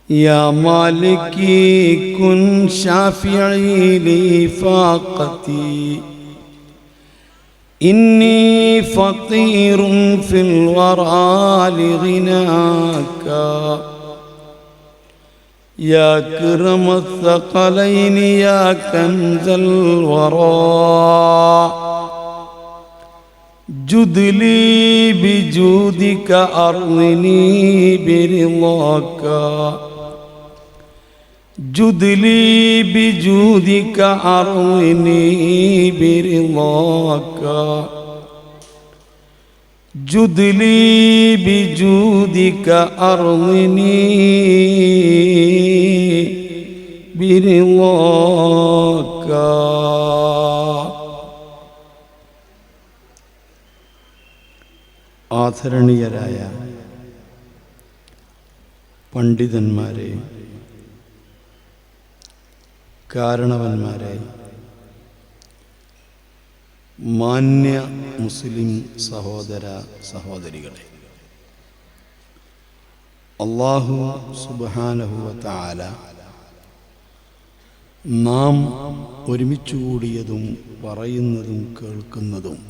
يا مالكي كن شافعي لي فاقتي إني فقير في الورى لغناك يا كرم الثقلين يا كنز الورى جد لي بجودك أرضني برضاك جد لي بجودك أرضني برضاك جد لي بجودك أرضني برضاك. ആദരണീയരായ പണ്ഡിതന്മാരെ, കാരണവന്മാരെ, മാന്യ മുസ്ലിം സഹോദര സഹോദരികളെ, അല്ലാഹു സുബ്ഹാനഹു വ തആല നാം ഒരുമിച്ച് കൂടിയതും പറയുന്നതും കേൾക്കുന്നതും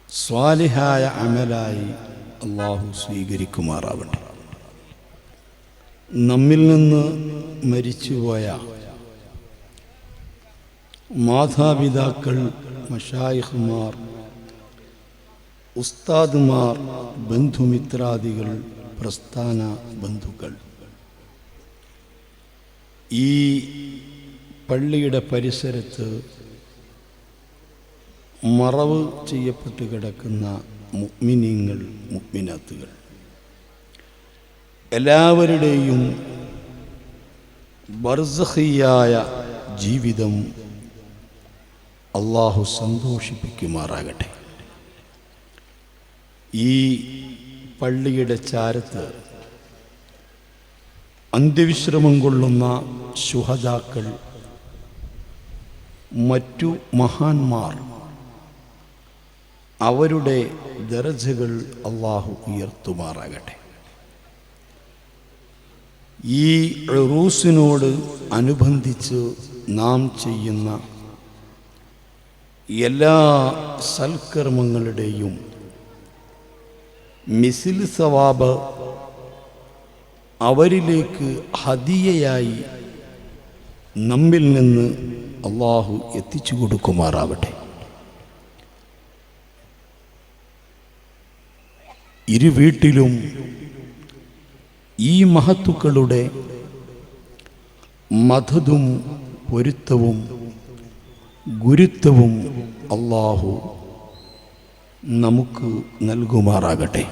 സ്വാലിഹായ അമലായി അല്ലാഹു സ്വീകരിക്കുമാറാവട്ടെ. നമ്മിൽ നിന്ന് മരിച്ചുപോയ മാതാപിതാക്കൾ, മശായിഖുമാർ, ഉസ്താദുമാർ, ബന്ധുമിത്രാദികൾ, പ്രസ്ഥാന ബന്ധുക്കൾ, ഈ പള്ളിയുടെ പരിസരത്ത് മറവ് ചെയ്യപ്പെട്ട് കിടക്കുന്ന മുഅ്മിനീങ്ങൾ, മുഅ്മിനാത്തുകൾ എല്ലാവരുടെയും ബർസഖിയായ ജീവിതം അല്ലാഹു സന്തോഷിപ്പിക്കുമാറാകട്ടെ. ഈ പള്ളിയുടെ ചാരത്ത് അന്ത്യവിശ്രമം കൊള്ളുന്ന ശുഹദാക്കൾ, മറ്റു മഹാന്മാർ, അവരുടെ ദറജകൾ അല്ലാഹു ഉയർത്തുമാറാകട്ടെ. ഈ ഉറൂസിനോട് അനുബന്ധിച്ച് നാം ചെയ്യുന്ന എല്ലാ സൽക്കർമ്മങ്ങളുടെയും മിസിൽ സവാബ് അവരിലേക്ക് ഹദിയയായി നമ്മിൽ നിന്ന് അല്ലാഹു എത്തിച്ചു കൊടുക്കുമാറാവട്ടെ. ഇരു വീട്ടിലും ഈ മഹത്തുക്കളുടെ മദദും പൊരുത്തവും ഗുരുത്വവും അല്ലാഹു നമുക്ക് നൽകുമാറാകട്ടെ.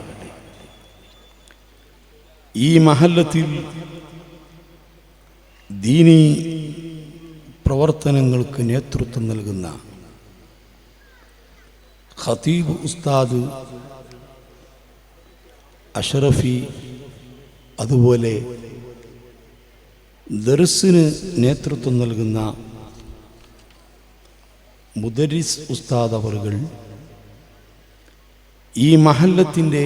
ഈ മഹല്ലത്തിൽ ദീനീ പ്രവർത്തനങ്ങൾക്ക് നേതൃത്വം നൽകുന്ന ഖതീബ് ഉസ്താദ് അഷ്റഫി, അതുപോലെ ദർസിന് നേതൃത്വം നൽകുന്ന മുദരിസ് ഉസ്താദ് അവറുകൾ, ഈ മഹല്ലത്തിൻ്റെ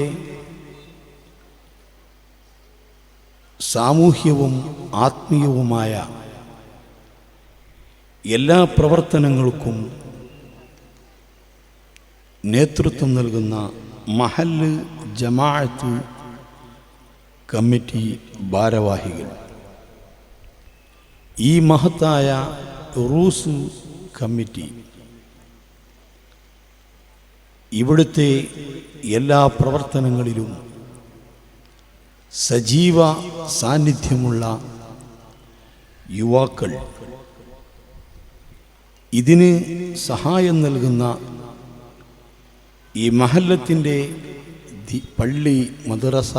സാമൂഹ്യവും ആത്മീയവുമായ എല്ലാ പ്രവർത്തനങ്ങൾക്കും നേതൃത്വം നൽകുന്ന മഹല്ല് ജമാഅത്ത് കമ്മിറ്റി ഭാരവാഹികൾ, ഈ മഹത്തായ ഉറൂസ് കമ്മിറ്റി, ഇവിടുത്തെ എല്ലാ പ്രവർത്തനങ്ങളിലും സജീവ സാന്നിധ്യമുള്ള യുവാക്കൾ, ഇതിന് സഹായം നൽകുന്ന ഈ മഹല്ലത്തിൻ്റെ പള്ളി, മദ്രസ,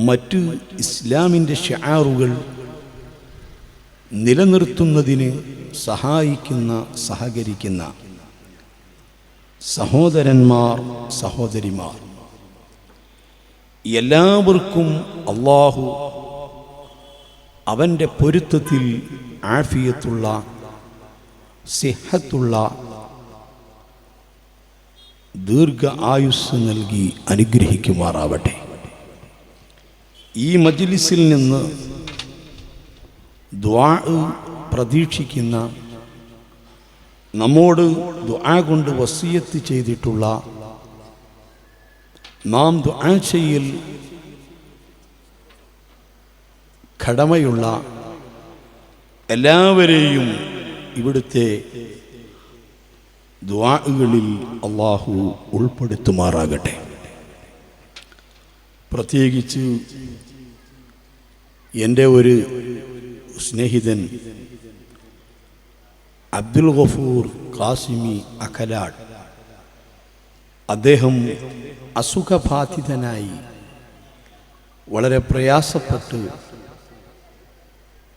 മറ്റ് ഇസ്ലാമിൻ്റെ ഷിആറുകൾ നിലനിർത്തുന്നതിന് സഹായിക്കുന്ന, സഹകരിക്കുന്ന സഹോദരന്മാർ, സഹോദരിമാർ, എല്ലാവർക്കും അല്ലാഹു അവൻ്റെ പൊരുത്തത്തിൽ ആഫിയത്തുള്ള, സിഹത്തുള്ള ദീർഘ ആയുസ് നൽകി അനുഗ്രഹിക്കുമാറാവട്ടെ. ഈ മജ്ലിസിൽ നിന്ന് ദുആ പ്രതീക്ഷിക്കുന്ന, നമ്മോട് ദുആ കൊണ്ട് വസിയത്ത് ചെയ്തിട്ടുള്ള, നാം ദുആ ചെയ്യൽ കടമയുള്ള എല്ലാവരെയും ഇവിടുത്തെ ദുആകളിൽ അല്ലാഹു ഉൾപ്പെടുത്തുമാറാകട്ടെ. പ്രത്യേകിച്ച് എൻ്റെ ഒരു സ്നേഹിതൻ അബ്ദുൽ ഗഫൂർ ഖാസിമി അഖലാട്, അദ്ദേഹം അസുഖബാധിതനായി വളരെ പ്രയാസപ്പെട്ട്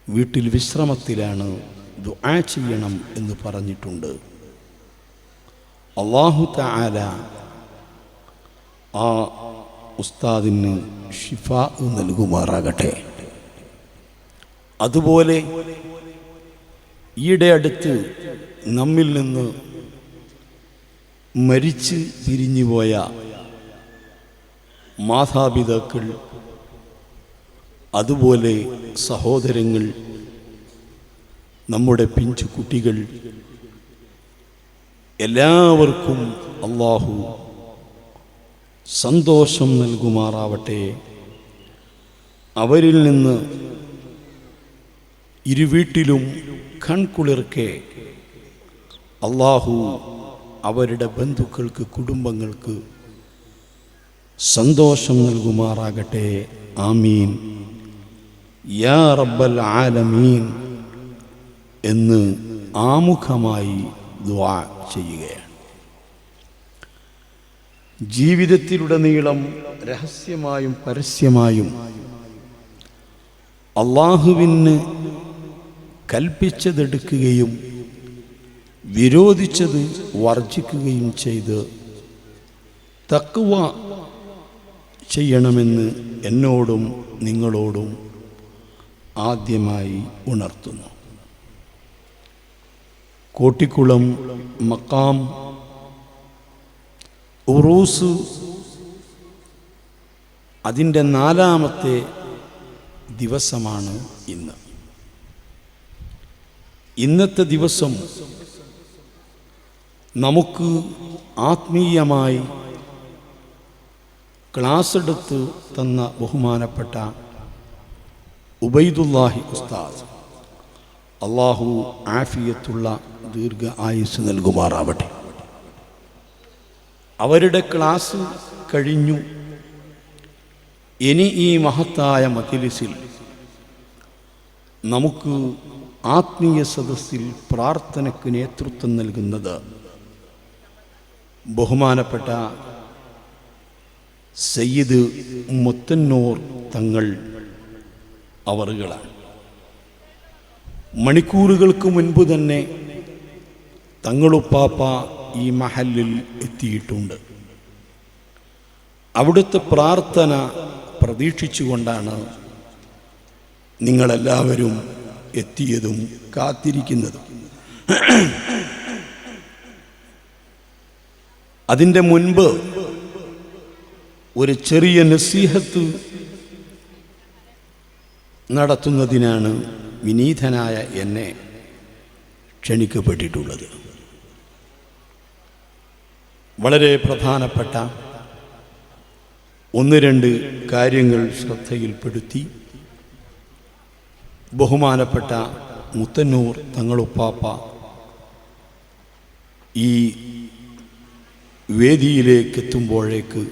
വീട്ടിൽ വിശ്രമത്തിലാണ്. ദുആ ചെയ്യണം എന്ന് പറഞ്ഞിട്ടുണ്ട്. അല്ലാഹു തആല ആ ഉസ്താദിന് ശിഫാ നൽകുമാറാകട്ടെ. അതുപോലെ ഈയിടെ അടുത്ത് നമ്മിൽ നിന്ന് മരിച്ച് പിരിഞ്ഞുപോയ മാതാപിതാക്കൾ, അതുപോലെ സഹോദരങ്ങൾ, നമ്മുടെ പിഞ്ചു കുട്ടികൾ, എല്ലാവർക്കും അല്ലാഹു സന്തോഷം നൽകുമാറാവട്ടെ. അവരിൽ നിന്ന് ഇരുവീട്ടിലും കൺകുളിർക്കെ അല്ലാഹു അവരുടെ ബന്ധുക്കൾക്ക്, കുടുംബങ്ങൾക്ക് സന്തോഷം നൽകുമാറാകട്ടെ. ആമീൻ യാ റബ്ബൽ ആലമീൻ എന്ന് ആമുഖമായി ദുആ ചെയ്യുകയാണ്. ജീവിതത്തിലുടനീളം രഹസ്യമായും പരസ്യമായും അല്ലാഹുവിന് കൽപ്പിച്ചതെടുക്കുകയും വിരോധിച്ചത് വർജിക്കുകയും ചെയ്ത് തഖ്വ ചെയ്യണമെന്ന് എന്നോടും നിങ്ങളോടും ആദ്യമായി ഉണർത്തുന്നു. കോട്ടിക്കുളം മക്കാം ഉറൂസ് അതിൻ്റെ 4ാമത്തെ ദിവസമാണ് ഇന്ന്. ഇന്നത്തെ ദിവസം നമുക്ക് ആത്മീയമായി ക്ലാസ് എടുത്ത് തന്ന ബഹുമാനപ്പെട്ട ഉബൈദുല്ലാഹി ഉസ്താദ്, അല്ലാഹു ആഫിയത്തുള്ള ദീർഘ ആയുസ് നൽകുമാറാവട്ടെ. അവരുടെ ക്ലാസ് കഴിഞ്ഞു. ഇനി ഈ മഹത്തായ മജ്‌ലിസിൽ നമുക്ക് ആത്മീയ സദസ്സിൽ പ്രാർത്ഥനയ്ക്ക് നേതൃത്വം നൽകുന്നത് ബഹുമാനപ്പെട്ട സയ്യിദ് മുത്തന്നൂർ തങ്ങൾ അവറുകളാണ്. മണിക്കൂറുകൾക്ക് മുൻപ് തന്നെ തങ്ങളുപ്പാപ്പ ഈ മഹല്ലിൽ എത്തിയിട്ടുണ്ട്. അവിടുത്തെ പ്രാർത്ഥന പ്രതീക്ഷിച്ചുകൊണ്ടാണ് നിങ്ങളെല്ലാവരും എത്തിയതും കാത്തിരിക്കുന്നതും. അതിൻ്റെ മുൻപ് ഒരു ചെറിയ നസീഹത്ത് നടത്തുന്നതിനാണ് വിനീതനായ എന്നെ ക്ഷണിക്കപ്പെട്ടിട്ടുള്ളത്. വളരെ പ്രധാനപ്പെട്ട 1-2 കാര്യങ്ങൾ ശ്രദ്ധയിൽപ്പെടുത്തി ബഹുമാനപ്പെട്ട മുത്തന്നൂർ തങ്ങളുപ്പാപ്പ ഈ വേദിയിലേക്ക് എത്തുമ്പോഴേക്ക്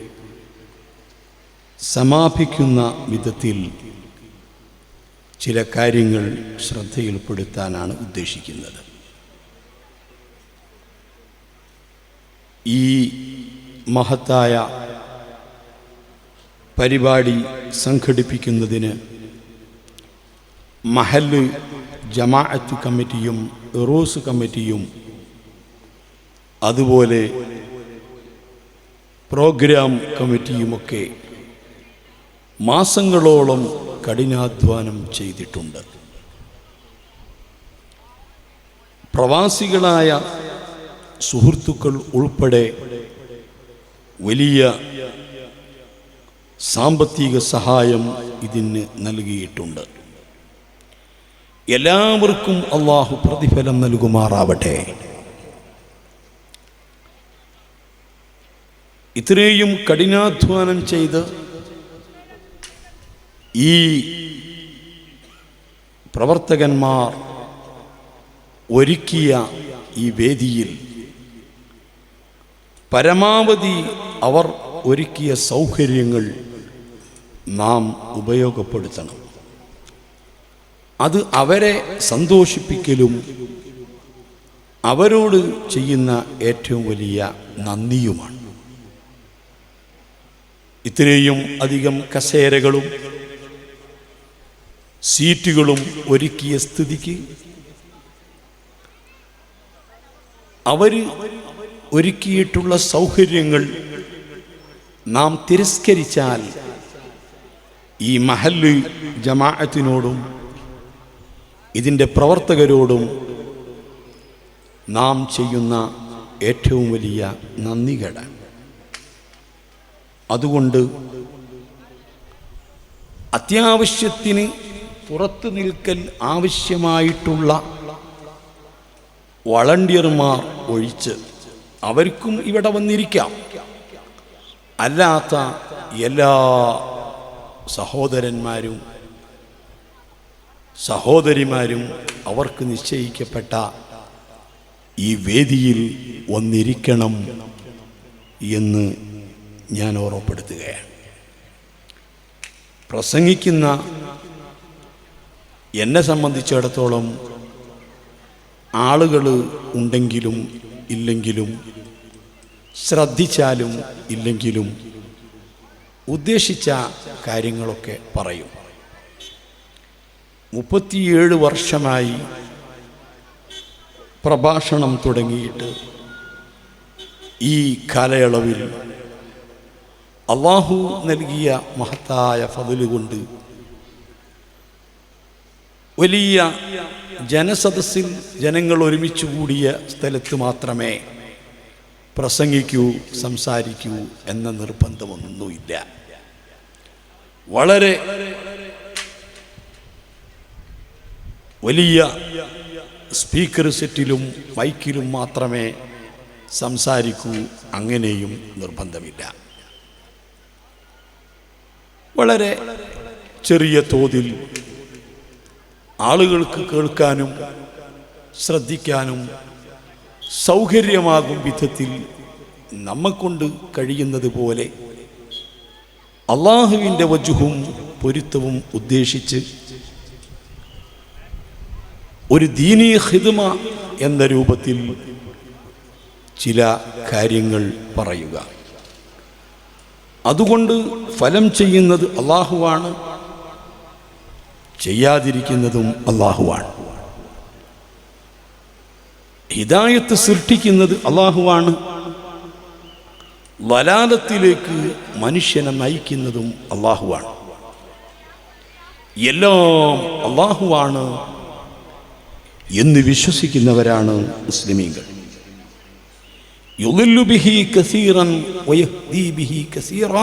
സമാപിക്കുന്ന വിധത്തിൽ ചില കാര്യങ്ങൾ ശ്രദ്ധയിൽപ്പെടുത്താനാണ് ഉദ്ദേശിക്കുന്നത്. ഈ മഹത്തായ പരിപാടി സംഘടിപ്പിക്കുന്നതിന് മഹല്ല് ജമാഅത്ത് കമ്മിറ്റിയും ഉറൂസ് കമ്മിറ്റിയും അതുപോലെ പ്രോഗ്രാം കമ്മിറ്റിയുമൊക്കെ മാസങ്ങളോളം കഠിനാധ്വാനം ചെയ്തിട്ടുണ്ട്. പ്രവാസികളായ സുഹൃത്തുക്കൾ ഉൾപ്പെടെ വലിയ സാമ്പത്തിക സഹായം ഇതിന് നൽകിയിട്ടുണ്ട്. എല്ലാവർക്കും അള്ളാഹു പ്രതിഫലം നൽകുമാറാവട്ടെ. ഇത്രയും കഠിനാധ്വാനം ചെയ്ത് ഈ പ്രവർത്തകന്മാർ ഒരുക്കിയ ഈ വേദിയിൽ പരമാവധി അവർ ഒരുക്കിയ സൗകര്യങ്ങൾ നാം ഉപയോഗപ്പെടുത്തണം. അത് അവരെ സന്തോഷിപ്പിക്കലും അവരോട് ചെയ്യുന്ന ഏറ്റവും വലിയ നന്ദിയുമാണ്. ഇത്രയും അധികം കസേരകളും സീറ്റുകളും ഒരുക്കിയ സ്ഥിതിക്ക് അവർ ഒരുക്കിയിട്ടുള്ള സൗകര്യങ്ങൾ നാം തിരസ്കരിച്ചാൽ ഈ മഹല്ല് ജമാഅത്തിനോടും ഇതിൻ്റെ പ്രവർത്തകരോടും നാം ചെയ്യുന്ന ഏറ്റവും വലിയ നന്ദികേടാണ്. അതുകൊണ്ട് അത്യാവശ്യത്തിന് പുറത്തു നിൽക്കൽ ആവശ്യമായിട്ടുള്ള വളണ്ടിയർമാർ ഒഴിച്ച് അവർക്കും ഇവിടെ വന്നിരിക്കാം. അല്ലാത്ത എല്ലാ സഹോദരന്മാരും സഹോദരിമാരും അവർക്ക് നിശ്ചയിക്കപ്പെട്ട ഈ വേദിയിൽ വന്നിരിക്കണം എന്ന് ഞാൻ ഓർമ്മപ്പെടുത്തുകയാണ്. പ്രസംഗിക്കുന്ന എന്നെ സംബന്ധിച്ചിടത്തോളം ആളുകൾ ഉണ്ടെങ്കിലും ഇല്ലെങ്കിലും ശ്രദ്ധിച്ചാലും ഇല്ലെങ്കിലും ഉദ്ദേശിച്ച കാര്യങ്ങളൊക്കെ പറയും. 37 വർഷമായി പ്രഭാഷണം തുടങ്ങിയിട്ട് ഈ കാലയളവിൽ അള്ളാഹു നൽകിയ മഹത്തായ ഫضല് കൊണ്ട് വലിയ ജനസദസ്സിൽ ജനങ്ങൾ ഒരുമിച്ച് കൂടിയ സ്ഥലത്ത് മാത്രമേ പ്രസംഗിക്കൂ സംസാരിക്കൂ എന്ന നിർബന്ധമൊന്നുമില്ല. വളരെ വലിയ സ്പീക്കർ സെറ്റിലും മൈക്കിലും മാത്രമേ സംസാരിക്കൂ, അങ്ങനെയും നിർബന്ധമില്ല. വളരെ ചെറിയ തോതിൽ ആളുകൾക്ക് കേൾക്കാനും ശ്രദ്ധിക്കാനും സൗകര്യമാകും വിധത്തിൽ നമ്മെക്കൊണ്ട് കഴിയുന്നത് പോലെ അള്ളാഹുവിൻ്റെ വജ്ഹും പൊരുത്തവും ഉദ്ദേശിച്ച് ഒരു ദീനീ ഖിദ്മ എന്ന രൂപത്തിൽ ചില കാര്യങ്ങൾ പറയുക. അതുകൊണ്ട് ഫലം ചെയ്യുന്നത് അള്ളാഹുവാണ്, ചെയ്യാതിരിക്കുന്നതും അള്ളാഹുവാണ്. ഹിദായത്ത് സൃഷ്ടിക്കുന്നത് അള്ളാഹുവാണ്, വലാലത്തിലേക്ക് മനുഷ്യനെ നയിക്കുന്നതും അള്ളാഹുവാണ്. എല്ലാം അള്ളാഹുവാണ് എന്ന് വിശ്വസിക്കുന്നവരാണ് മുസ്ലിമീങ്ങൾ. യുളില്ലു ബിഹി കസീറൻ വയഹ്ദി ബിഹി കസീറ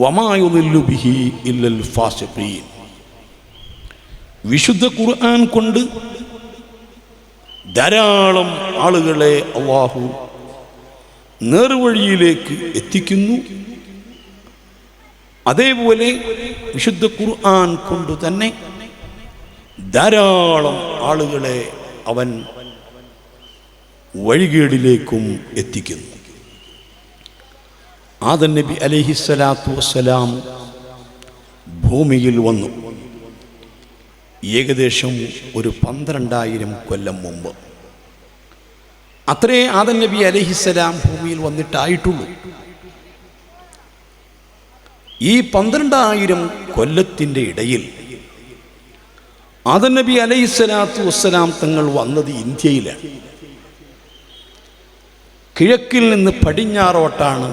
വമാ യുളില്ലു ബിഹി ഇല്ലൽ ഫാസിഖീൻ. വിശുദ്ധ ഖുർആൻ കൊണ്ട് ധാരാളം ആളുകളെ അല്ലാഹു നേർവഴിയിലേക്ക് എത്തിക്കുന്നു. അതേപോലെ വിശുദ്ധ ഖുർആൻ കൊണ്ട് തന്നെ ധാരാളം ആളുകളെ അവൻ വഴികേടിലേക്കും എത്തിക്കുന്നു. ആദം നബി അലൈഹിസ്സലാത്തു വസ്സലാം ഭൂമിയിൽ വന്നു ഏകദേശം ഒരു 12,000 കൊല്ലം മുമ്പ്. അത്രേ ആദം നബി അലൈഹിസ്സലാം ഭൂമിയിൽ വന്നിട്ടായിട്ടുള്ളൂ. ഈ 12,000 കൊല്ലത്തിൻ്റെ ഇടയിൽ ആദം നബി അലൈഹിസ്സലാത്തു വസ്സലാം തങ്ങൾ വന്നത് ഇന്ത്യയിലാണ്. കിഴക്കിൽ നിന്ന് പടിഞ്ഞാറോട്ടാണ്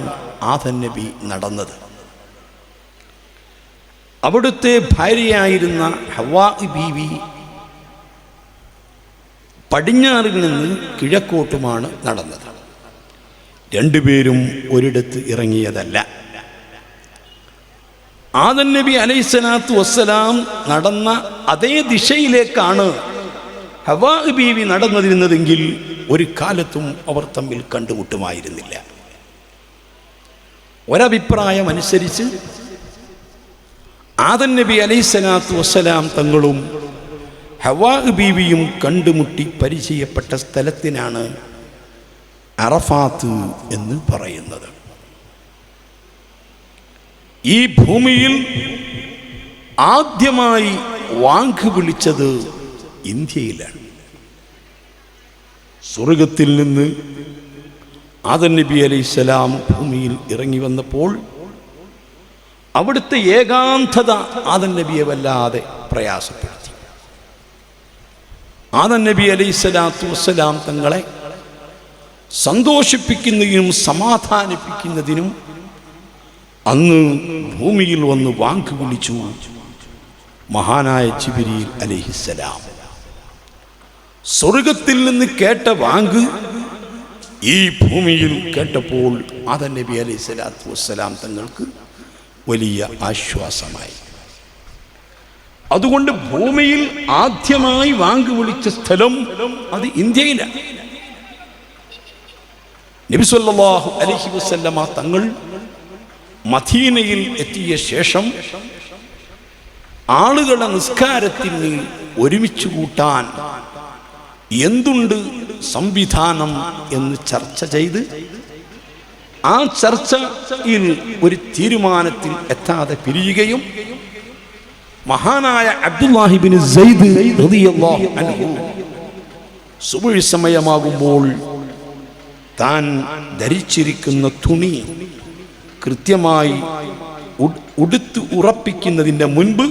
ആദം നബി നടന്നത്. അവിടുത്തെ ഭാര്യയായിരുന്ന ഹവ്വാ ബീവി പടിഞ്ഞാറിൽ നിന്ന് കിഴക്കോട്ടുമാണ് നടന്നത്. രണ്ടുപേരും ഒരിടത്ത് ഇറങ്ങിയതല്ല. ആദം നബി അലൈഹിസ്സലാത്തു വസ്സലാം നടന്ന അതേ ദിശയിലേക്കാണ് ഹവ്വാ ബീവി നടന്നിരുന്നതെങ്കിൽ ഒരു കാലത്തും അവർ തമ്മിൽ കണ്ടുമുട്ടുമായിരുന്നില്ല. ഒരഭിപ്രായം അനുസരിച്ച് ആദം നബി അലൈഹിസ്സലാത്തു വസ്സലാം തങ്ങളും ഹവ്വാ ബീവിയും കണ്ടുമുട്ടി പരിചയപ്പെട്ട സ്ഥലത്തിനാണ് അറഫാത്ത് എന്ന് പറയുന്നത്. ഈ ഭൂമിയിൽ ആദ്യമായി വാങ്ക് വിളിച്ചത് ഇന്ത്യയിലാണ്. സ്വർഗത്തിൽ നിന്ന് ആദം നബി അലൈഹിസ്സലാം ഭൂമിയിൽ ഇറങ്ങി വന്നപ്പോൾ അവിടുത്തെ ഏകാന്തത ആദം നബിയെ വല്ലാതെ പ്രയാസപ്പെടുത്തി. ആദം നബി അലൈഹിസ്സലാത്തു വസ്സലാം തങ്ങളെ സന്തോഷിപ്പിക്കുന്നതിനും സമാധാനിപ്പിക്കുന്നതിനും അന്ന് ഭൂമിയിൽ വന്ന് വാങ്ക് വിളിച്ചു മഹാനായ ജിബ്രീൽ അലൈഹിസ്സലാം. സ്വർഗത്തിൽ നിന്ന് കേട്ട വാങ്ക് ഈ ഭൂമിയിൽ കേട്ടപ്പോൾ ആദം നബി അലൈഹിസ്സലാത്തു വസ്സലാം തങ്ങൾക്ക് വലിയ ആശ്വാസമായി. അതുകൊണ്ട് ഭൂമിയിൽ ആദ്യമായി വാങ്ക് വിളിച്ച സ്ഥലം അത് ഇന്ത്യയിലാണ്. നബി സല്ലല്ലാഹു അലൈഹി വസല്ലമ തങ്ങൾ മദീനയിൽ എത്തിയ ശേഷം ആളുകളെ നിസ്കാരത്തിന് ഒരുമിച്ച് കൂട്ടാൻ എന്തുണ്ട് സംവിധാനം എന്ന് ചർച്ച ചെയ്ത് ആ ചർച്ചയിൽ ഒരു തീരുമാനത്തിൽ എത്താതെ പിരിയുകയും മഹാനായ അബ്ദുല്ലാഹി ഇബ്നു സൈദ് റളിയല്ലാഹു അൻഹു സുബ്ഹി സമയമാകുമ്പോൾ താൻ ധരിച്ചിരിക്കുന്ന തുണി കൃത്യമായി ഉടുത്ത് ഉറപ്പിക്കുന്നതിൻ്റെ മുൻപ്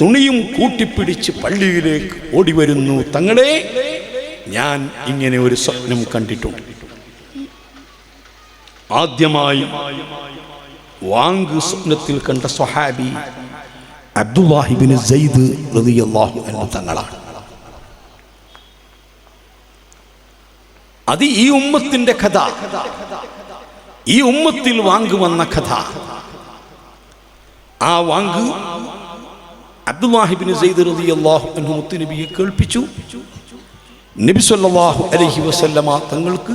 തുണിയും കൂട്ടിപ്പിടിച്ച് പള്ളിയിലേക്ക് ഓടി വരുന്നു. തങ്ങളെ, ഞാൻ ഇങ്ങനെ ഒരു സ്വപ്നം കണ്ടിട്ടുണ്ട്. ആദ്യമായി വാങ്ക് സ്വപ്നത്തിൽ കണ്ട സ്വഹാബി അബ്ദുല്ലാഹി ഇബ്നു സൈദ് റളിയല്ലാഹു അൻഹു തങ്ങളാണ്. അത് ഈ ഉമ്മത്തിന്റെ കഥ, ഈ ഉമ്മത്തിൽ വാങ്ക് വന്ന കഥ. ആ വാങ്ക് അബ്ദുല്ലാഹി ഇബ്നു സൈദ് റളിയല്ലാഹു അൻഹു മുത്തുനബിയെ കേൾപ്പിച്ചു. നബി സല്ലല്ലാഹു അലൈഹി വസല്ലമ തങ്ങൾക്ക്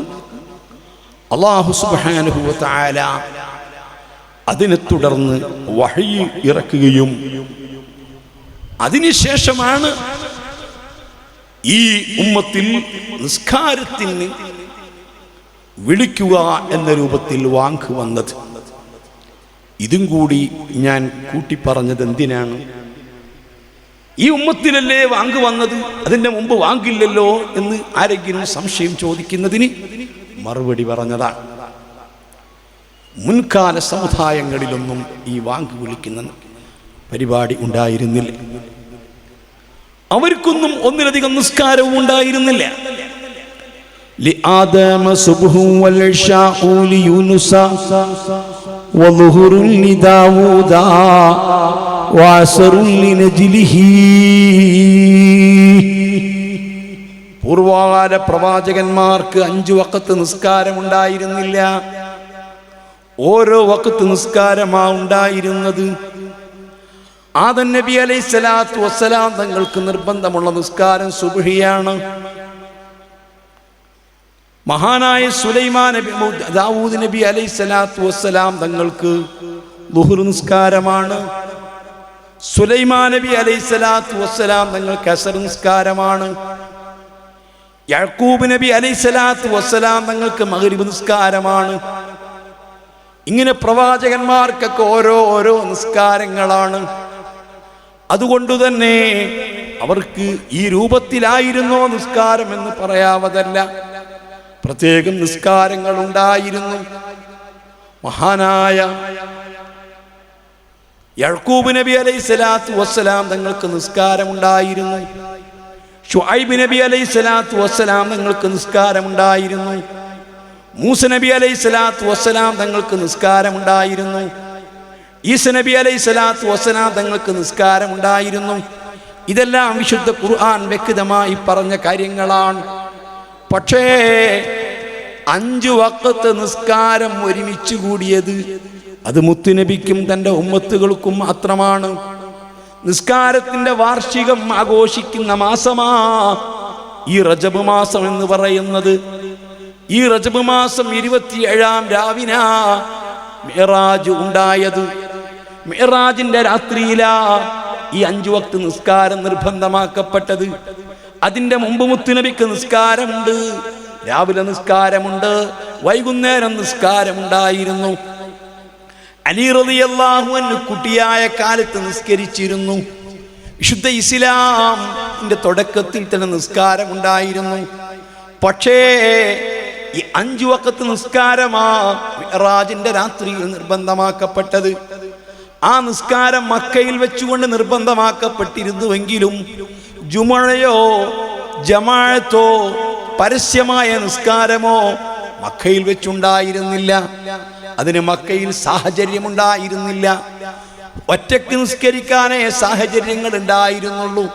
അല്ലാഹു സുബ്ഹാനഹു വ തആല അതിനെ തുടർന്ന് വഹയി ഇറക്കുകയും അതിനുശേഷമാണ് ഈ ഉമ്മത്തിൽ നിസ്കാരത്തിന് വിളിക്കുക എന്ന രൂപത്തിൽ വാങ്ക് വന്നത്. ഇതും കൂടി ഞാൻ കൂട്ടിപ്പറഞ്ഞത് എന്തിനാണ്? ഈ ഉമ്മത്തിലല്ലേ വാങ്ക് വന്നത്, അതിൻ്റെ മുമ്പ് വാങ്കില്ലല്ലോ എന്ന് ആരെങ്കിലും സംശയം ചോദിക്കുന്നതിന് മറുപടി പറഞ്ഞതാണ്. മുൻകാല സമുദായങ്ങളിലൊന്നും ഈ വാങ്ക് വിളിക്കുന്ന പരിപാടി ഉണ്ടായിരുന്നില്ല. അവർക്കൊന്നും ഒന്നിലധികം നിസ്കാരവും ഉണ്ടായിരുന്നില്ല. لآدم صبح والعشاء ليونس وظهر لداود وعصر لنجله. പൂർവകാല പ്രവാചകന്മാർക്ക് 5 വഖത്ത് നിസ്കാരം ഉണ്ടായിരുന്നില്ല. ഓരോ വഖത്ത് നിസ്കാരമാ ഉണ്ടായിരുന്നത്. ആദം നബി അലൈഹിസ്സലാത്തു വസ്സലാം തങ്ങൾക്ക് നിർബന്ധമുള്ള നിസ്കാരം സുബ്ഹിയാണ്. മഹാനായ സുലൈമാൻ നബി ദാവൂദ് നബി അലൈഹിസ്സലാത്തു വസ്സലാം തങ്ങൾക്ക് ളുഹ്ർ നിസ്കാരമാണ്. സുലൈമാൻ നബി അലൈഹിസ്സലാത്തു വസ്സലാം തങ്ങൾക്ക് അസ്ർ നിസ്കാരമാണ്. യാക്കൂബ് നബി അലൈഹിസ്സലാത്തു വസ്സലാം തങ്ങൾക്ക് മഗ്രിബ് നിസ്കാരമാണ്. ഇങ്ങനെ പ്രവാചകന്മാർക്കൊക്കെ ഓരോ നിസ്കാരങ്ങളാണ്. അതുകൊണ്ട് തന്നെ അവർക്ക് ഈ രൂപത്തിലായിരുന്നോ നിസ്കാരം എന്ന് പറയാവതല്ല, പ്രത്യേകം നിസ്കാരങ്ങൾ ഉണ്ടായിരുന്നു. മഹാനായ യാക്കൂബ് നബി അലൈഹിസ്സലാത്തു വസ്സലാം തങ്ങൾക്ക് നിസ്കാരമുണ്ടായിരുന്നു. ശുഐബ് നബി അലൈഹിസ്സലാത്തു വസ്സലാം തങ്ങൾക്ക് നിസ്കാരമുണ്ടായിരുന്നു. മൂസ നബി അലൈഹിസ്സലാത്തു വസ്സലാം തങ്ങൾക്ക് നിസ്കാരമുണ്ടായിരുന്നു. ഈസ നബി അലൈഹിസ്സലാത്തു വസ്സലാം തങ്ങൾക്ക് നിസ്കാരമുണ്ടായിരുന്നു. ഇതെല്ലാം വിശുദ്ധ ഖുർആൻ വ്യക്തമായി പറഞ്ഞ കാര്യങ്ങളാണ്. പക്ഷേ 5 വഖത്ത് നിസ്കാരം ഒരുമിച്ച് കൂടിയത് അത് മുത്തുനബിക്കും തൻ്റെ ഉമ്മത്തുകൾക്കും മാത്രമാണ്. നിസ്കാരത്തിന്റെ വാർഷികം ആഘോഷിക്കുന്ന മാസമാ ഈ റജബ് മാസം എന്ന് പറയുന്നത്. ഈ റജബ് മാസം 27-ാം രാവിനാ മിഅ്റാജ് ഉണ്ടായത്. മിഅ്റാജിന്റെ രാത്രിയിലാ ഈ 5 വക്ത് നിസ്കാരം നിർബന്ധമാക്കപ്പെട്ടത്. അതിന്റെ മുമ്പ് മുത്തുനബിക്ക് നിസ്കാരമുണ്ട്, രാവിലെ നിസ്കാരമുണ്ട്, വൈകുന്നേരം നിസ്കാരമുണ്ടായിരുന്നു. അലി റളിയല്ലാഹു അൻഹു കുട്ടിയായ കാലത്ത് നിസ്കരിച്ചിരുന്നു. വിശുദ്ധ ഇസ്ലാമിന്റെ തുടക്കത്തിൽ തന്നെ നിസ്കാരമുണ്ടായിരുന്നു. പക്ഷേ ഈ 5 വഖത്ത് നിസ്കാരമാ മിഅ്റാജിന്റെ രാത്രിയിൽ നിർബന്ധമാക്കപ്പെട്ടത്. ആ നിസ്കാരം മക്കയിൽ വെച്ചുകൊണ്ട് നിർബന്ധമാക്കപ്പെട്ടിരുന്നുവെങ്കിലും ജുമുഅയോ ജമാഅത്തോ പരസ്യമായ നിസ്കാരമോ മക്കയിൽ വെച്ചുണ്ടായിരുന്നില്ല. അതിന് മക്കയിൽ സാഹചര്യമുണ്ടായിരുന്നില്ല. ഒറ്റയ്ക്ക് നിസ്കരിക്കാനേ സാഹചര്യങ്ങൾ ഉണ്ടായിരുന്നുള്ളൂ.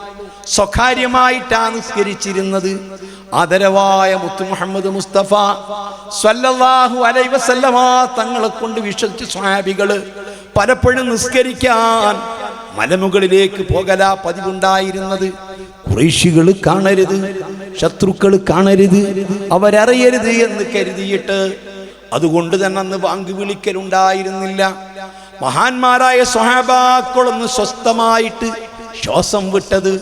സ്വകാര്യമായിട്ടാണ് നിസ്കരിച്ചിരുന്നത്. ആദരവായ മുത്തു മുഹമ്മദ് മുസ്തഫ സ്വല്ലല്ലാഹു അലൈഹി വസല്ലമ തങ്ങളെ കൊണ്ട് വിശ്വസിച്ച സ്വഹാബികള് പലപ്പോഴും നിസ്കരിക്കാൻ മലമുകളിലേക്ക് പോകലാ പതിവുണ്ടായിരുന്നത്. ഖുറൈശികൾ കാണരുത്, ശത്രുക്കൾ കാണരുത്, അവരറിയരുത് എന്ന് കരുതിയിട്ട് അതുകൊണ്ട് തന്നെ അന്ന് വാങ്ക് വിളിക്കലുണ്ടായിരുന്നില്ല. മഹാന്മാരായ സ്വഹാബാക്കളൊന്ന് സ്വസ്ഥമായിട്ട് ശ്വാസം വിട്ടത്,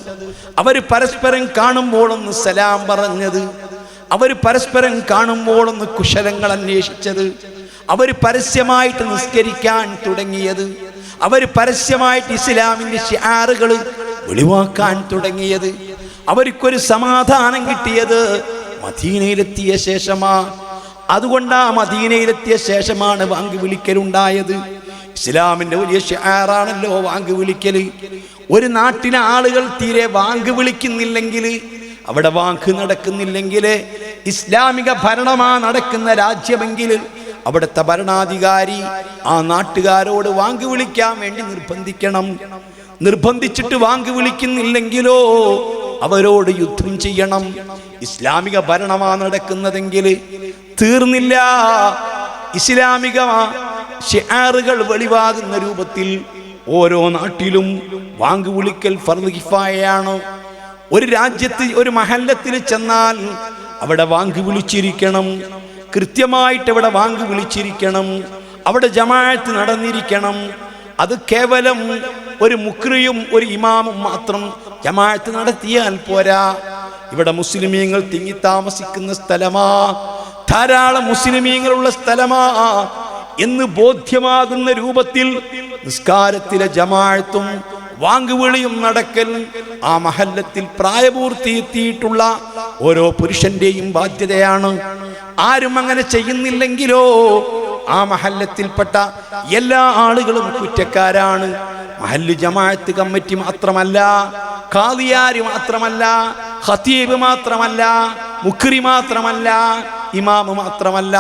അവർ പരസ്പരം കാണുമ്പോഴൊന്ന് സലാം പറഞ്ഞത്, അവർ പരസ്പരം കാണുമ്പോഴൊന്ന് കുശലങ്ങൾ അന്വേഷിച്ചത്, അവർ പരസ്യമായിട്ട് നിസ്കരിക്കാൻ തുടങ്ങിയത്, അവർ പരസ്യമായിട്ട് ഇസ്ലാമിന്റെ ശിആറുകൾ വെളിവാക്കാൻ തുടങ്ങിയത്, അവർക്കൊരു സമാധാനം കിട്ടിയത് മദീനയിലെത്തിയ ശേഷമാ. അതുകൊണ്ട് ആ മദീനയിലെത്തിയ ശേഷമാണ് വാങ്ക് വിളിക്കലുണ്ടായത്. ഇസ്ലാമിന്റെ വലിയ ശിആറാണല്ലോ വാങ്ക് വിളിക്കല്. ഒരു നാട്ടിലെ ആളുകൾ തീരെ വാങ്ക് വിളിക്കുന്നില്ലെങ്കിൽ, അവിടെ വാങ്ക് നടക്കുന്നില്ലെങ്കിൽ, ഇസ്ലാമിക ഭരണമാ നടക്കുന്ന രാജ്യമെങ്കിൽ അവിടുത്തെ ഭരണാധികാരി ആ നാട്ടുകാരോട് വാങ്ക് വിളിക്കാൻ വേണ്ടി നിർബന്ധിക്കണം. നിർബന്ധിച്ചിട്ട് വാങ്ക് വിളിക്കുന്നില്ലെങ്കിലോ അവരോട് യുദ്ധം ചെയ്യണം. ഇസ്ലാമിക ഭരണമാ നടക്കുന്നതെങ്കിൽ തീർന്നില്ല. ഇസ്ലാമിക ശിആറുകൾ വെളിവാകുന്ന രൂപത്തിൽ ഓരോ നാട്ടിലും വാങ്ക് വിളിക്കൽ ഫർദ് കിഫായയാണ്. ഒരു രാജ്യത്ത് ഒരു മഹല്ലത്തിൽ ചെന്നാൽ അവിടെ വാങ്ക് വിളിച്ചിരിക്കണം, കൃത്യമായിട്ട് അവിടെ വാങ്ക് വിളിച്ചിരിക്കണം, അവിടെ ജമാഅത്ത് നടന്നിരിക്കണം. അത് കേവലം ഒരു മുക്രിയും ഒരു ഇമാമും മാത്രം ജമാഅത്ത് നടത്തിയാൽ പോരാ. ഇവിടെ മുസ്ലിമീങ്ങൾ തിങ്ങി താമസിക്കുന്ന സ്ഥലമാ, ധാരാളം മുസ്ലിമീങ്ങളുള്ള സ്ഥലമാ എന്ന് ബോധ്യമാകുന്ന രൂപത്തിൽ നിസ്കാരത്തിലെ ജമാഅത്തും വാങ്ക് വിളിയും നടക്കൽ ആ മഹല്ലത്തിൽ പ്രായപൂർത്തി എത്തിയിട്ടുള്ള ഓരോ പുരുഷന്റെയും ബാധ്യതയാണ്. ആരും അങ്ങനെ ചെയ്യുന്നില്ലെങ്കിലോ ആ മഹല്ലത്തിൽപ്പെട്ട എല്ലാ ആളുകളും കുറ്റക്കാരാണ്. മഹല്ല് ജമാഅത്ത് കമ്മിറ്റി മാത്രമല്ല, ഖാദിയാര് മാത്രമല്ല, ഖതീബ് മാത്രമല്ല, മുഖ്രി മാത്രമല്ല, ഇമാമ് മാത്രമല്ല,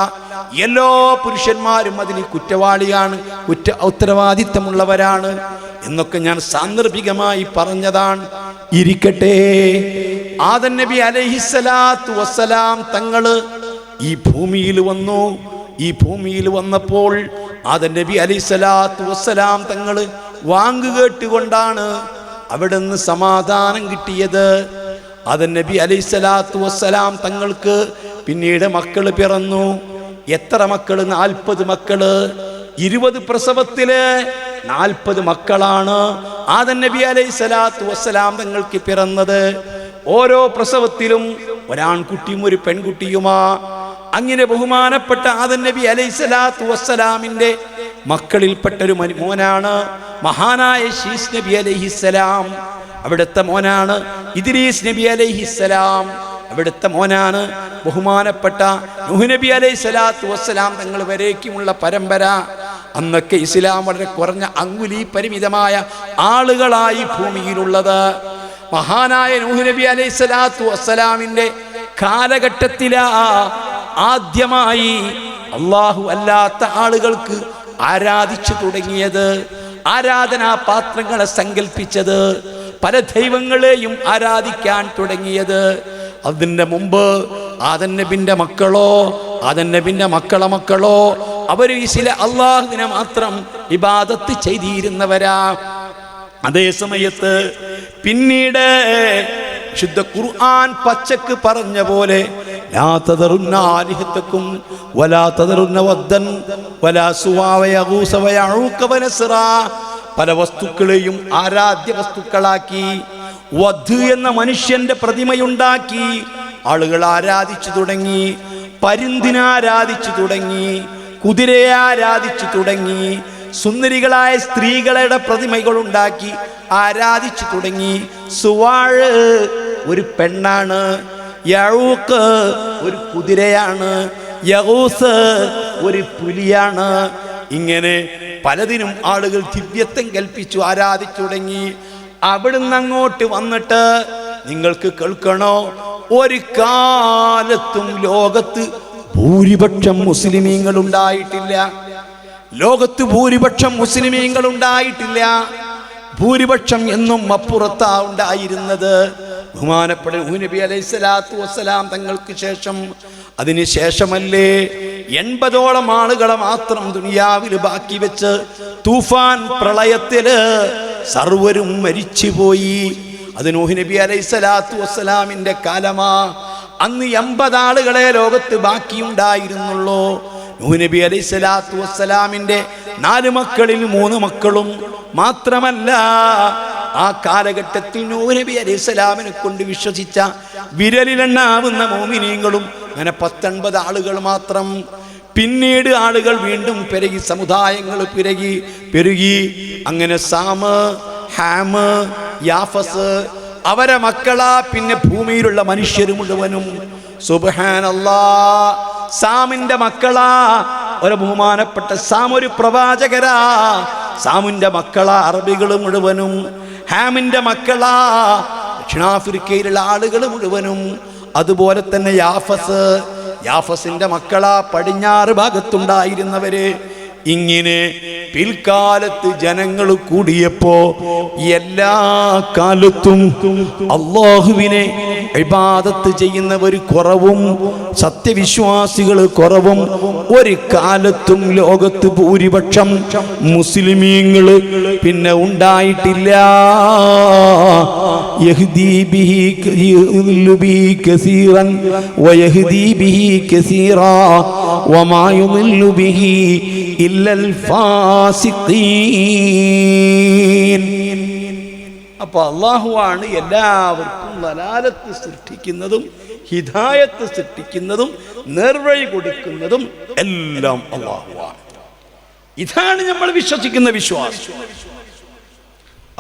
എല്ലാ പുരുഷന്മാരും അതിന് കുറ്റവാളിയാണ്, ഉത്തരവാദിത്തമുള്ളവരാണ് എന്നൊക്കെ ഞാൻ സാന്ദർഭികമായി പറഞ്ഞതാണ്. ഇരിക്കട്ടെ, ആദം നബി അലൈഹിസ്സലാത്തു വസ്സലാം തങ്ങള് ഈ ഭൂമിയിൽ വന്നു. ഈ ഭൂമിയിൽ വന്നപ്പോൾ ആദം നബി അലൈഹിസ്സലാത്തു വസ്സലാം തങ്ങള് വാങ്ക് കേട്ടുകൊണ്ടാണ് അവിടെ നിന്ന് സമാധാനം കിട്ടിയത്. ആദം നബി അലൈഹിസ്സലാത്തു വസ്സലാം തങ്ങൾക്ക് പിന്നീട് മക്കള് പിറന്നു. എത്ര മക്കള്? 40 മക്കള്. 20 പ്രസവത്തില് 40 മക്കളാണ് ആദം നബി അലൈഹിസ്സലാത്തു വസ്സലാം തങ്ങൾക്ക് പിറന്നത്. ഓരോ പ്രസവത്തിലും ഒരാൺകുട്ടിയും ഒരു പെൺകുട്ടിയുമാ. അങ്ങനെ ബഹുമാനപ്പെട്ട ആദം നബി അലൈഹിസ്സലാത്തു വസ്സലാമിന്റെ മക്കളിൽപ്പെട്ട ഒരു മോനാണ് മഹാനായ ശീസ് നബി അലൈഹിസ്സലാം. അവിടുത്തെ മോനാണ് ഇദ്രീസ് നബി അലൈഹിസ്സലാം. അവിടുത്തെ മോനാണ് ബഹുമാനപ്പെട്ട നൂഹ് നബി അലൈഹിസ്സലാത്തു വസ്സലാം തങ്ങൾ വരേക്കുമുള്ള പരമ്പര. അന്നൊക്കെ ഇസ്ലാം വളരെ കുറഞ്ഞ അങ്കുലി പരിമിതമായ ആളുകളായി ഭൂമിയിലുള്ളത്. മഹാനായ നൂഹ് നബി അലൈഹിസ്സലാത്തു വസ്സലാമിന്റെ കാലഘട്ടത്തിലാ ആദ്യമായി അള്ളാഹു അല്ലാത്ത ആളുകൾക്ക് ആരാധിച്ചു തുടങ്ങിയത്, ആരാധനാ പാത്രങ്ങളെ സങ്കല്പിച്ചത്, പല ദൈവങ്ങളെയും ആരാധിക്കാൻ തുടങ്ങിയത്. അതിൻ്റെ മുമ്പ് ആദം നബിന്റെ മക്കളോ ആദം നബിന്റെ മക്കളോ അവർ അള്ളാഹുവിനെ മാത്രം ഇബാദത്ത് ചെയ്തിരുന്നവരാ. അതേ സമയത്ത് പിന്നീട് ശുദ്ധ ഖുർആൻ പച്ചക്ക് പറഞ്ഞ പോലെ ലാ തദറുന്ന ആലിഹത്തക്കും വലാ തദറുന്ന വദ്ദൻ വലാ സുവാ വയഗൂസ വയഊക വനസ്റ, പല വസ്തുക്കളെയും ആരാധ്യ വസ്തുക്കളാക്കി. വദ് എന്ന മനുഷ്യന്റെ പ്രതിമയുണ്ടാക്കി ആളുകൾ ആരാധിച്ചു തുടങ്ങി. പരിന്തിനെ ആരാധിച്ചു തുടങ്ങി, കുതിരയെ ആരാധിച്ചു തുടങ്ങി, സുന്ദരികളായ സ്ത്രീകളുടെ പ്രതിമകൾ ഉണ്ടാക്കി ആരാധിച്ചു തുടങ്ങി. സുവാഴ് ഒരു പെണ്ണാണ്, യഊഖ് ഒരു കുതിരയാണ്, യഗൂസ് ഒരു പുലിയാണ്. ഇങ്ങനെ പലതിനും ആളുകൾ ദിവ്യത്വം കൽപ്പിച്ചു ആരാധിച്ചു തുടങ്ങി. അവിടുന്ന് അങ്ങോട്ട് വന്നിട്ട് നിങ്ങൾക്ക് കേൾക്കണോ, ഒരു കാലത്തും ലോകത്ത് ഭൂരിപക്ഷം മുസ്ലിമീങ്ങൾ ഉണ്ടായിട്ടില്ല. ലോകത്ത് ഭൂരിപക്ഷം മുസ്ലിമീങ്ങൾ ഉണ്ടായിട്ടില്ല. ഭൂരിപക്ഷം എന്നും അപ്പുറത്താ ഉണ്ടായിരുന്നത്. ബഹുമാനപ്പെട്ട നബി അലൈഹിസ്സലാത്തു വസ്സലാം തങ്ങൾക്ക് ശേഷം, അതിന് ശേഷമല്ലേ 80ഓളം ആളുകളെ മാത്രം ദുനിയാവിൽ ബാക്കി വെച്ച് തൂഫാൻ പ്രളയത്തില് സർവരും മരിച്ചുപോയി. അത് നൂഹ് നബി അലൈഹിസ്സലാത്തു വസ്സലാമിന്റെ കാലമാ. അന്ന് 80 ആളുകളെ ലോകത്ത് ബാക്കിയുണ്ടായിരുന്നുള്ളൂ. നൂഹ് നബി അലൈഹിസ്സലാത്തു വസ്സലാമിന്റെ 4 മക്കളിൽ 3 മക്കളും മാത്രമല്ല, ആ കാലഘട്ടത്തിൽ നൂഹ് നബി അലൈഹിസ്സലാമിനെ കൊണ്ട് വിശ്വസിച്ച വിരലിലെണ്ണാവുന്ന മോമിനീങ്ങളും അങ്ങനെ 19 ആളുകൾ മാത്രം. പിന്നീട് ആളുകൾ വീണ്ടും പെരുകി, സമുദായങ്ങൾ പെരുകി. അങ്ങനെ സാമ്, ഹാമ്, യാഫസ് അവരെ മക്കളാ പിന്നെ ഭൂമിയിലുള്ള മനുഷ്യർ മുഴുവനും. സുബ്ഹാനല്ലാഹ്, സാമിന്റെ മക്കളാ ഒരു ബഹുമാനപ്പെട്ട സാം ഒരു പ്രവാചകരാ. സാമിന്റെ മക്കളാ അറബികൾ മുഴുവനും. ഹാമിന്റെ മക്കളാ ദക്ഷിണാഫ്രിക്കയിലുള്ള ആളുകൾ മുഴുവനും. അതുപോലെ തന്നെ യാഫസിന്റെ മക്കളാ പടിഞ്ഞാറ് ഭാഗത്തുണ്ടായിരുന്നവര്. ഇങ്ങനെ പിൽക്കാലത്ത് ജനങ്ങൾ കൂടിയപ്പോ എല്ലാ കാലത്തും അല്ലാഹുവിനെ ഇബാദത്ത് ചെയ്യുന്നവർ കുറവും സത്യവിശ്വാസികൾ കുറവും ഒരു കാലത്തും ലോകത്ത് ഭൂരിപക്ഷം മുസ്ലിമീങ്ങൾ പിന്നെ ഉണ്ടായിട്ടില്ല. യഹ്ദീ ബിഹി കസീറൻ വയഹ്ദീ ബിഹി കസീറാ വമാ യുളില്ലു ബിഹി ഇല്ലൽ ഫാസിഖീൻ. അപ്പൊ അല്ലാഹുവാണ് എല്ലാവർക്കും ദലാലത്ത് സൃഷ്ടിക്കുന്നതും ഹിദായത്ത് സൃഷ്ടിക്കുന്നതും നേർവഴി കൊടുക്കുന്നതും എല്ലാം അല്ലാഹുവാണ്. ഇതാണ് നമ്മൾ വിശ്വസിക്കുന്ന വിശ്വാസം.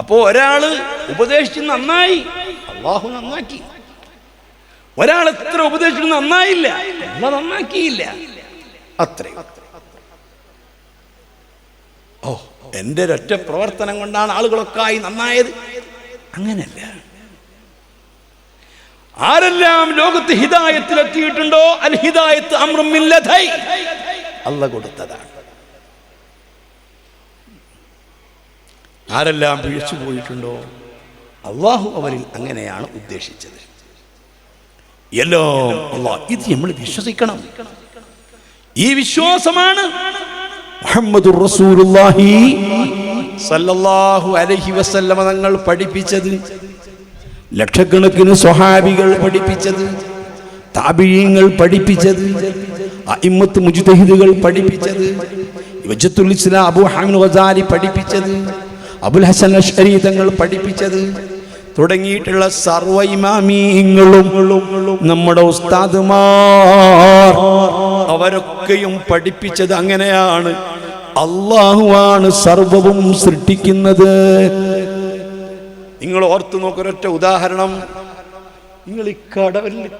അപ്പോ ഒരാള് ഉപദേശിച്ച് നന്നായി, അല്ലാഹു നന്നാക്കി. ഒരാൾ എത്ര ഉപദേശിച്ചു നന്നായില്ല, അല്ലാഹു നന്നാക്കിയില്ല. അത്രയും. ഓ, എൻ്റെ ഒരൊറ്റ പ്രവർത്തനം കൊണ്ടാണ് ആളുകളൊക്കെ ആയി നന്നായത്, അങ്ങനല്ല. ആരെല്ലാം ലോകത്ത് ഹിദായത്തിലെത്തിയിട്ടുണ്ടോ, അൽ ഹിദായത്ത് അംറും മിൻ ലദൈ, അല്ലാഹു കൊടുത്തതാണ്. ആരെല്ലാം പിഴച്ചു പോയിട്ടുണ്ടോ, അല്ലാഹു അവരിൽ അങ്ങനെയാണ് ഉദ്ദേശിച്ചത്. എല്ലാം അല്ലാഹ്. ഇത് നമ്മൾ വിശ്വസിക്കണം. ഈ വിശ്വാസമാണ് മുഹമ്മദുർ റസൂലുള്ളാഹി സല്ലല്ലാഹു അലൈഹി വസല്ലമ തങ്ങൾ പഠിപ്പിച്ചത്, ലക്ഷക്കണക്കിന് സ്വഹാബികൾ പഠിപ്പിച്ചത്, താബിഈങ്ങൾ പഠിപ്പിച്ചത്, അഇമ്മത്ത് മുജ്തഹിദുകൾ പഠിപ്പിച്ചത്, വജ്ഹത്തുൽ ഇസ്ലാം അബൂ ഹാമിദ് ഗസാലി പഠിപ്പിച്ചത്, അബുൽ ഹസൻ അശ്അരി തങ്ങൾ പഠിപ്പിച്ചത് തുടങ്ങിയിട്ടുള്ള സർവ്വ ഇമാമീങ്ങളും നമ്മുടെ ഉസ്താദുമാർ അവരൊക്കെയും പഠിപ്പിച്ചത് അങ്ങനെയാണ്. അല്ലാഹുവാണ് സർവവും സൃഷ്ടിക്കുന്നത്. നിങ്ങൾ ഓർത്തു നോക്കൊരൊറ്റ ഉദാഹരണം. നിങ്ങൾ ഈ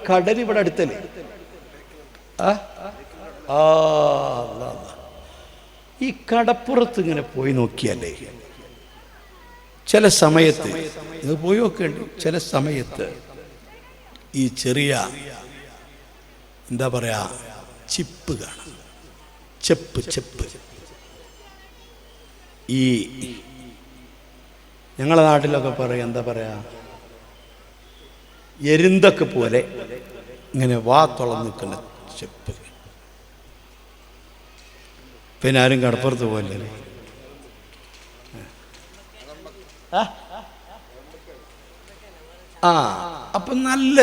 കടൽ ഇവിടെ അടുത്തല്ലേ? ഈ കടപ്പുറത്ത് ഇങ്ങനെ പോയി നോക്കിയല്ലേ, ചില സമയത്ത് ഇത് പോയി നോക്കേണ്ടി, ചില സമയത്ത് ഈ ചെറിയ എന്താ പറയാ ചിപ്പ് കാണാം. ചെപ്പ് ഈ ഞങ്ങളുടെ നാട്ടിലൊക്കെ പറയാം, എന്താ പറയാ, എരുന്തൊക്കെ പോലെ ഇങ്ങനെ വാ തുളന്ന് നിൽക്കുന്ന ചെപ്പ്. പിന്നെ ആരും കടപ്പുറത്ത് പോകല്ലേ. അപ്പം നല്ല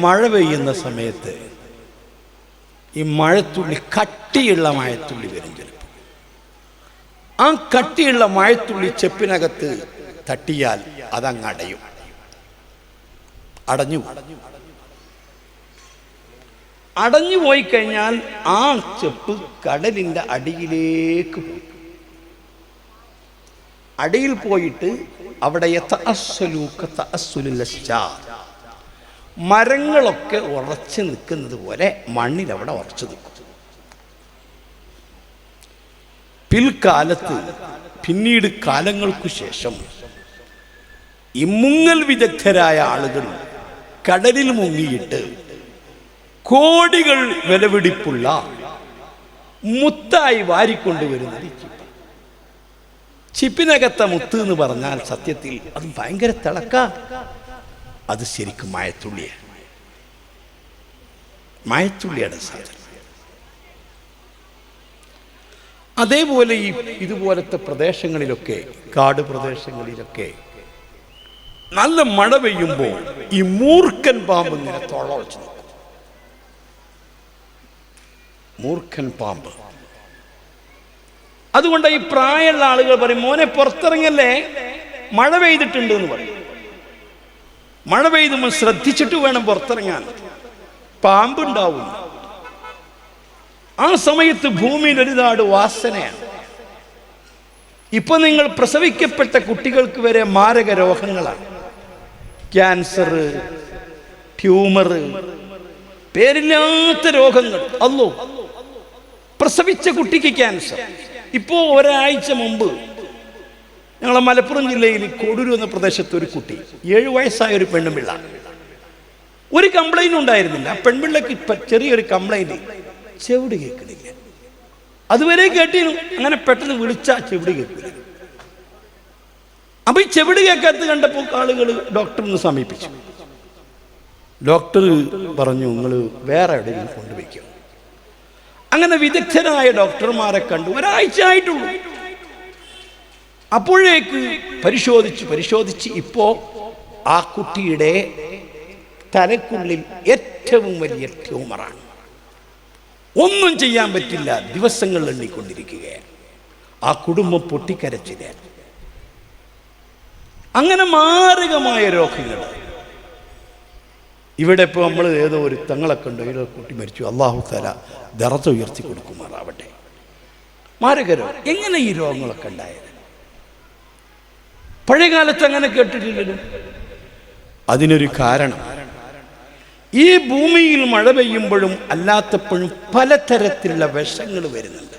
മഴ പെയ്യുന്ന സമയത്ത് ഈ മഴത്തുള്ളി, കട്ടിയുള്ള മഴത്തുള്ളി വരും ചിലപ്പോൾ. ആ കട്ടിയുള്ള മഴത്തുള്ളി ചെപ്പിനകത്ത് തട്ടിയാൽ അതങ്ങ് അടയും, അടഞ്ഞു പോയി കഴിഞ്ഞാൽ ആ ചെപ്പ് കടലിൻ്റെ അടിയിലേക്ക് പോകും. അടിയിൽ പോയിട്ട് അവിടെ മരങ്ങളൊക്കെ ഉറച്ചു നിൽക്കുന്നത് പോലെ മണ്ണിൽ അവിടെ ഉറച്ചു നിൽക്കും. പിൽക്കാലത്ത്, പിന്നീട് കാലങ്ങൾക്കു ശേഷം ഈ മുങ്ങൽ വിദഗ്ധരായ ആളുകൾ കടലിൽ മുങ്ങിയിട്ട് കോടികൾ വിലപിടിപ്പുള്ള മുത്തായി വാരിക്കൊണ്ടുവരുന്നത് ചിപ്പ്. ചിപ്പിനകത്ത മുത്ത് എന്ന് പറഞ്ഞാൽ സത്യത്തിൽ അത് ഭയങ്കര തിളക്ക. അത് ശരിക്കും മഴത്തുള്ളിയുടെ സാധനം. അതേപോലെ ഈ ഇതുപോലത്തെ പ്രദേശങ്ങളിലൊക്കെ, കാട് പ്രദേശങ്ങളിലൊക്കെ നല്ല മഴ പെയ്യുമ്പോൾ ഈ മൂർഖൻ പാമ്പ് ഇങ്ങനെ തൊളച്ച് നിൽക്കും. മൂർഖൻ പാമ്പ്. അതുകൊണ്ട് ഈ പ്രായമുള്ള ആളുകൾ പറയും, മോനെ പുറത്തിറങ്ങല്ലേ, മഴ പെയ്തിട്ടുണ്ട് എന്ന് പറയും. മഴ പെയ്തുമ്പോൾ ശ്രദ്ധിച്ചിട്ട് വേണം പുറത്തിറങ്ങാൻ, പാമ്പുണ്ടാവും. ആ സമയത്ത് ഭൂമിയിൽ ഒരുപാട് വാസനയാണ്. ഇപ്പൊ നിങ്ങൾ പ്രസവിക്കപ്പെട്ട കുട്ടികൾക്ക് വരെ മാരക രോഗങ്ങളാണ്. ക്യാൻസർ, ട്യൂമർ, പേരില്ലാത്ത രോഗങ്ങൾ. അല്ലോ, പ്രസവിച്ച കുട്ടിക്ക് ക്യാൻസർ. ഇപ്പോ ഒരാഴ്ച മുമ്പ് ഞങ്ങളെ മലപ്പുറം ജില്ലയിൽ കോടൂര് എന്ന പ്രദേശത്ത് ഒരു കുട്ടി, 7 വയസ്സായ ഒരു പെണ്ണുപിള്ള, ഒരു കംപ്ലൈന്റ് ഉണ്ടായിരുന്നില്ല. ആ പെൺപിള്ളക്ക് ചെറിയൊരു കംപ്ലൈന്റ്, ചെവിട് കേൾക്കണില്ല. അതുവരെ കേട്ടിരുന്നു, അങ്ങനെ പെട്ടെന്ന് വിളിച്ചാ ചെവിട് കേൾക്കില്ല. അപ്പൊ ഈ ചെവിട് കേൾക്കാത്ത കണ്ടപ്പോൾ ആളുകൾ ഡോക്ടറിനെ സമീപിച്ചു. ഡോക്ടർ പറഞ്ഞു, നിങ്ങൾ വേറെ എവിടെയെങ്കിലും കൊണ്ടുവയ്ക്കും. അങ്ങനെ വിദഗ്ധരായ ഡോക്ടർമാരെ കണ്ടു. ഒരാഴ്ച ആയിട്ടുള്ളൂ. അപ്പോഴേക്ക് പരിശോധിച്ച് ഇപ്പോ ആ കുട്ടിയുടെ തലക്കുള്ളിൽ ഏറ്റവും വലിയ ട്യൂമറാണ്. ഒന്നും ചെയ്യാൻ പറ്റില്ല. ദിവസങ്ങൾ എണ്ണിക്കൊണ്ടിരിക്കുകയാണ്. ആ കുടുംബം പൊട്ടിക്കരച്ചില്ല. അങ്ങനെ മാരകമായ രോഗങ്ങൾ. ഇവിടെ ഇപ്പോൾ നമ്മൾ ഏതോ ഒരു തങ്ങളൊക്കെ ഉണ്ട്, ഏതോ കുട്ടി മരിച്ചു, അല്ലാഹു തആല ദറജ ഉയർത്തി കൊടുക്കുമാറാവട്ടെ. മാരക രോഗം. എങ്ങനെ ഈ രോഗങ്ങളൊക്കെ ഉണ്ടായത്? പഴയകാലത്ത് അങ്ങനെ കേട്ടിട്ടില്ലല്ലോ. അതിനൊരു കാരണം, ഈ ഭൂമിയിൽ മഴ പെയ്യുമ്പോഴും അല്ലാത്തപ്പോഴും പലതരത്തിലുള്ള വിഷങ്ങൾ വരുന്നുണ്ട്.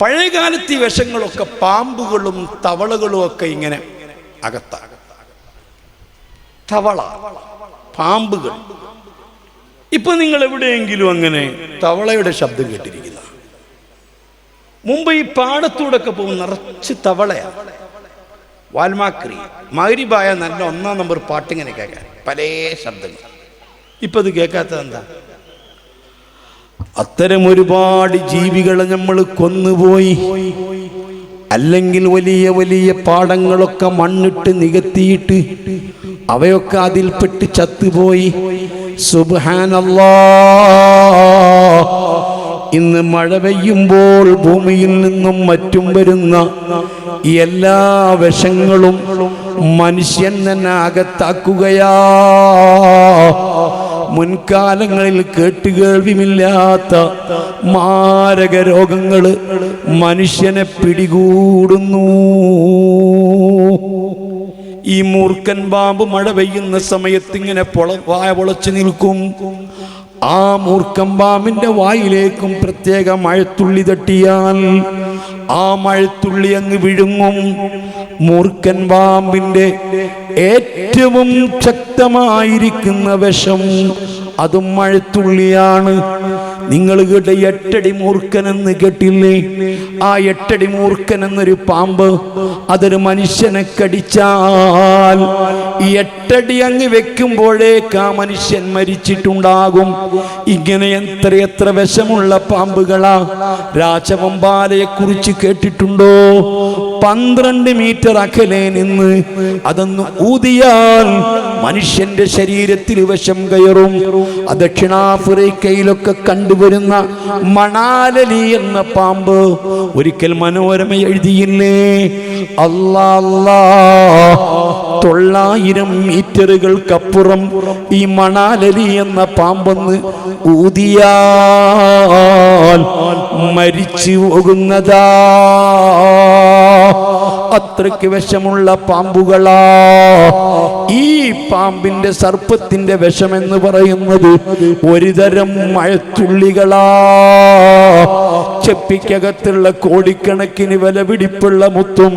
പഴയകാലത്ത് ഈ വിഷങ്ങളൊക്കെ പാമ്പുകളും തവളകളും ഒക്കെ ഇങ്ങനെ അകത്താകും. തവള, പാമ്പുകൾ. ഇപ്പൊ നിങ്ങൾ എവിടെയെങ്കിലും അങ്ങനെ തവളയുടെ ശബ്ദം കേട്ടിരിക്കുന്ന? മുമ്പ് ഈ പാടത്തൂടൊക്കെ പോകും, നിറച്ച് തവളയാണ്. വാൽമാക്രി, മഗ്രിബായ നല്ല 1-ാം നമ്പർ പാട്ടിങ്ങനെ കേൾക്കാൻ, പല ശബ്ദങ്ങൾ. ഇപ്പൊ അത് കേൾക്കാത്തത് എന്താ? അത്തരം ഒരുപാട് ജീവികളെ നമ്മൾ കൊന്നുപോയി. അല്ലെങ്കിൽ വലിയ വലിയ പാടങ്ങളൊക്കെ മണ്ണിട്ട് നികത്തിയിട്ട് അവയൊക്കെ അതിൽപ്പെട്ട് ചത്തുപോയി. സുബ്ഹാനല്ലാഹ്. ഇന്ന് മഴ പെയ്യുമ്പോൾ ഭൂമിയിൽ നിന്നും മറ്റും വരുന്ന എല്ലാ വിഷങ്ങളും മനുഷ്യൻ തന്നെ അകത്താക്കുകയാ. മുൻകാലങ്ങളിൽ കേട്ടുകേൾവിമില്ലാത്ത മാരക രോഗങ്ങൾ മനുഷ്യനെ പിടികൂടുന്നു. ഈ മൂർഖൻ പാമ്പ് മഴ പെയ്യുന്ന സമയത്ത് ഇങ്ങനെ വായ പൊളച്ചു നിൽക്കും. ആ മൂർഖൻ പാമ്പിന്റെ വായിലേക്കും പ്രത്യേക മഴത്തുള്ളി തട്ടിയാൽ ആ മഴത്തുള്ളി അങ്ങ് വിഴുങ്ങും. മൂർഖൻ പാമ്പിന്റെ ഏറ്റവും ശക്തമായിരിക്കുന്ന വിഷം അതും മഴത്തുള്ളിയാണ്. നിങ്ങൾ കേട്ട 8 അടി മൂർഖൻ എന്ന് കേട്ടില്ലേ? ആ 8 അടി മൂർഖൻ എന്നൊരു പാമ്പ് അതൊരു മനുഷ്യനെ കടിച്ചാൽ 8 അടി അങ്ങ് വെക്കുമ്പോഴേക്ക് ആ മനുഷ്യൻ മരിച്ചിട്ടുണ്ടാകും. ഇങ്ങനെ എത്ര വിഷമുള്ള പാമ്പുകളാ. രാജവെമ്പാലയെ കുറിച്ച് കേട്ടിട്ടുണ്ടോ? 12 മീറ്റർ അകലെ നിന്ന് അതൊന്ന് ഊതിയാൽ മനുഷ്യന്റെ ശരീരത്തിൽ വിഷം കയറും. ദക്ഷിണാഫ്രിക്കയിലൊക്കെ കണ്ടുവരുന്ന മണാലലി എന്ന പാമ്പ് ഒരിക്കൽ മനോരമ എഴുതിയില്ലേ, അല്ലാ 900 മീറ്ററുകൾക്കപ്പുറം ഈ മണാലലി എന്ന പാമ്പൊന്ന് ഊതിയാൽ മരിച്ചു പോകുന്നതാ. അത്രയ്ക്ക് വിഷമുള്ള പാമ്പുകളാ. ഈ പാമ്പിന്റെ സർപ്പത്തിന്റെ വിഷമെന്ന് പറയുന്നത് ഒരുതരം മഴത്തുള്ളികളാ. ചെപ്പിക്കകത്തുള്ള കോടിക്കണക്കിന് വിലപിടിപ്പുള്ള മുത്തും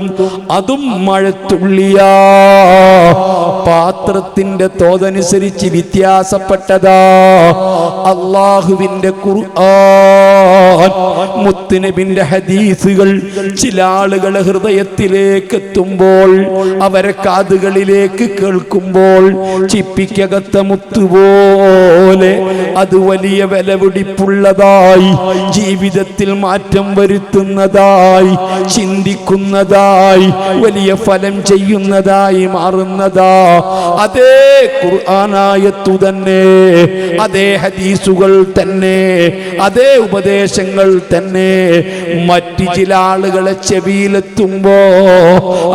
അതും മഴത്തുള്ളിയാ. പാത്രത്തിന്റെ തോതനുസരിച്ച് വ്യത്യാസപ്പെട്ടതാ. അല്ലാഹുവിന്റെ ഖുർആൻ, മുത്തുനബിന്റെ ഹദീസുകൾ ചില ആളുകളെ ഹൃദയത്തിലേക്ക് എത്തുമ്പോൾ, അവരെ കാതുകളിലേക്ക് കേൾക്കുമ്പോൾ ചിപ്പിക്കകത്ത മുത്തുപോലെ അത് വലിയ വിലപിടിപ്പുള്ളതായി, ജീവിതത്തിൽ മാറ്റം വരുത്തുന്നതായി, ചിന്തിക്കുന്നതായി, വലിയ ഫലം ചെയ്യുന്നതായി മാറുന്നതാ. അതേ ഖുർആനായത്തു തന്നെ, അതേ ഹദീസുകൾ തന്നെ, അതേ ഉപദേശങ്ങൾ തന്നെ മറ്റു ചില ആളുകളെ ചെവിയിലെത്തുമ്പോ,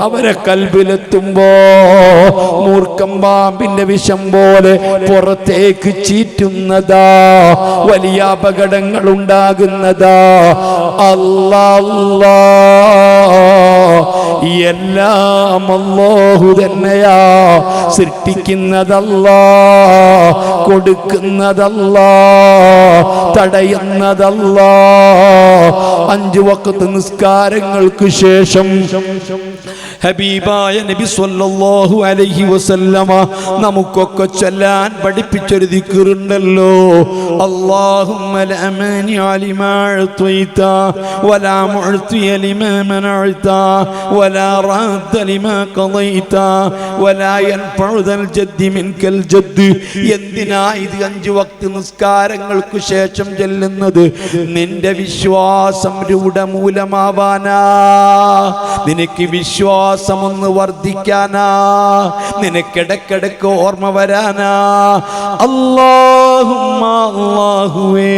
അവരെ കൽബിലെത്തുമ്പോ മൂർഖം പാമ്പിന്റെ വിഷം പോലെ പുറത്തേക്ക് ചീറ്റുന്നതാ, വലിയ അപകടങ്ങൾ ഉണ്ടാകുന്നതാ. അല്ലാ, എല്ലാം അല്ലാഹു തന്നെയാ. സൃഷ്ടിക്കുന്നതല്ലാ, കൊടുക്കുന്നതല്ലാ, തടയുന്നതല്ലാ. 5 വഖ്ത് നിസ്കാരങ്ങൾക്ക് ശേഷം ഹബീബായ നബി സ്വല്ലല്ലാഹു അലൈഹി വസല്ലമ നമുക്കൊക്കെ ചൊല്ലാൻ പഠിപ്പിച്ചൊരു ദിക്റുണ്ടല്ലോ, അല്ലാഹുമ്മ ലാ മാനിഅ ലിമാ അഅ്തൈത വലാ മുഅ്തിയ ലിമാ മനഅത വലാ റാദ്ദ ലിമാ ഖദൈത വലാ യൻഫഉ ദൽ ജദ്ദി മിൻകൽ ജദ്ദ്. എന്തിനാ ഇത് 5 വഖ്ത് നിസ്കാരങ്ങൾക്ക് ശേഷം ചൊല്ലുന്നത്? നിന്റെ വിശ്വാസം രൂഢമൂലമാവാനാ, നിനക്ക് വിശ്വാസമൊന്ന് വർദ്ധിക്കാനാ, നിനക്കിടക്കിടക്ക് ഓർമ്മ വരാനാ. അല്ലാഹുവേ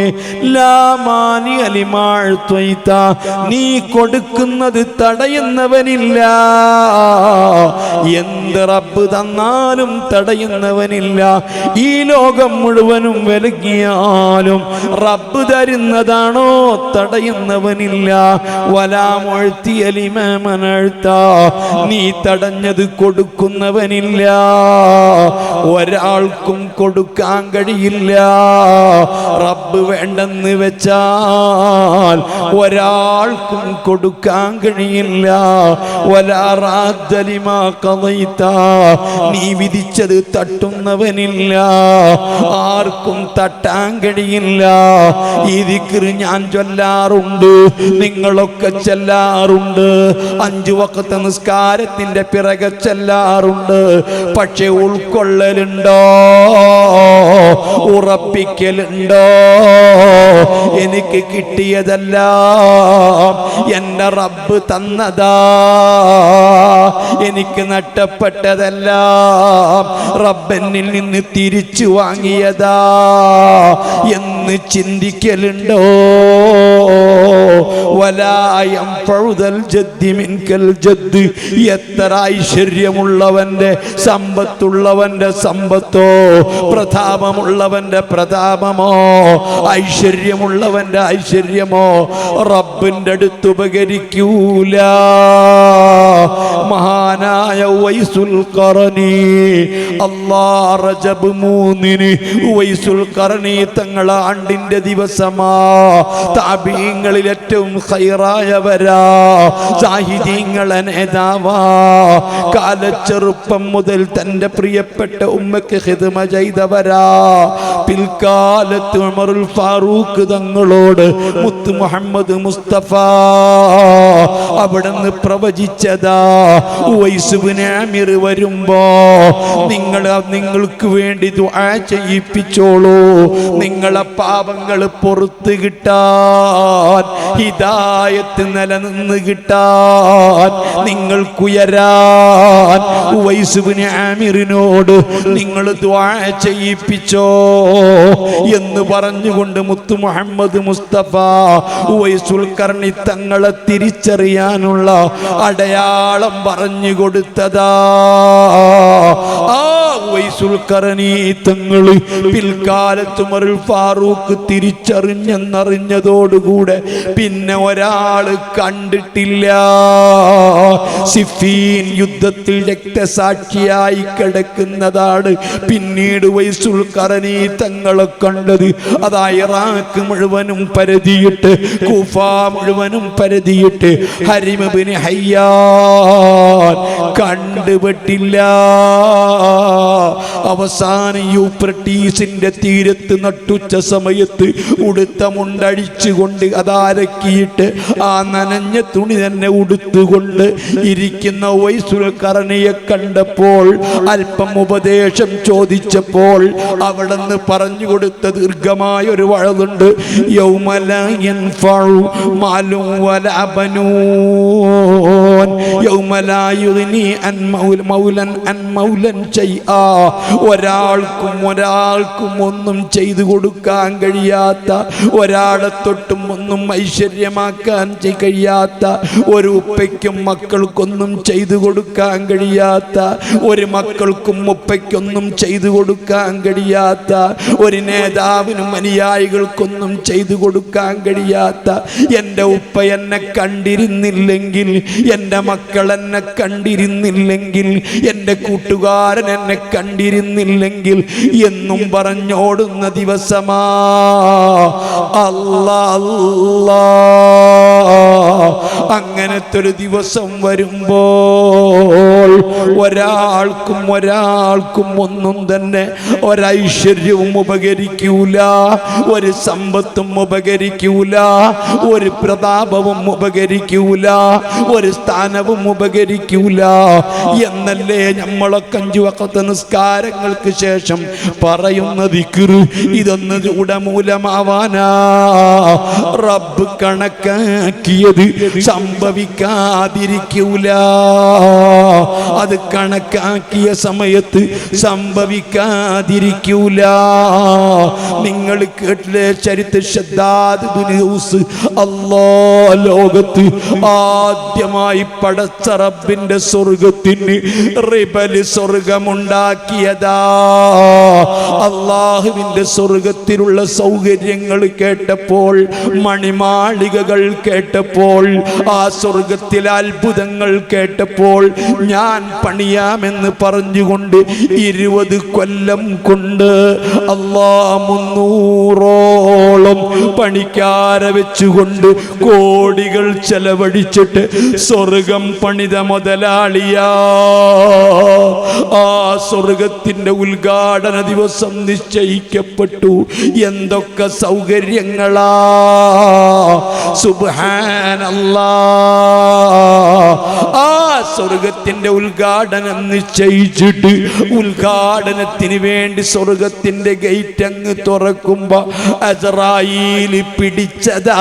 ലാ മാനിഅ ലിമാ അഅ്തൈത, നീ കൊടുക്കുന്നത് തടയുന്നവനില്ല. എന്ത് റബ്ബ് തന്നാലും തടയുന്നവനില്ല. ഈ ലോകം മുഴുവനും വിലങ്ങിയാലും റബ്ബ് തരുന്നതാണോ തടയുന്നവനില്ല. വലാ മുഅ്തിയ ലിമാ മനഅത, നീ തടഞ്ഞത് കൊടുക്കുന്നവനില്ല. ഒരാൾക്കും കൊടുക്കാൻ കഴിയില്ല. റബ്ബ് വേണ്ടെന്ന് വെച്ചാൽ ഒരാൾക്കും കൊടുക്കാൻ കഴിയില്ല. വലാ റാദ്ദ ലിമാ ഖദൈത, നീ വിധിച്ചത് തട്ടുന്നവനില്ല. ആർക്കും തട്ടാൻ കഴിയില്ല. ഈ ദിക്ർ ഞാൻ ചൊല്ലാറുണ്ട്, നിങ്ങളൊക്കെ ചൊല്ലാറുണ്ട്. 5 വഖ്ത് നിസ്കാരത്തിന്റെ പിറകെ ചെല്ലാറുണ്ട്. പക്ഷെ ഉൾക്കൊള്ളലുണ്ടോ? ഉറപ്പിക്കലുണ്ടോ? എനിക്ക് കിട്ടിയതല്ല, എന്റെ റബ്ബ് തന്നതാ. എനിക്ക് നഷ്ടപ്പെട്ടതല്ല, റബ്ബനിൽ നിന്ന് തിരിച്ചു വാങ്ങിയതാ എന്ന് ചിന്തിക്കലുണ്ടോ? വലാ യൻഫഉ ദൽ ജദ്ദി മിൻകൽ ജദ്ദ്. എത്ര ഐശ്വര്യമുള്ളവന്റെ സമ്പത്തുള്ളവന്റെ സമ്പത്തോ, പ്രതാപമുള്ളവന്റെ പ്രതാപമോ, ഐശ്വര്യമുള്ളവന്റെ ഐശ്വര്യമോ റബ്ബിന്റെ അടുത്ത് ഉപകരിക്കൂല. മഹാനായ ഉവൈസുൽ ഖറനി, അല്ലാഹ് റജബ് 3 ഉവൈസുൽ ഖറനി തങ്ങൾ ആണ്ടിന്റെ ദിവസമാ. താബീങ്ങളിൽ ഏറ്റവും ഖൈറായവരാ, സാഹിദീങ്ങളെ നേതാവാ. കാലച്ചെറുപ്പം മുതൽ തന്റെ പ്രിയപ്പെട്ട ഉമ്മക്ക് ഖിദ്മ ചെയ്തവരാ. പിൽക്കാലത്ത് ഉമറുൽ ഫാറൂഖ് തങ്ങളോട് മുത്ത് മുഹമ്മദ് മുസ്തഫ അവിടുന്ന് പ്രവചിച്ചതാ, ഉവൈസ് ഇബ്നു ആമിർ വരുമ്പോ നിങ്ങൾക്ക് വേണ്ടി ദുആ ചെയ്യിപ്പിച്ചോളൂ, നിങ്ങളെ പാപങ്ങൾ പുറത്ത് കിട്ടാൻ, ഹിദായത്ത് നിലനിന്ന് കിട്ടാൻ, നിങ്ങൾക്കുയരാൻ ഉവൈസ് ഇബ്നു ആമിറിനോട് നിങ്ങൾ ദുആ ചെയ്യിപ്പിച്ചോ എന്ന് പറഞ്ഞുകൊണ്ട് മുത്ത് മുഹമ്മദ് മുസ്തഫ ഉവൈസുൽ ഖർനി തങ്ങളെ തിരിച്ചറിയാനുള്ള അടയാളം പറഞ്ഞു കൊടുത്തതാ. ആ ഉവൈസുൽ ഖർനി തങ്ങൾ പിൽക്കാലത്ത് ഉമറുൽ ഫാറൂഖ് തിരിച്ചറിഞ്ഞെന്നറിഞ്ഞതോടുകൂടെ പിന്നെ ഒരാള് കണ്ടിട്ടില്ല. സിഫീൻ യുദ്ധത്തിൽ രക്തസാക്ഷിയായി കിടക്കുന്നതാണ് പിന്നീട് ഉവൈസുൽ ഖർനി തങ്ങളെ കണ്ടത്. അതാ ഇറാഖ് മുഴുവനും പരതിയിട്ട്, കൂഫ മുഴുവനും പരതിയിട്ട് ഹരിം ഇബ്നു ഹയ്യാൻ കണ്ടുപെട്ടില്ല. അവസാനം യൂഫ്രട്ടീസിന്റെ തീരത്ത് നട്ടുച്ച സമയത്ത് ഉടുത്ത മുണ്ടടിച്ചുകൊണ്ട് അതാരക്കിയിട്ട് ആ നനഞ്ഞ തുണി തന്നെ ഉടുത്തുകൊണ്ട് ഇരിക്കുന്ന ഉവൈസുൽ ഖർനിയെ കണ്ടപ്പോൾ അല്പം ഉപദേശം ചോദിച്ചപ്പോൾ അവിടുന്ന് പറഞ്ഞു കൊടുത്ത ദീർഘമായ ഒരു വഴതുണ്ട്. യൗമല യൻഫഉ മാലും വലാ ബനൂൻ യൗമല യുഗ്നി അൻ മൗലൻ അൻ മൗലൻ ശൈആ. ഒരാൾക്കും ഒന്നും ചെയ്തു കൊടുക്കാൻ കഴിയാത്ത, ഒരാളെ തൊട്ടും ഒന്നും ഐശ്വര്യമാക്കാൻ കഴിയാത്ത, ഒരു ഉപ്പയ്ക്കും മക്കൾക്കൊന്നും ചെയ്തു കൊടുക്കാൻ കഴിയാത്ത, ഒരു മക്കൾക്കും ഉപ്പയ്ക്കൊന്നും ചെയ്തു കൊടുക്കാൻ കഴിയാത്ത, ഒരു നേതാവിനും അനുയായികൾക്കൊന്നും ചെയ്തു കൊടുക്കാൻ കഴിയാത്ത, എൻ്റെ ഉപ്പ എന്നെ കണ്ടിരുന്നില്ലെങ്കിൽ, എൻ്റെ മക്കൾ എന്നെ കണ്ടിരുന്നില്ലെങ്കിൽ, എൻ്റെ കൂട്ടുകാരൻ എന്നെ കണ്ടിരുന്നില്ലെങ്കിൽ എന്നും പറഞ്ഞോടുന്ന ദിവസമാ. അല്ലാ അല്ലാ, അങ്ങനത്തെ ഒരു ദിവസം വരുമ്പോൾ ഒരാൾക്കും ഒന്നും തന്നെ ഒരൈശ്വര്യവും ഉപകരിക്കൂല, ഒരു സമ്പത്തും ഉപകരിക്കൂല, ഒരു പ്രതാപവും ഉപകരിക്കൂല, ഒരു സ്ഥാനവും ഉപകരിക്കൂല എന്നല്ലേ നമ്മളൊക്കെ 5 വഖത്ത് നിസ്കാരങ്ങൾക്ക് ശേഷം പറയുന്ന ദിക്ർ. ഇതൊന്ന് ഉടമൂലമാവാനാ റബ്ബ് കണക്കാക്കിയത് സംഭവിക്കാതിരിക്കൂല. അത് കണക്കാക്കിയ സമയത്ത് സംഭവിക്കാതിരിക്കൂല. നിങ്ങൾ കേട്ടില്ലേ ചരിത്ര ശദ്ദാദ് ഇബ്നു ഔസ് അല്ലാഹ് ലോകത്ത് ആദ്യമായി പടച്ച റബ്ബിന്റെ സ്വർഗത്തിന് റിബല് സ്വർഗമുണ്ടാക്കിയതാ. അല്ലാഹുവിന്റെ സ്വർഗത്തിലുള്ള സൗകര്യങ്ങൾ കേട്ടപ്പോൾ, മണിമാളികകൾ കേട്ടപ്പോൾ, ആ സ്വർഗത്തിലെ അത്ഭുതങ്ങൾ കേട്ടപ്പോൾ ഞാൻ പണിയാമെന്ന് പറഞ്ഞുകൊണ്ട് 20 കൊല്ലം കൊണ്ട് അല്ലാഹ് 300ഓളം പണിക്കാരെ വെച്ചുകൊണ്ട് കോടികൾ ചെലവഴിച്ചിട്ട് സ്വർഗം പണിത മുതലാളിയാ. ആ സ്വർഗത്തിന്റെ ഉദ്ഘാടന ദിവസം നിശ്ചയിക്കപ്പെട്ടു. എന്തൊക്കെ സൗകര്യങ്ങളാ! സുബ്ഹാനല്ലാഹ്. ആ സ്വർഗത്തിന്റെ ഉദ്ഘാടനം നിശ്ചയിച്ചിട്ട് ഉദ്ഘാടനത്തിന് വേണ്ടി സ്വർഗത്തിന്റെ ഗേറ്റ് അങ്ങ് തുറക്കുമ്പോ അസ്റായീൽ പിടിച്ചതാ.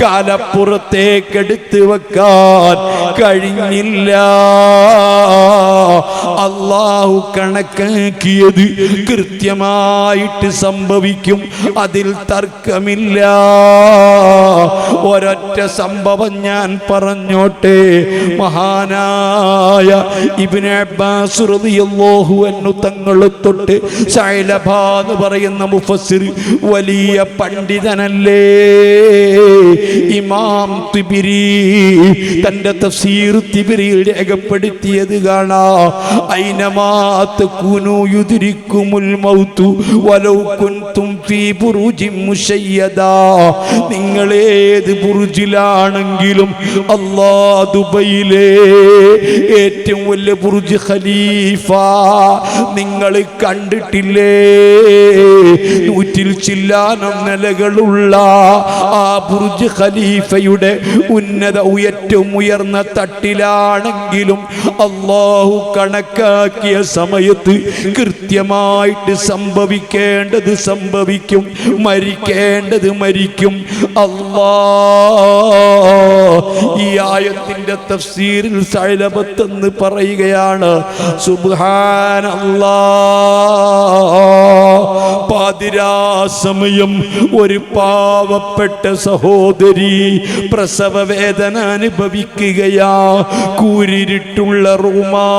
കാലപ്പുറത്തേക്കെടുത്ത് വെക്കാൻ കഴിഞ്ഞില്ല. അല്ലാഹു കണക്കാക്കിയത് കൃത്യമായിട്ട് സംഭവിക്കും, അതിൽ തർക്കമില്ല. ഒരൊറ്റ സംഭവം ഞാൻ പറഞ്ഞോട്ടെ. മഹാനായ ഇബ്നു അബ്ബാസ് റളിയല്ലാഹു അൻഹു തങ്ങളെ തൊട്ട് സഅലബ എന്ന് പറയുന്ന മുഫസ്സിർ വലിയ പണ്ഡിതനല്ലേ, ഇമാം തിബിരി തന്റെ തഫ്സീർ തിബിരിയിൽ രേഖപ്പെടുത്തിയത് കാണാം. ഐനമാ തകൂനു യുദ്രിക്കുമുൽ മൗതു വലൗ കുൻതും ഫീ ബുറൂജിൻ മുശയ്യദാ. നിങ്ങൾ ഏത് ബുർജിലാണെങ്കിലും അല്ലാഹ് ദുബൈയിലെ ഏറ്റവും വലിയ ബുർജ് ഖലീഫ നിങ്ങൾ കണ്ടിട്ടില്ലേ? 100 ചില്ലാനം നിലകളുള്ള ആ ബുർജ് ഖലീഫയുടെ ഏറ്റവും ഉയർന്ന തട്ടിലാണെങ്കിലും അല്ലാഹു കണക്കാക്കിയ സമയത്ത് കൃത്യമായിട്ട് സംഭവിക്കേണ്ടത് സംഭവിക്കും, മരിക്കേണ്ടത് മരിക്കും. ഈ ആയത്തിന്റെ തഫ്സീറിൽ സഅലബത്ത് എന്ന് പറയുകയാണ്, സുബ്ഹാനല്ലാഹ്, പാതിരാ സമയം ഒരു പാവപ്പെട്ട സഹോദരി പ്രസവ വേദന അനുഭവിക്കുകയാ. കൂരിരുട്ടുള്ള റൂമാ,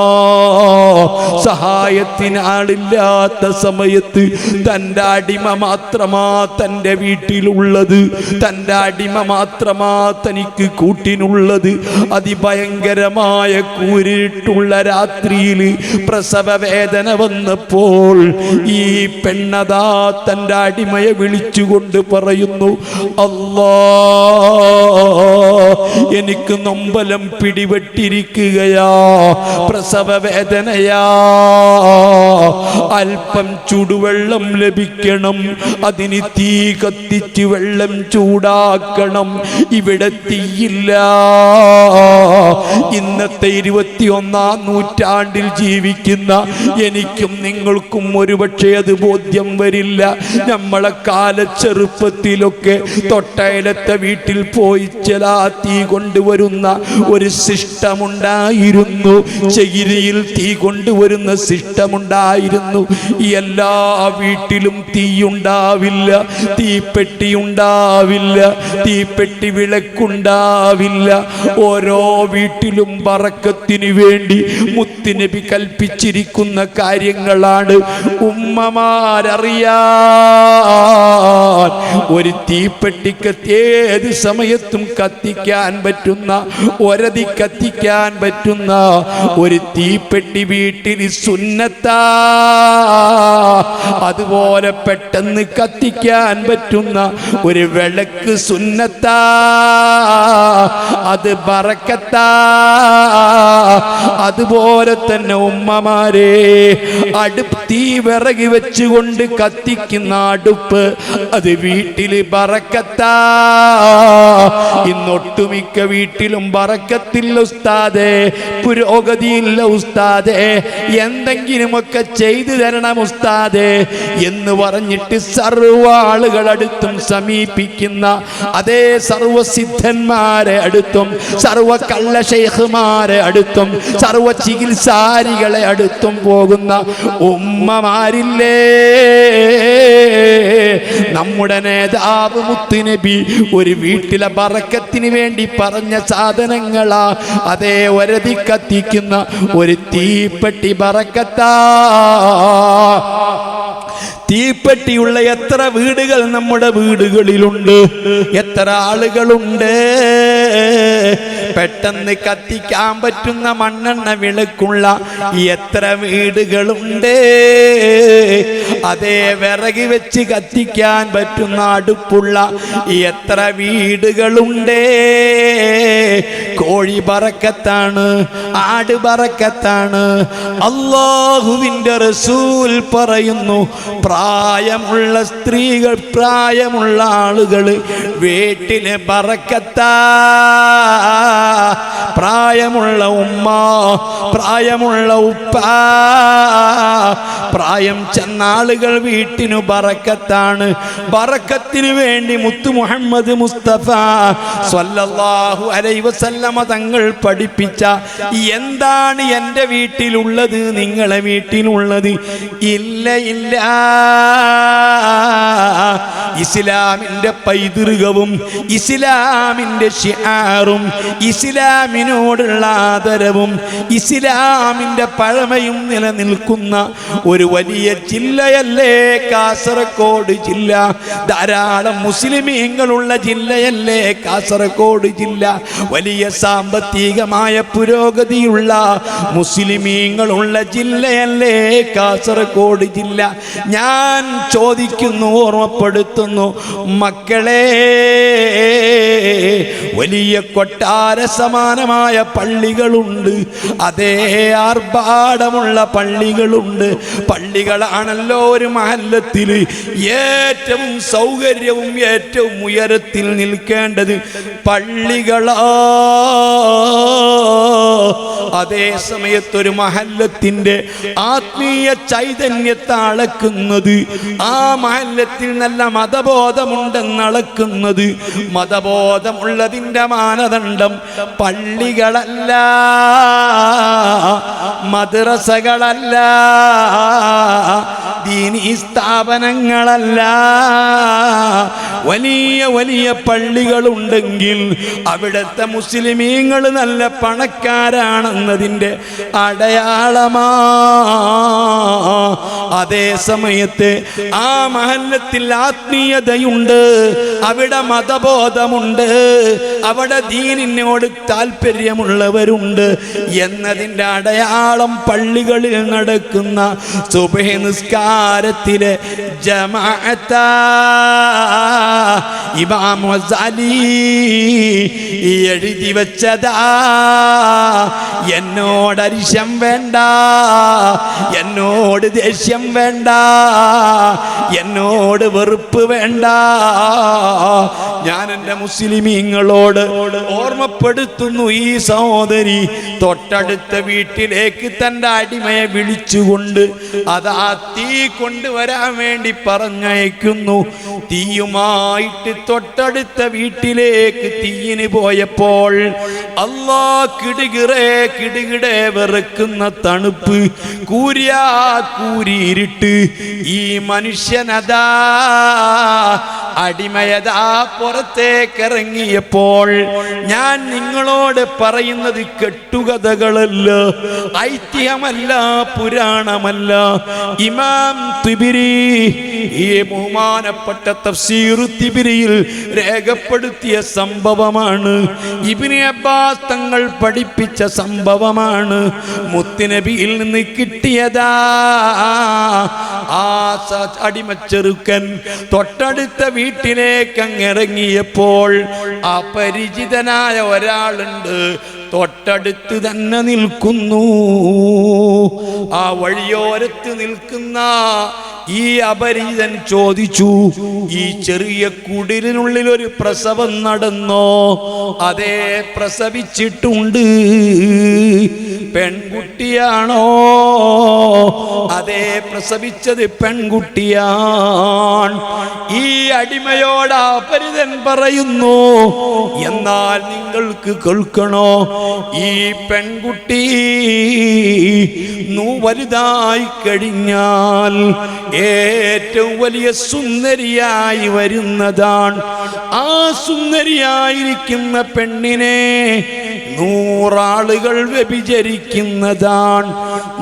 സഹായത്തിന് ആളില്ലാത്ത സമയത്ത് തൻ്റെ അടിമ മാത്രമാ തൻ്റെ വീട്ടിലുള്ളത്, തൻ്റെ അടിമ മാത്രമാ തനിക്ക് കൂട്ടിനുള്ളത്. അതിഭയങ്കരമായ കൂരിട്ടുള്ള രാത്രിയിൽ പ്രസവ വേദന വന്നപ്പോൾ ഈ പെണ്ണതാ തൻ്റെ അടിമയെ വിളിച്ചുകൊണ്ട് പറയുന്നു, അല്ലാ, എനിക്ക് നൊമ്പലം പിടിപെട്ടിരിക്കുകയാ, പ്രസവ വേദനയാ, അല്പം ചൂടുവെള്ളം ലഭിക്കണം, അതിന് തീ കത്തിച്ച് വെള്ളം ചൂടാക്കണം, ഇവിടെ തീയില്ല. ഇന്നത്തെ 21-ാം നൂറ്റാണ്ടിൽ ജീവിക്കുന്ന എനിക്കും നിങ്ങൾക്കും ഒരുപക്ഷെ അത് ബോധ്യം വരില്ല. നമ്മളെ ചെറുപ്പത്തിലൊക്കെ തൊട്ടയലത്തെ വീട്ടിൽ പോയി ചില തീ കൊണ്ടുവരുന്ന ഒരു സിസ്റ്റമുണ്ടായിരുന്നു, ചകിരിയിൽ തീ കൊണ്ടുവരുന്ന സിസ്റ്റമുണ്ടായിരുന്നു. എല്ലാ വീട്ടിലും തീയുണ്ടാവില്ല, തീപ്പെട്ടി ഉണ്ടാവില്ല, തീപ്പെട്ടി വിളക്കുണ്ടാവില്ല. ഓരോ വീട്ടിലും ബറക്കത്തിന് വേണ്ടി മുത്തുനബി കൽപ്പിച്ചിരിക്കുന്ന കാര്യങ്ങളാണ് ഉമ്മമാരറിയാൻ. ഒരു തീപ്പെട്ടിക്ക് ഏത് സമയത്തും കത്തിക്കാൻ പറ്റുന്ന, ഒരതി കത്തിക്കാൻ പറ്റുന്ന ഒരു തീപ്പെട്ടി വീട്ടിൽ സുന്നത്താ. അതുപോലെ പെട്ടെന്ന് കത്തിക്കാൻ പറ്റുന്ന ഒരു വിളക്ക് സുന്നത്താ, അത് ബറക്കത്താ. അതുപോലെ തന്നെ ഉമ്മമാരെ, തീ വിറകി വെച്ചുകൊണ്ട് കത്തിക്കുന്ന അടുപ്പ്, അത് വീട്ടിൽ ബറക്കത്താ. ഇന്നൊട്ടുമിക്ക വീട്ടിലും ബറക്കത്തില്ല ഉസ്താദേ, പുരോഗതിയില്ല ഉസ്താദേ, എന്തെങ്കിലുമൊക്കെ ചെയ്തു തരണം ഉസ്താദേ എന്ന് പറഞ്ഞിട്ട് സർവ്വ ആളുകളടുത്തും സമീപിക്കുന്ന, അതേ സർവസിദ്ധന്മാരെ അടുത്തും സർവ കള്ള ശൈഖ്മാരെ അടുത്തും സർവ ചികിത്സാരികളെ അടുത്തും പോകുന്ന ഉമ്മമാരില്ലേ? നമ്മുടെ നേതാവ് മുത്തുനബി ഒരു വീട്ടിലെ ബറക്കത്തിന് വേണ്ടി പറഞ്ഞ സാധനങ്ങളാ. അതേ ഒരതി കത്തിക്കുന്ന ഒരു തീപ്പെട്ടി ബറക്കത്താ. തീപ്പെട്ടിയുള്ള എത്ര വീടുകൾ നമ്മുടെ വീടുകളിലുണ്ട്, എത്ര ആളുകളുണ്ട്. പെട്ടെന്ന് കത്തിക്കാൻ പറ്റുന്ന മണ്ണെണ്ണ വിളക്കുള്ള എത്ര വീടുകളുണ്ട്. അതേ വിറകി വെച്ച് കത്തിക്കാൻ പറ്റുന്ന അടുപ്പുള്ള എത്ര വീടുകളുണ്ട്. കോഴി ബറക്കത്താണ്, ആട് ബറക്കത്താണ്. അല്ലാഹുവിൻ്റെ റസൂൽ പറയുന്നു, പ്രായമുള്ള സ്ത്രീകൾ, പ്രായമുള്ള ആളുകൾ വീട്ടിലെ ബറക്കത്താ. പ്രായമുള്ള ഉമ്മ, പ്രായമുള്ള ഉപ്പ, പ്രായം ചെന്ന ആളുകൾ വീട്ടിനു ബറക്കത്താണ്. ബറക്കത്തിന് വേണ്ടി മുത്തു മുഹമ്മദ് മുസ്തഫ സ്വല്ലല്ലാഹു അലൈഹി വസല്ലമ തങ്ങൾ പഠിപ്പിച്ച എന്താണ് എൻ്റെ വീട്ടിലുള്ളത്, നിങ്ങളെ വീട്ടിലുള്ളത്? ഇല്ല ഇല്ല. ഇസ്ലാമിൻ്റെ പൈതൃകവും ഇസ്ലാമിൻ്റെ ശിആറും ഇസ്ലാമിനോടുള്ള ആദരവും ഇസ്ലാമിൻ്റെ പഴമയും നിലനിൽക്കുന്ന ഒരു വലിയ ജില്ലയല്ലേ കാസർഗോഡ് ജില്ല? ധാരാളം മുസ്ലിമീങ്ങളുള്ള ജില്ലയല്ലേ കാസർഗോഡ് ജില്ല? വലിയ സാമ്പത്തികമായ പുരോഗതിയുള്ള മുസ്ലിമീങ്ങളുള്ള ജില്ലയല്ലേ കാസർഗോഡ് ജില്ല? ഞാൻ ചോദിക്കുന്നു, ഓർമ്മപ്പെടുത്തുന്നു മക്കളെ, വലിയ കൊട്ടാര സമാനമായ പള്ളികളുണ്ട്, അതേ ആർഭാടമുള്ള പള്ളികളുണ്ട്. പള്ളികളാണല്ലോ ഒരു മഹല്ലത്തിൽ ഏറ്റവും സൗകര്യവും ഏറ്റവും ഉയരത്തിൽ നിൽക്കേണ്ടത് പള്ളികളാ. അതേ സമയത്തൊരു മഹല്ലത്തിൻ്റെ ആത്മീയ ചൈതന്യത്തെ അളക്കുന്നത്, ആ മഹല്ലത്തിൽ നല്ല മതബോധമുണ്ടെന്ന് അളക്കുന്നത്, മതബോധമുള്ളതിൻ്റെ മാനദണ്ഡം പള്ളികളല്ല, മദ്രസകളല്ല, ദീനീ സ്ഥാപനങ്ങളല്ല. വലിയ വലിയ പള്ളികളുണ്ടെങ്കിൽ അവിടുത്തെ മുസ്ലിമീങ്ങൾ നല്ല പണക്കാരാണെന്നതിൻ്റെ അടയാളമാ. അതേ സമയത്ത് ആ മഹല്ലത്തിൽ ആത്മീയതയുണ്ട്, അവിടെ മതബോധമുണ്ട്, അവിടെ ദീനിനോട് താല്പര്യമുള്ളവരുണ്ട് എന്നതിൻ്റെ അടയാളം പള്ളികളിൽ നടക്കുന്ന സുബ്ഹ് നിസ്കാരത്തിലെ ജമാഅത്താ. ഇമാം ഗസാലി എഴുതി വച്ചതാ. എന്നോട് അരിശം വേണ്ട, എന്നോട് ദേഷ്യം വേണ്ട, എന്നോട് വെറുപ്പ് വേണ്ട. ഞാൻ എൻ്റെ മുസ്ലിമീങ്ങളോട് ഓർമ്മപ്പെടുത്തുന്നു, ഈ സഹോദരി തൊട്ടടുത്ത വീട്ടിലേക്ക് തൻ്റെ അടിമയെ വിളിച്ചുകൊണ്ട് അതാ തീ കൊണ്ടുവരാൻ വേണ്ടി പറഞ്ഞയക്കുന്നു. തീയുമായിട്ട് തൊട്ടടുത്ത വീട്ടിലേക്ക് തീയിന് പോയപ്പോൾ അല്ലാ, കിടുകിടേ വിറക്കുന്ന തണുപ്പ്, കൂരിയാ കൂരിയിരുട്ട്. ഈ മനുഷ്യനതാ അടിമയതാ പുറത്തേക്ക് ഇറങ്ങിയപ്പോൾ ഞാൻ നിങ്ങളോട് പറയുന്നത് കെട്ടുകഥകളല്ല, ഐതിഹ്യമല്ല, പുരാണമല്ല. ഇമാം തിബിരി, ഈ ബഹുമാനപ്പെട്ട തഫ്സീർ തിബിരിയിൽ രേഖപ്പെടുത്തിയ സംഭവമാണ്. ഇബ്നു അബ്ബാസ് തങ്ങൾ പഠിപ്പിച്ച സംഭവമാണ്. മുത്തുനബിയിൽ നിന്ന് കിട്ടിയതാ. ആ അടിമച്ചെറുക്കൻ തൊട്ടടുത്ത വീട്ടിലേക്ക് അങ്ങിറങ്ങിയപ്പോൾ അപരിചിതനായ ഒരാളുണ്ട്, തൊട്ടടുത്ത് തന്നെ നിൽക്കുന്നു. ആ വഴിയോരത്ത് നിൽക്കുന്ന ഈ അപരിചിതൻ ചോദിച്ചു, ഈ ചെറിയ കുടിലിനുള്ളിൽ ഒരു പ്രസവം നടന്നോ? അതേ, പ്രസവിച്ചിട്ടുണ്ട്. പെൺകുട്ടിയാണോ? അതേ, പ്രസവിച്ചത് പെൺകുട്ടിയാണ്. ഈ അടിമയോട് അപരിചിതൻ പറയുന്നു, എന്നാൽ നിങ്ങൾക്ക് കേൾക്കണോ, ഈ പെൺകുട്ടി വലുതായി കഴിഞ്ഞാൽ ഏറ്റവും വലിയ സുന്ദരിയായി വരുന്നതാണ്. ആ സുന്ദരിയായിരിക്കുന്ന പെണ്ണിനെ 100 ആളുകൾ വ്യഭിചരിക്കുന്നതാണ്.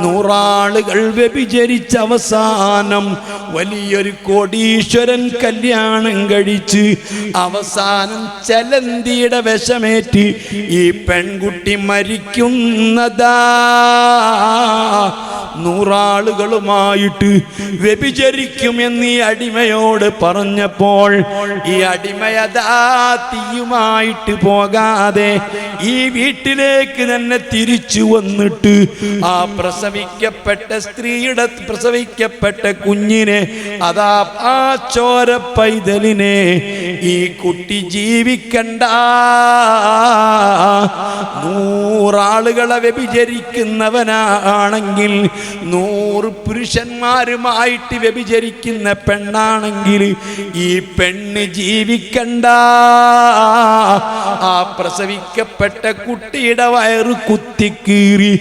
100 ആളുകൾ വ്യഭിചരിച്ച അവസാനം വലിയൊരു കോടീശ്വരൻ കല്യാണം കഴിച്ച് അവസാനം ചലന്തിയുടെ വിഷമേറ്റ് ഈ പെൺകുട്ടി മരിക്കുന്നതാ. 100 ആളുകളുമായിട്ട് വ്യഭിചരിക്കുമെന്ന് ഈ അടിമയോട് പറഞ്ഞപ്പോൾ ഈ അടിമയതാ തീയുമായിട്ട് പോകാതെ ഈ വീട്ടിലേക്ക് തന്നെ തിരിച്ചു വന്നിട്ട് ആ പ്രസവിക്കപ്പെട്ട സ്ത്രീയുടെ പ്രസവിക്കപ്പെട്ട കുഞ്ഞിനെ, അതാ ആ ചോര പൈതലിനെ, ഈ കുട്ടി ജീവിക്കണ്ട, 100 ആളുകളെ വ്യഭിചരിക്കുന്നവനാണെങ്കിൽ 100 പുരുഷന്മാരുമായിട്ട് വ്യഭിചരിക്കുന്ന പെണ്ണാണെങ്കിൽ ഈ പെണ്ണ് ജീവിക്കണ്ട. ആ പ്രസവിക്കപ്പെട്ട കുട്ടിയുടെ വയറ് കുത്തിക്കീറി,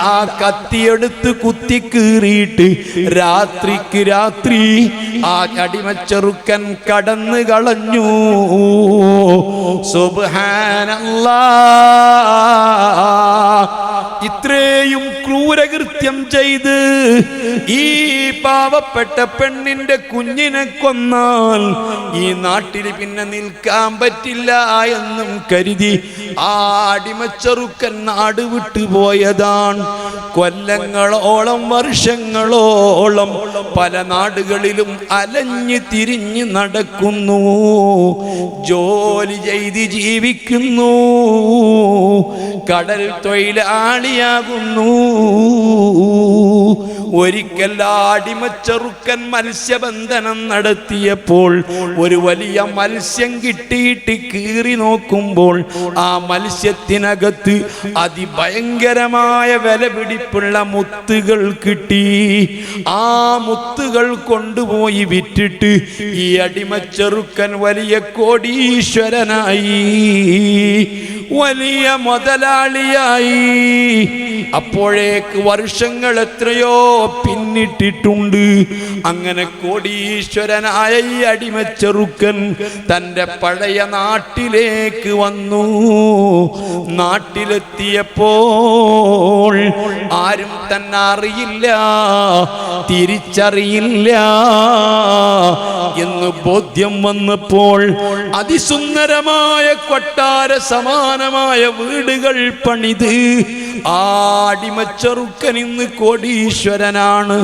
ആ കത്തിയെടുത്ത് കുത്തിക്കീറിയിട്ട് രാത്രിക്ക് രാത്രി ആ അടിമച്ചെറുക്കൻ കടന്നു കളഞ്ഞു. സുബ്ഹാനല്ലാഹ്. ഇത്രയും ക്രൂരകൃത്യം ചെയ്ത് ഈ പാവപ്പെട്ട പെണ്ണിന്റെ കുഞ്ഞിനെ കൊന്നാൽ ഈ നാട്ടിൽ പിന്നെ നിൽക്കാൻ പറ്റില്ല എന്നും കരുതി ആ അടിമച്ചെറുക്കൻ നാട് വിട്ടുപോയതാണ്. കൊല്ലങ്ങളോളം വർഷങ്ങളോളം പല നാടുകളിലും അലഞ്ഞു തിരിഞ്ഞ് നടക്കുന്നു, ജോലി ചെയ്ത് ജീവിക്കുന്നു, കടൽ തൊഴിലാളിയാകുന്നു. ഒരിക്കൽ അടിമച്ചെറുക്കൻ മത്സ്യബന്ധനം നടത്തിയപ്പോൾ ഒരു വലിയ മത്സ്യം കിട്ടിയിട്ട് കീറി നോക്കുമ്പോൾ ആ മത്സ്യത്തിനകത്ത് അതിഭയങ്കരമായ വിലപിടിപ്പുള്ള മുത്തുകൾ കിട്ടി. ആ മുത്തുകൾ കൊണ്ടുപോയി വിറ്റിട്ട് ഈ അടിമച്ചെറുക്കൻ വലിയ കോടീശ്വരനായി, വലിയ മുതലാളിയായി. അപ്പോഴേക്ക് വർഷങ്ങൾ എത്രയോ പിന്നിട്ടിട്ടുണ്ട്. അങ്ങനെ കോടീശ്വരനായ ഈ അടിമച്ചെറുക്കൻ തൻ്റെ പഴയ നാട്ടിലേക്ക് വന്നു. നാട്ടിലെത്തിയപ്പോൾ ആരും തന്നെ അറിയില്ല, തിരിച്ചറിയില്ല എന്ന് ബോധ്യം വന്നപ്പോൾ അതിസുന്ദരമായ കൊട്ടാര സമാനമായ വീടുകൾ പണിത് ആ അടിമച്ചെറുക്കൻ ഇന്ന് കോടീശ്വരനാണ്,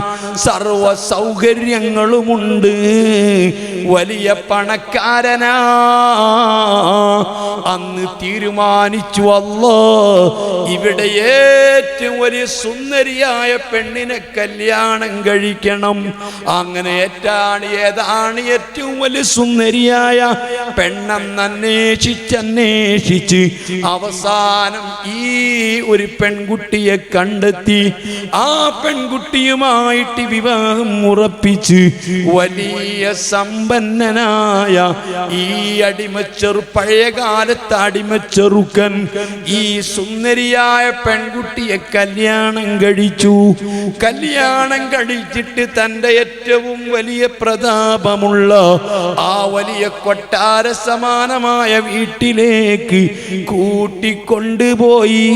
സർവ സൗകര്യങ്ങളുമുണ്ട്, വലിയ പണക്കാരനാ. അന്ന് തീരുമാനിച്ചു, അല്ലാഹ് ഇവിടെ ഏറ്റവും വലിയ സുന്ദരിയായ പെണ്ണിനെ കല്യാണം കഴിക്കണം. അങ്ങനെ ഏതാണ് ഏറ്റവും വലിയ സുന്ദരിയായ പെണ്ണെന്നന്വേഷിച്ച് അവസാനം ഈ ഒരു പെൺകുട്ടിയെ കണ്ടെത്തി. ആ പെൺകുട്ടിയുമായിട്ട് വിവാഹം ഉറപ്പിച്ച് വലിയ സമ്പന്നനായ ഈ പഴയകാലത്തെ അടിമച്ചെറുക്കൻ ഈ സുന്ദരിയായ പെൺകുട്ടിയെ കല്യാണം കഴിച്ചു. കല്യാണം കഴിച്ചിട്ട് തൻ്റെ ഏറ്റവും വലിയ പ്രതാപമുള്ള ആ വലിയ കൊട്ടാര സമാനമായ വീട്ടിലേക്ക് കൂട്ടിക്കൊണ്ടുപോയി.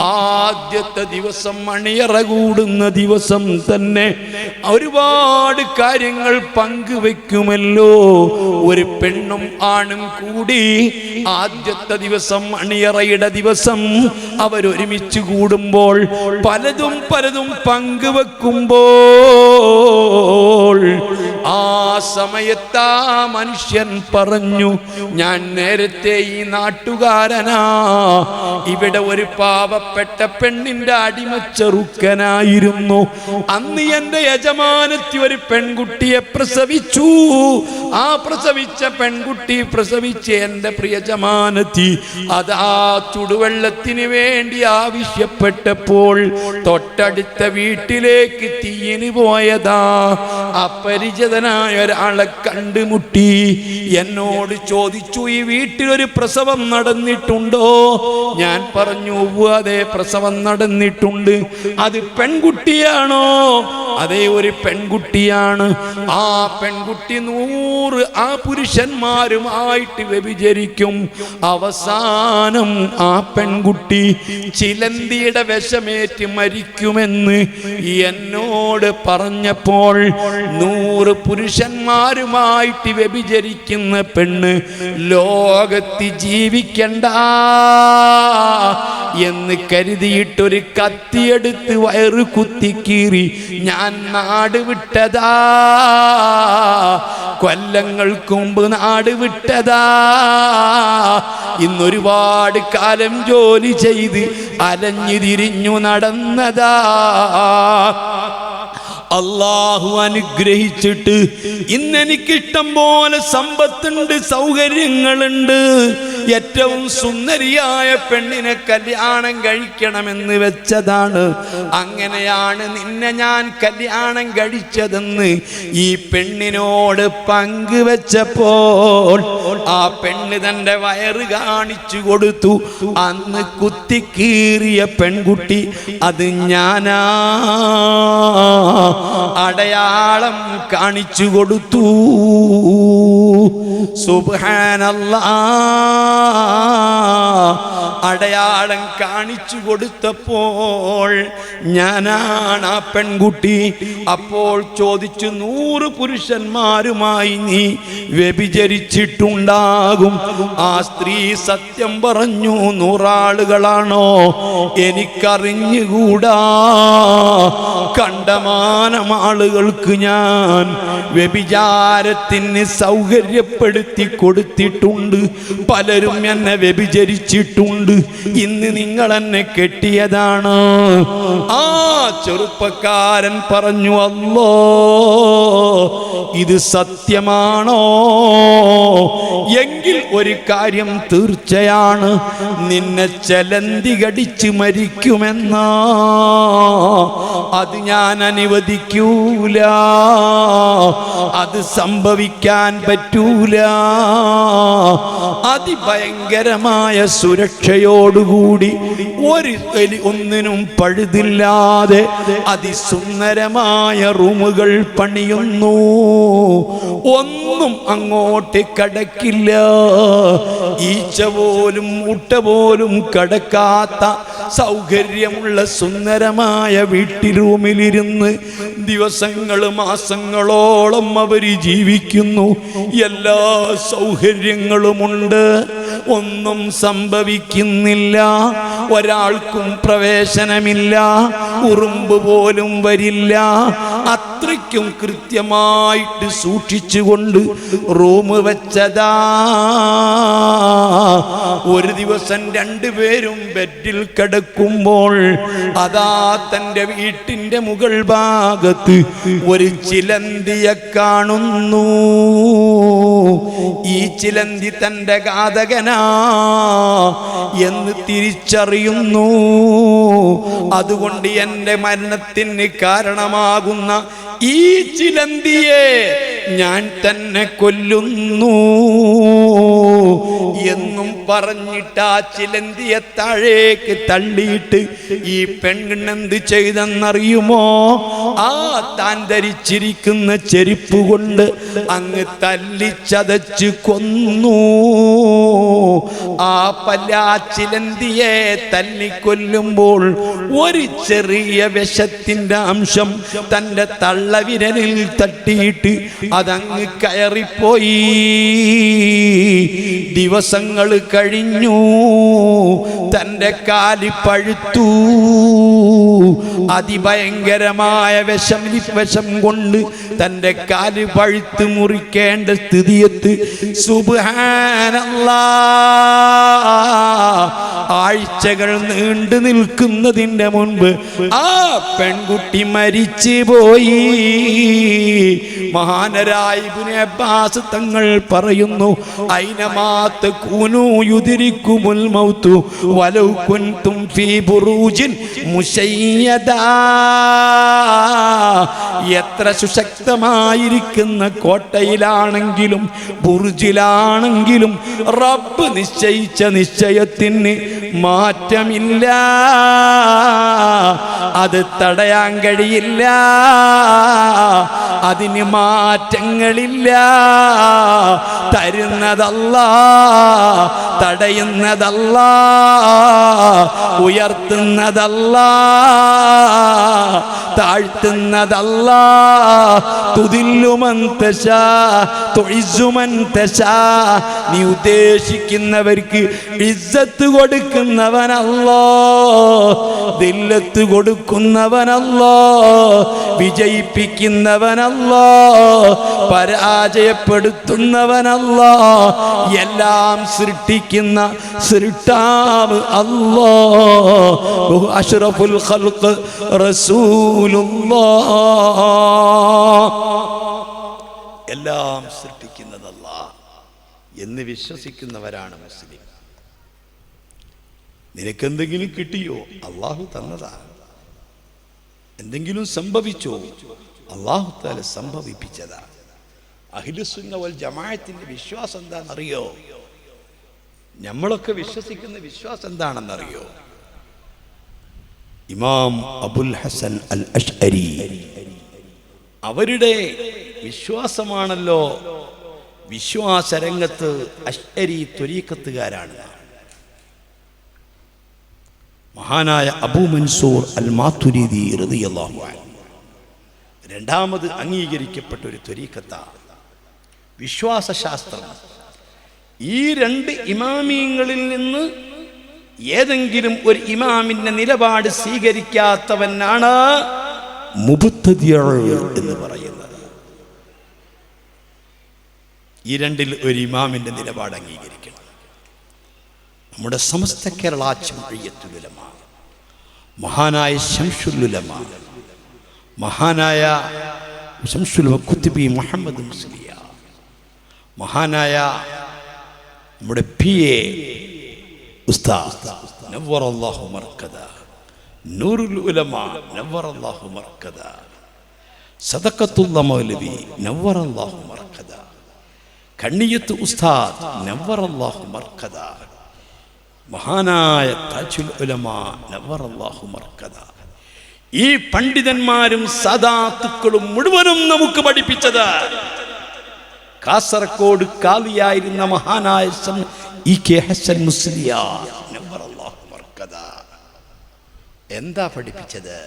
ആദ്യത്തെ ദിവസം മണിയറ കൂടുന്ന ദിവസം തന്നെ ഒരുപാട് കാര്യങ്ങൾ പങ്കുവെക്കുമല്ലോ. ഒരു പെണ്ണും ആണും കൂടി ആദ്യത്തെ ദിവസം മണിയറയുടെ ദിവസം അവരൊരുമിച്ച് കൂടുമ്പോൾ പലതും പങ്കുവെക്കുമ്പോൾ ആ സമയത്ത് ആ മനുഷ്യൻ പറഞ്ഞു, ഞാൻ നേരത്തെ ഈ നാട്ടുകാരനാ, ഇവിടെ ഒരു പാവപ്പെട്ട പെണ്ണിന്റെ അടിമച്ചെറുക്കനായിരുന്നു. അന്ന് എന്റെ യജമാനത്തി ഒരു പെൺകുട്ടിയെ പ്രസവിച്ചു. ആ പ്രസവിച്ച പെൺകുട്ടി പ്രസവിച്ച് എന്റെ പ്രിയജമാനത്തി അതാ ചുടുവെള്ളത്തിന് വേണ്ടി ആവശ്യപ്പെട്ടപ്പോൾ തൊട്ടടുത്ത വീട്ടിലേക്ക് തീയിന് പോയതാ. അപരിചിതനായ ഒരാളെ കണ്ടുമുട്ടി. എന്നോട് ചോദിച്ചു, ഈ വീട്ടിലൊരു പ്രസവം നടന്നിട്ടുണ്ടോ? ഞാൻ പറഞ്ഞു, അതെ, പ്രസവം നടന്നിട്ടുണ്ട്. അത് പെൺകുട്ടിയാണോ? അതേ, ഒരു പെൺകുട്ടിയാണ്. ആ പെൺകുട്ടി 100 ആ പുരുഷന്മാരുമായിട്ട് വ്യഭിചരിക്കും. അവസാനം ആ പെൺകുട്ടി ചിലന്തിയുടെ വിഷമേറ്റ് മരിക്കുമെന്ന് എന്നോട് പറഞ്ഞപ്പോൾ 100 പുരുഷന്മാരുമായിട്ട് വ്യഭിചരിക്കുന്ന പെണ്ണ് ലോകത്ത് ജീവിക്കണ്ട എന്ന് കരുതിയിട്ടൊരു കത്തിയെടുത്ത് വയറ് കുത്തിക്കീറി ഞാൻ നാട് വിട്ടതാ. കൊല്ലങ്ങൾക്ക് മുമ്പ് നാട് വിട്ടതാ. ഇന്നൊരുപാട് കാലം ജോലി ചെയ്ത് അലഞ്ഞു തിരിഞ്ഞു നടന്നതാ. അള്ളാഹു അനുഗ്രഹിച്ചിട്ട് ഇന്നെനിക്കിഷ്ടം പോലെ സമ്പത്തുണ്ട്, സൗകര്യങ്ങളുണ്ട്. ഏറ്റവും സുന്ദരിയായ പെണ്ണിനെ കല്യാണം കഴിക്കണമെന്ന് വെച്ചതാണ്. അങ്ങനെയാണ് നിന്നെ ഞാൻ കല്യാണം കഴിച്ചതെന്ന് ഈ പെണ്ണിനോട് പങ്കുവെച്ചപ്പോൾ ആ പെണ്ണ് തന്റെ വയറ് കാണിച്ചു കൊടുത്തു. അന്ന് കുത്തിക്കീറിയ പെൺകുട്ടി അത് ഞാനാ അടയാളം കാണിച്ചു കൊടുത്തു. സുബ്ഹാനല്ലാഹ്, അടയാളം കാണിച്ചു കൊടുത്തപ്പോൾ ഞാനാണ് ആ പെൺകുട്ടി. അപ്പോൾ ചോദിച്ചു, 100 പുരുഷന്മാരുമായി നീ വ്യഭിചരിച്ചിട്ടുണ്ടാകും. ആ സ്ത്രീ സത്യം പറഞ്ഞു. 100 ആളുകളാണോ? എനിക്കറിഞ്ഞുകൂടാ. കണ്ടമാനം ആളുകൾക്ക് ഞാൻ വ്യഭിചാരത്തിന് സൗകര്യപ്പെടുത്തി കൊടുത്തിട്ടുണ്ട്. പലരും എന്നെ വ്യഭിചരിച്ചിട്ടുണ്ട്. ഇന്ന് നിങ്ങൾ എന്നെ കെട്ടിയതാണ്. ആ ചെറുപ്പക്കാരൻ പറഞ്ഞു, അല്ലാ, ഇത് സത്യമാണോ? എങ്കിൽ ഒരു കാര്യം തീർച്ചയാണ്, നിന്നെ ചെലന്തി കടിച്ച് മരിക്കുമെന്നാ. അത് ഞാൻ അനുവദിക്കൂല. അത് സംഭവിക്കാൻ പറ്റൂല. അതിഭയങ്കരമായ സുരക്ഷയോടുകൂടി ഒന്നിനും പഴുതില്ലാതെ അതിസുന്ദരമായ റൂമുകൾ പണിയുന്നു. ഒന്നും അങ്ങോട്ട് കടക്കില്ല. ഈച്ച പോലും മുട്ട പോലും കടക്കാത്ത സൗകര്യമുള്ള സുന്ദരമായ വീട്ടിൽ റൂമിലിരുന്ന് ദിവസങ്ങൾ മാസങ്ങളോളം അവർ ജീവിക്കുന്നു. എല്ലാ സൗകര്യങ്ങളുമുണ്ട്. ഒന്നും സംഭവിക്കുന്നില്ല. ഒരാൾക്കും പ്രവേശനമില്ല. ഉറുമ്പ് പോലും വരില്ല. അത്രയ്ക്കും കൃത്യമായിട്ട് സൂക്ഷിച്ചുകൊണ്ട് റൂം വെച്ചതാ. ഒരു ദിവസം 2 പേരും ബെഡിൽ കിടക്കുമ്പോൾ അതാ തൻ്റെ വീട്ടിൻ്റെ മുകൾ ഭാഗത്ത് ഒരു ചിലന്തിയെ കാണുന്നു. ഈ ചിലന്തി തൻ്റെ ഘാതകനാ എന്ന് തിരിച്ചറിയുന്നു. അതുകൊണ്ട് എൻ്റെ മരണത്തിന് കാരണമാകുന്ന ഈ ചിലന്തിയെ ഞാൻ തന്നെ കൊല്ലുന്നു എന്നും പറഞ്ഞിട്ട് ആ ചിലന്തിയെ താഴേക്ക് തള്ളിയിട്ട് ഈ പെണ്ണെന്ത് ചെയ്തെന്നറിയുമോ? ആ താൻ ധരിച്ചിരിക്കുന്ന ചെരുപ്പ് കൊണ്ട് അങ്ങ് തല്ലിച്ചതച്ച് കൊന്നു. ആ ചിലന്തിയെ തല്ലിക്കൊല്ലുമ്പോൾ ഒരു ചെറിയ വിഷത്തിന്റെ അംശം തൻ്റെ തള്ളവിരലിൽ തട്ടിയിട്ട് അതങ്ങ് കയറിപ്പോയി. ദിവസങ്ങൾ കഴിഞ്ഞു. തൻ്റെ കാല് പഴുത്തു. അതിഭയങ്കരമായ വിഷം കൊണ്ട് തൻ്റെ കാല് പഴുത്ത് മുറിക്കേണ്ട സ്ഥിതിയെത്ത്. സുബ്ഹാനല്ലാഹ്, ആഴ്ചകൾ നീണ്ടു നിൽക്കുന്നതിൻ്റെ മുൻപ് ആ പെൺകുട്ടി മരിച്ചു പോയി. മഹാനരായ ഇബ്നു അബ്ബാസ് തങ്ങൾ പറയുന്നു, ഐനമാത കൂനു യുദ്രിക്കുമുൽ മൗതു വലൗ കുൻതും ഫീ ബുറൂജിൻ മുശയ്യദാ. എത്ര സുശക്തമായിരിക്കുന്ന കോട്ടയിലാണെങ്കിലും ബുർജിലാണെങ്കിലും റബ്ബ് നിശ്ചയിച്ച നിശ്ചയത്തിന് മാറ്റമില്ല. അത് തടയാൻ കഴിയില്ല. അതിന് മാറ്റങ്ങളില്ല. തരുന്നതല്ലാ, തടയുന്നതല്ലാ, ഉയർത്തുന്നതല്ലാ, താഴ്ത്തുന്നതല്ലാ. തുദില്ലു മൻ തശാ തുഇസ്സു മൻ തശാ. നീ ഉദ്ദേശിക്കുന്നവർക്ക് ഇസ്സത്ത് കൊടുക്കുന്നവനല്ലോ, ദില്ലത്ത് കൊടുക്കുന്നവനല്ലോ, വിജയിപ്പിക്കുന്നവനല്ലോ, പരാജയപ്പെടുത്തുന്നവനല്ലോ, എല്ലാം സൃഷ്ടിക്കുന്ന സൃഷ്ടാവ് അല്ലാഹ്. അഷ്റഫുൽ ഖൽഖ് റസൂലുള്ളാഹ്. എല്ലാം സൃഷ്ടിക്കുന്നതല്ലാഹ് എന്ന് വിശ്വസിക്കുന്നവരാണ് മുസ്ലിം. നിനക്കെന്തെങ്കിലും കിട്ടിയോ? അള്ളാഹു തന്നതാ. എന്തെങ്കിലും സംഭവിച്ചോ? അള്ളാഹു തആല സംഭവിപ്പിച്ചതാ. അഹ്ലുസുന്ന വൽ ജമാഅത്തിന്റെ വിശ്വാസം എന്താണെന്നറിയോ? നമ്മളൊക്കെ വിശ്വസിക്കുന്ന വിശ്വാസം എന്താണെന്നറിയോ? ഇമാം അബുൽ ഹസൻ അൽ അശ്അരി അവരുടെ വിശ്വാസമാണല്ലോ വിശ്വാസരംഗത്ത് അശ്അരി ത്വരീഖത്തുകാരാണ്. മഹാനായ അബൂ മൻസൂർ അൽ മാതുരിദി റളിയല്ലാഹു അൻഹു രണ്ടാമത് അംഗീകരിക്കപ്പെട്ട ഒരു ത്വരീഖത്താണ് വിശ്വാസശാസ്ത്രം. ഈ രണ്ട് ഇമാമിയങ്ങളിൽ നിന്ന് ഏതെങ്കിലും ഒരു ഇമാമിന്റെ നിലപാട് സ്വീകരിക്കാത്തവനാണ് മുബ്തദിഅ എന്ന് പറയുന്നത്. ഈ രണ്ടിൽ ഒരു ഇമാമിന്റെ നിലപാട് അംഗീകരിക്കണം. നമ്മുടെ സമസ്ത കേരള ജംഇയ്യത്തുൽ ഉലമ, മഹാനായ ശംസുൽ ഉലമ, മഹാനായ ശംസുൽ ഖുത്ബി മുഹമ്മദ് മുസ്ലിയ, മഹാനായ നമ്മുടെ PA ഉസ്താദ് നവ്വറല്ലാഹു മർക്കദ, നൂറുൽ ഉലമ നവ്വറല്ലാഹു മർക്കദ, സദഖത്തുള്ള മൗലവി നവ്വറല്ലാഹു മർക്കദ, കണ്ണിയത്ത് ഉസ്താദ് നവ്വറല്ലാഹു മർക്കദ, മഹാനായ താജുൽ ഉലമ നവ്വറല്ലാഹു മർക്കദ. ഈ പണ്ഡിതന്മാരും സദാത്തുക്കളും മുഴുവനും നമുക്ക് പഠിപ്പിച്ചത് കാസർഗോഡ് കാളിയായിരുന്ന മഹാനായ EK ഹസൻ മുസ്ലിയാർ നവ്വറല്ലാഹു മർക്കദ എന്താ പഠിപ്പിച്ചത്?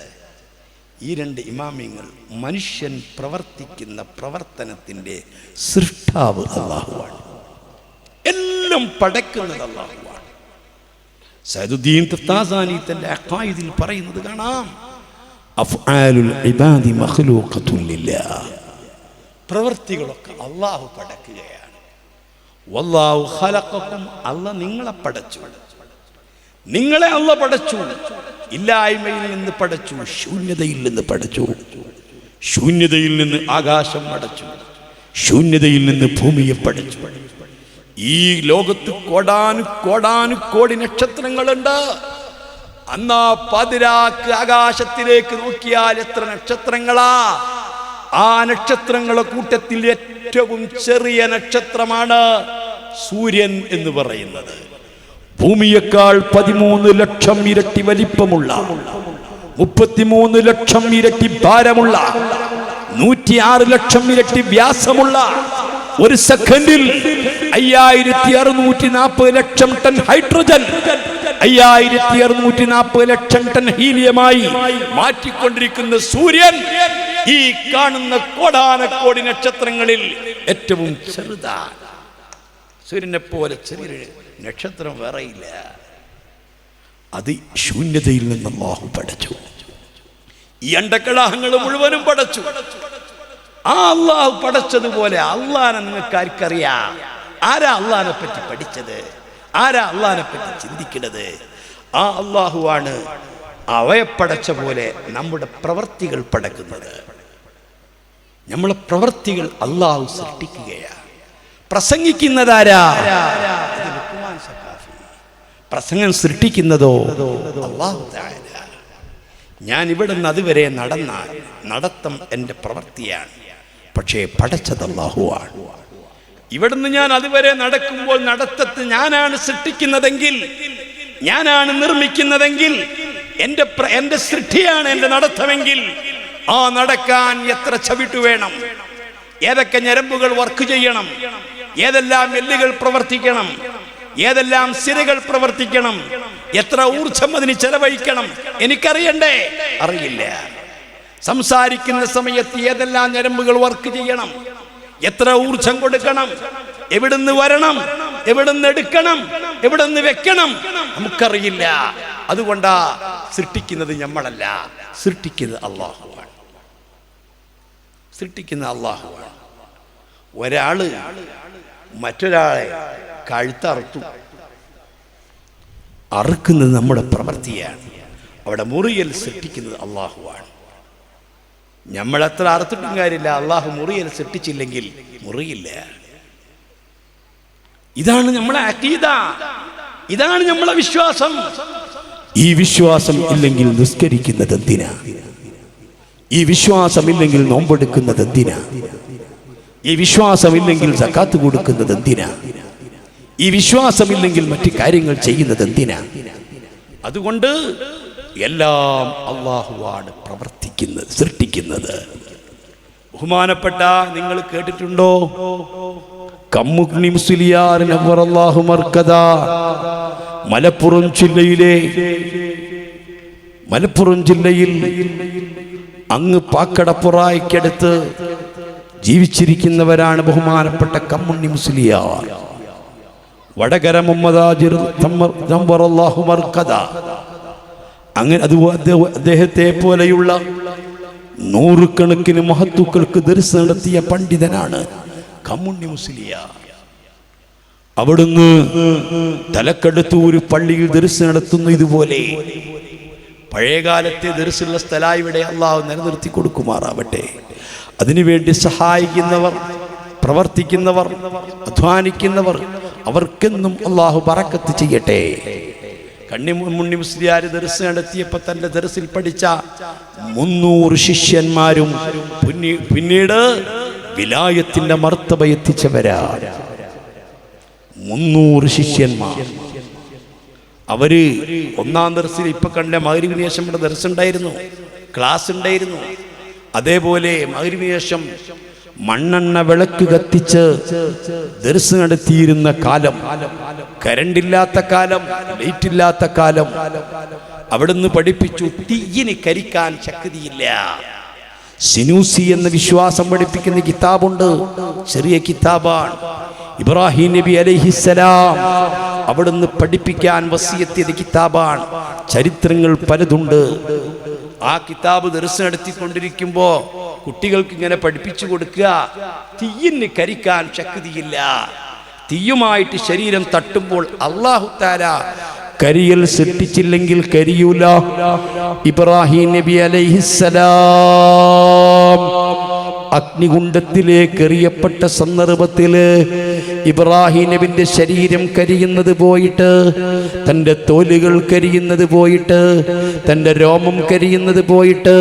ഈ രണ്ട് ഇമാമിങ്ങൾ മനുഷ്യൻ പ്രവർത്തിക്കുന്ന പ്രവർത്തനത്തിന്റെ സൃഷ്ടാവ് അല്ലാഹുവാണ്. എല്ലാം പടക്കുന്നത് അല്ലാഹുവാണ്. സൈദുദ്ദീൻ തത്താസാനി തന്റെ അഖായിദിൽ പറയുന്നത് കാണാം, അഫ്ആലുൽ ഇബാദി മഖ്ലൂഖത്തുൻ ലില്ലാഹ്. പ്രവൃത്തികളൊക്കെ അല്ലാഹു പടക്കുകയാണ്. വല്ലാഹു ഖലഖക്കും, അല്ലാഹ് നിങ്ങളെ പടച്ചു. നിങ്ങളെ അല്ലാഹ് പടച്ചു. ഇല്ലായ്മയിൽ നിന്ന് പടച്ചു, ശൂന്യതയിൽ നിന്ന് പടച്ചു. ശൂന്യതയിൽ നിന്ന് ആകാശം പടച്ചു, ശൂന്യതയിൽ നിന്ന് ഭൂമിയെ പടച്ചു. ഈ ലോകത്ത് കോടാനുകോടി നക്ഷത്രങ്ങളുണ്ട്. അന്നാ പതിരാക്ക് ആകാശത്തിലേക്ക് നോക്കിയാൽ എത്ര നക്ഷത്രങ്ങളാ! ആ നക്ഷത്രങ്ങളുടെ കൂട്ടത്തിൽ ഏറ്റവും ചെറിയ നക്ഷത്രമാണ് സൂര്യൻ എന്ന് പറയുന്നത്. ഭൂമിയേക്കാൾ 13 ലക്ഷം ഇരട്ടി വലിപ്പമുള്ള, 33 ലക്ഷം ഇരട്ടി ഭാരമുള്ള, 106 ലക്ഷം ഇരട്ടി വ്യാസമുള്ള, ഒരു സെക്കൻഡിൽ 5640 ലക്ഷം ടൺ ഹൈഡ്രജൻ, 5640 ലക്ഷം ടൺ ഹീലിയമായി മാറ്റിക്കൊണ്ടിരിക്കുന്ന സൂര്യൻ ഈ കാണുന്ന കോടാനക്കോടി നക്ഷത്രങ്ങളിൽ ഏറ്റവും ചെറുതാണ്. സൂര്യനെ പോലെ ചെറിയൊരു നക്ഷത്രം വേറെയില്ല. അത് ശൂന്യതയിൽ നിന്ന് അല്ലാഹു പടച്ചു. ഈ അണ്ടക്കടാഹങ്ങൾ മുഴുവനും പടച്ചു. ആ അല്ലാഹു പടച്ചതുപോലെ അള്ളാനെ നിങ്ങൾക്ക് ആർക്കറിയാം? ആരാ അള്ളാനെ പറ്റി പഠിച്ചത്? ആരാ അള്ളാനെ പറ്റി ചിന്തിക്കുന്നത്? ആ അല്ലാഹുവാണ് അവയെ പടച്ച പോലെ നമ്മുടെ പ്രവർത്തികൾ പടക്കുന്നത്. നമ്മളെ പ്രവർത്തികൾ അല്ലാഹു സൃഷ്ടിക്കുകയാണ്. പ്രസംഗിക്കുന്നതാരാ? പ്രസംഗം സൃഷ്ടിക്കുന്നതോ അല്ലാഹു തആല. ഞാൻ ഇവിടെ നിന്ന് അതുവരെ നടന്നാൽ നടത്തം എൻ്റെ പ്രവൃത്തിയാണ്, പക്ഷേ പടച്ചത് അല്ലാഹുവാണ്. ഇവിടുന്ന് ഞാൻ അതുവരെ നടക്കുമ്പോൾ നടത്തത്ത് ഞാനാണ് സൃഷ്ടിക്കുന്നതെങ്കിൽ, ഞാനാണ് നിർമ്മിക്കുന്നതെങ്കിൽ, എൻ്റെ സൃഷ്ടിയാണ് എൻ്റെ നടത്തമെങ്കിൽ, ആ നടക്കാൻ എത്ര ചവിട്ടു വേണം, ഏതൊക്കെ ഞരമ്പുകൾ വർക്ക് ചെയ്യണം, ഏതെല്ലാം എല്ലുകൾ പ്രവർത്തിക്കണം, ഏതെല്ലാം സിരകൾ പ്രവർത്തിക്കണം, എത്ര ഊർജം അതിന് ചെലവഴിക്കണം, എനിക്കറിയണ്ടേ? അറിയില്ല. സംസാരിക്കുന്ന സമയത്ത് ഏതെല്ലാം ഞരമ്പുകൾ വർക്ക് ചെയ്യണം, എത്ര ഊർജം കൊടുക്കണം, എവിടുന്ന് വരണം, എവിടുന്ന് എടുക്കണം, എവിടുന്ന് വെക്കണം, നമുക്കറിയില്ല. അതുകൊണ്ടാ സൃഷ്ടിക്കുന്നത് നമ്മളല്ല, സൃഷ്ടിക്കുന്നത് അല്ലാഹുവാണ്. സൃഷ്ടിക്കുന്ന അല്ലാഹുവാണ്. ഒരാള് മറ്റൊരാളെ കഴുത്തറുത്തു, അറുക്കുന്നത് നമ്മുടെ പ്രവൃത്തിയാണ്. അവിടെ മുറിയൽ സൃഷ്ടിക്കുന്നത് അല്ലാഹുവാണ്. നമ്മളെത്ര അറുത്തിട്ടും കാര്യമില്ല, അല്ലാഹു മുറിയൽ സൃഷ്ടിച്ചില്ലെങ്കിൽ മുറിയില്ല. ഇതാണ് നമ്മളെ അഖീദ. ഇതാണ് നമ്മളെ വിശ്വാസം. ഈ വിശ്വാസം ഇല്ലെങ്കിൽ നിസ്കരിക്കുന്നത് എന്തിനാ? ഈ വിശ്വാസമില്ലെങ്കിൽ നോമ്പെടുക്കുന്നത് എന്തിനാ? ഈ വിശ്വാസമില്ലെങ്കിൽ സക്കാത്ത് കൊടുക്കുന്നത് എന്തിനാ? ഈ വിശ്വാസമില്ലെങ്കിൽ മറ്റു കാര്യങ്ങൾ ചെയ്യുന്നത് എന്തിനാ? അതുകൊണ്ട് എല്ലാം അല്ലാഹുവാണ് പ്രവർത്തിക്കുന്നത്, സൃഷ്ടിക്കുന്നത്. ബഹുമാനപ്പെട്ട നിങ്ങൾ കേട്ടിട്ടുണ്ടോ? കമ്മുക്നി മുസ്ലിയാർ നവ്വറല്ലാഹു മർക്കദ മലപ്പുറം ജില്ലയിൽ അങ്ങ് പാക്കടപ്പുറായ്ക്കടുത്ത് ജീവിച്ചിരിക്കുന്നവരാണ് ബഹുമാനപ്പെട്ട കമ്മുണ്ണി മുസ്ലിയാർ. വടകര മുഹമ്മദാജിർ നവ്വറല്ലാഹു മർക്കദ. അങ്ങനെ അദ്ദേഹത്തെ പോലെയുള്ള നൂറുകണക്കിന് മഹത്തുക്കൾക്ക് ദർസ് നടത്തിയ പണ്ഡിതനാണ് കമ്മുണ്ണി മുസ്ലിയാർ. അവിടുന്ന് തലക്കടുത്ത് ഒരു പള്ളിയിൽ ദർസ് നടത്തുന്നു. ഇതുപോലെ പഴയകാലത്തെ ദർസുള്ള സ്ഥലം ഇവിടെ അള്ളാഹു നിലനിർത്തി കൊടുക്കുമാറാവട്ടെ. അതിനുവേണ്ടി സഹായിക്കുന്നവർ, പ്രവർത്തിക്കുന്നവർ, അധ്വാനിക്കുന്നവർ, അവർക്കെന്നും അള്ളാഹു ബറക്കത്ത് ചെയ്യട്ടെ. കമ്മുണ്ണി മുസ്ലിയാർ ദർസ് നടത്തിയപ്പോൾ തന്റെ ദർസിൽ പഠിച്ച 300 ശിഷ്യന്മാരും പിന്നീട് വിലായത്തിന്റെ മർത്തബ എത്തിച്ചവരാണ്. 300 ശിഷ്യന്മാർ. അവര് ഒന്നാം ദർസിൽ ഇപ്പൊ കണ്ട മഗ്‌രിബിന് ശേഷം ഇവിടെ ദർസ് ഉണ്ടായിരുന്നു, ക്ലാസ് ഉണ്ടായിരുന്നു. അതേപോലെ മഗ്‌രിബിന് ശേഷം മണ്ണെണ്ണ വിളക്ക് കത്തിച്ച് ദർസ് നടത്തിയിരുന്ന കാലം, കരണ്ടില്ലാത്ത കാലം, ലൈറ്റ് ഇല്ലാത്ത കാലം. അവിടുന്ന് പഠിപ്പിച്ചു, തീയിന് കരിക്കാൻ ശക്തിയില്ല. സിനൂസി എന്ന വിശ്വാസം പഠിപ്പിക്കുന്ന കിതാബുണ്ട്, ചെറിയ കിതാബാണ്. ഇബ്രാഹിം നബി അലൈഹിസ്സലാം അവിടുന്ന് പഠിപ്പിക്കാൻ വസിയത്ത് ചെയ്ത കിതാബാണ്. ചരിത്രങ്ങൾ പലതുണ്ട്. ആ കിതാബ് ദർസ് നടത്തിക്കൊണ്ടിരിക്കുമ്പോ കുട്ടികൾക്ക് ഇങ്ങനെ പഠിപ്പിച്ചു കൊടുക്കുക, തീയിന് കരിക്കാൻ ശക്തിയില്ല. തീയുമായിട്ട് ശരീരം തട്ടുമ്പോൾ അല്ലാഹു തആല കരിയൽ സൃഷ്ടിച്ചില്ലെങ്കിൽ കരിയൂല. ഇബ്രാഹിം നബി അലൈഹിസ്സലാം അഗ്നികുണ്ഡത്തിലേക്ക് എറിയപ്പെട്ട സന്ദർഭത്തില് ഇബ്രാഹിം നബിന്റെ ശരീരം കരിയുന്നത് പോയിട്ട്, തൻ്റെ തോലുകൾ കരിയുന്നത് പോയിട്ട്, തൻ്റെ രോമം കരിയുന്നത് പോയിട്ട്,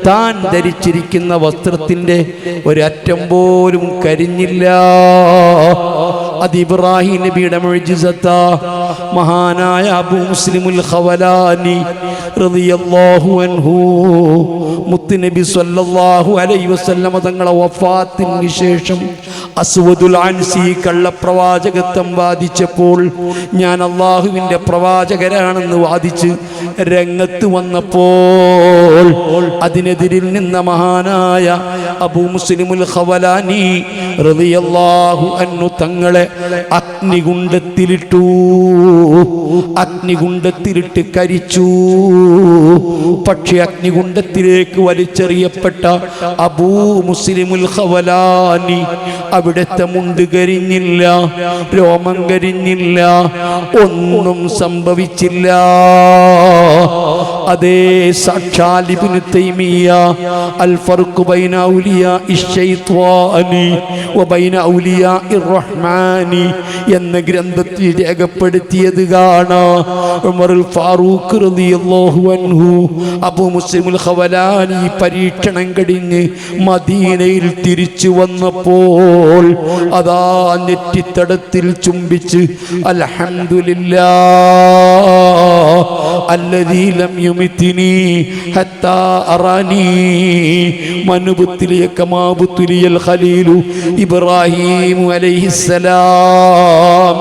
താൻ ധരിച്ചിരിക്കുന്ന വസ്ത്രത്തിന്റെ ഒരറ്റം പോലും കരിഞ്ഞില്ല. അത് ഇബ്രാഹിം നബിയുടെ മുഅ്ജിസത്താ. മഹാനായ അബൂ മുസ്ലിമുൽ ഖവലാനി റളിയല്ലാഹു അൻഹു മുത്തുനബി സ്വല്ലല്ലാഹു അലൈഹി വസല്ലം തങ്ങളുടെ വഫാത്തിന് ശേഷം അസ്വദുൽ അൻസി കള്ളപ്രവാചകത്വം വാദിച്ചപ്പോൾ, ഞാൻ അള്ളാഹുവിൻ്റെ പ്രവാചകരാണെന്ന് വാദിച്ച് രംഗത്ത് വന്നപ്പോൾ അതിനെതിരിൽ നിന്ന മഹാനായ അബൂ മുസ്ലിമുൽ ഖവലാനി റളിയല്ലാഹു അൻഹു തങ്ങളെ അഗ്നികുണ്ഡത്തിലിട്ട് കരിച്ചു. പക്ഷേ അഗ്നികുണ്ഡത്തിലേക്ക് വലിച്ചെറിയപ്പെട്ട അബൂ മുസ്ലിമുൽ ഖവലാനി അവിടുത്തെ മുണ്ട് കരിഞ്ഞില്ല, രോമം കരിഞ്ഞില്ല, ഒന്നും സംഭവിച്ചില്ല. അതേ സാക്ഷാൽ ഇബ്നു തൈമിയ്യ അൽ ഫർഖു ബൈന ഔലിയാഇ ശൈത്വാനി വബൈന ഔലിയാഇർ റഹ്മാനി എന്ന ഗ്രന്ഥത്തിൽ രേഖപ്പെടുത്തിയത് കാണാം. ഉമറുൽ ഫാറൂഖ് റളിയല്ലാഹു അൻഹു അബൂ മുസ്ലിമുൽ ഖവലാനി പരീക്ഷണം കഴിഞ്ഞ് മദീനയിൽ തിരിച്ചു വന്നപ്പോൾ അതാ നെറ്റിത്തടത്തിൽ ചുംബിച്ച് അൽഹംദുലില്ലാഹ് അല്ലദീ ലം യുമിത്നി ഹത്താ അറാനി മനുബുത്തിലിയ കമാ ബുത്തിലിയൽ ഖലീലു ഇബ്രാഹിം അലൈഹിസ്സലാം.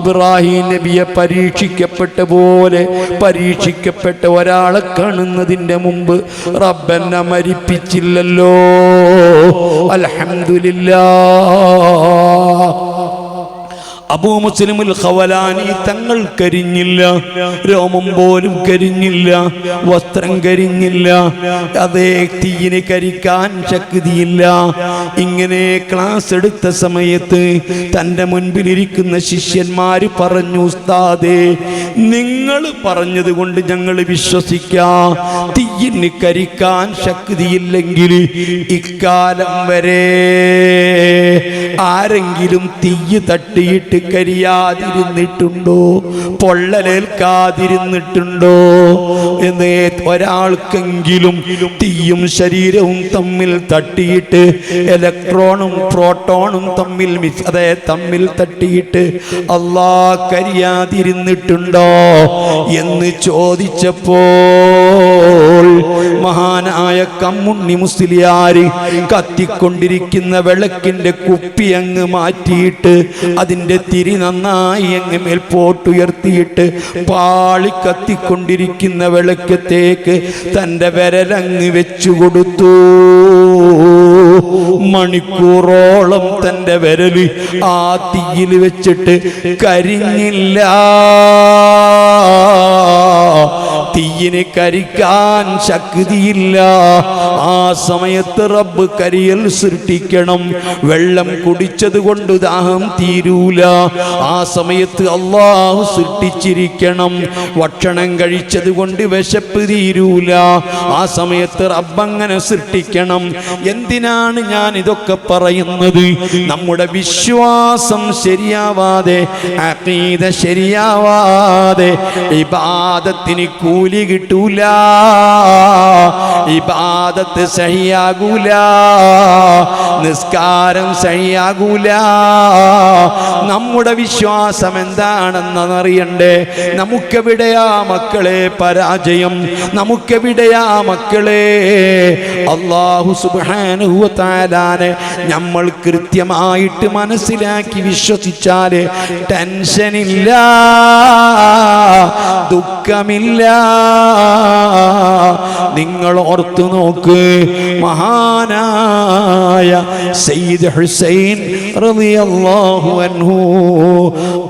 ഇബ്രാഹിം നബിയെ പരീക്ഷിക്കപ്പെട്ട പോലെ പരീക്ഷിക്കപ്പെട്ട ഒരാളെ കാണുന്നതിൻ്റെ മുമ്പ് റബ്ബെന്നെ മരിപ്പിച്ചില്ലല്ലോ. അൽഹംദുലില്ലാഹ്. അബൂ മുസ്ലിമുൽ ഖവലാനി തങ്ങൾ കരിഞ്ഞില്ല, രോമം പോലും കരിഞ്ഞില്ല, വസ്ത്രം കരിഞ്ഞില്ല, അതേ തീയിന് കരിക്കാൻ ശക്തിയില്ല. ഇങ്ങനെ ക്ലാസ് എടുത്ത സമയത്ത് തൻ്റെ മുൻപിലിരിക്കുന്ന ശിഷ്യന്മാര് പറഞ്ഞു, ഉസ്താദേ നിങ്ങൾ പറഞ്ഞത് കൊണ്ട് ഞങ്ങൾ വിശ്വസിക്കാം. തീയിന് കരിക്കാൻ ശക്തിയില്ലെങ്കിൽ ഇക്കാലം വരെ ആരെങ്കിലും തീയ് തട്ടിയിട്ട് കൈയിട്ട് കരിയാതിരുന്നിട്ടുണ്ടോ? പൊള്ളലേൽക്കാതിരുന്നിട്ടുണ്ടോ എന്ന് ഒരാൾക്കെങ്കിലും തീയും ശരീരവും തമ്മിൽ തട്ടിയിട്ട് ഇലക്ട്രോണും പ്രോട്ടോണും തമ്മിൽ തട്ടിയിട്ട് അല്ലാ കരിയാതിരുന്നിട്ടുണ്ടോ എന്ന് ചോദിച്ചപ്പോൾ മഹാനായ കമ്മുണ്ണി മുസ്ലിയാര് കത്തിക്കൊണ്ടിരിക്കുന്ന വിളക്കിന്റെ കുപ്പി അങ്ങ് മാറ്റിയിട്ട് അതിന്റെ തിരി നന്നായി അങ്ങ് മേൽപോട്ടുയർത്തിയിട്ട് പാളി കത്തിക്കൊണ്ടിരിക്കുന്ന വിളക്കത്തേക്ക് തന്റെ വിരലങ്ങ് വെച്ചു കൊടുത്തു. മണിക്കൂറോളം തന്റെ വിരല് ആ തീയിൽ വെച്ചിട്ട് കരിഞ്ഞില്ല. തീയിനെ കരിക്കാൻ ശക്തിയില്ല. ആ സമയത്ത് റബ്ബ് കരിയൽ സൃഷ്ടിക്കണം. വെള്ളം കുടിച്ചത് കൊണ്ട് ദാഹം തീരൂല. ആ സമയത്ത് അല്ലാഹു സൃഷ്ടിച്ചിരിക്കണം. ഭക്ഷണം കഴിച്ചത് കൊണ്ട് വിശപ്പ് തീരൂല. ആ സമയത്ത് റബ്ബ് അങ്ങനെ സൃഷ്ടിക്കണം. എന്തിനാണ് ഞാൻ ഇതൊക്കെ പറയുന്നത്? നമ്മുടെ വിശ്വാസം ശരിയാവാതെ, അഖീദ ശരിയാവാതെ ഇബാദത്തിന് കൂലി കിട്ടൂല, ഇബാദത്ത് സഹിയാകൂല, നിസ്കാരം സഹിയാകൂല. നമ്മുടെ വിശ്വാസം എന്താണെന്നറിയണ്ടേ? നമുക്കെവിടെയാ മക്കളെ പരാജയം? നമുക്കെവിടെയാ മക്കളെ? അല്ലാഹു സുബ്ഹാനഹു വ തആലാനെ നമ്മൾ കൃത്യമായിട്ട് മനസ്സിലാക്കി വിശ്വസിച്ചാല് ടെൻഷനില്ല, ദുഃഖമില്ല. നിങ്ങൾ ഓർത്തു നോക്ക്, മഹാനായ സയ്യിദ് ഹുസൈൻ റളിയല്ലാഹു അൻഹു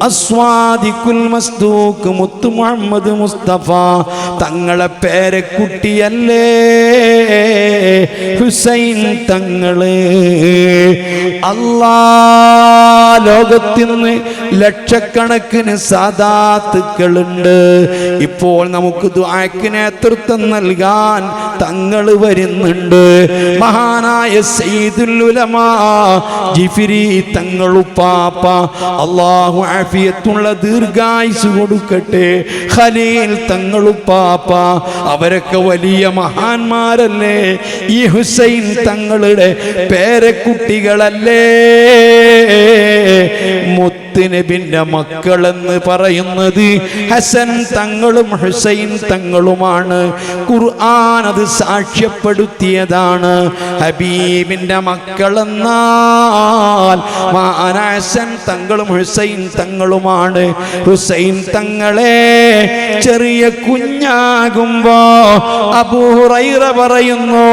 അസ്വാദിഖുൽ മസ്ദൂഖ് മുത്ത് മുഹമ്മദ് മുസ്തഫ തങ്ങളെ പേരക്കുട്ടിയല്ലേ ഹുസൈൻ തങ്ങള്. അല്ലാഹ് ലോകത്തിൽ നിന്ന് ലക്ഷക്കണക്കിന് സാദാത്തുക്കളുണ്ട്. ഇപ്പോൾ നമുക്ക് ദുആക്ക് നേതൃത്വം നൽകാൻ തങ്ങൾ വരുന്നുണ്ട്. മഹാനായ സയ്യിദുൽ ഉലമാ ജിഫ്രി തങ്ങളുപ്പാപ്പ അല്ലാഹു ആഫിയത്തുള്ള ദീർഘായുസ് കൊടുക്കട്ടെ. ഖലീൽ തങ്ങളുപ്പാപ്പ അവരൊക്കെ വലിയ മഹാന്മാരല്ലേ? ഈ ഹുസൈൻ തങ്ങളുടെ പേരക്കുട്ടികളല്ലേ? മുത്തുനബിന്റെ മക്കളെന്ന് പറയുന്നത് ഹസൻ തങ്ങളും ഹുസൈൻ തങ്ങളുമാണ്. ഖുർആൻ അത് സാക്ഷ്യപ്പെടുത്തിയതാണ്. ഹബീബിന്റെ മക്കളെന്നാൽ ഹസൻ തങ്ങളും ഹുസൈൻ തങ്ങളുമാണ്. ഹുസൈൻ തങ്ങളെ ചെറിയ കുഞ്ഞാകുമ്പോ അബൂ ഹുറൈറ പറയുന്നു,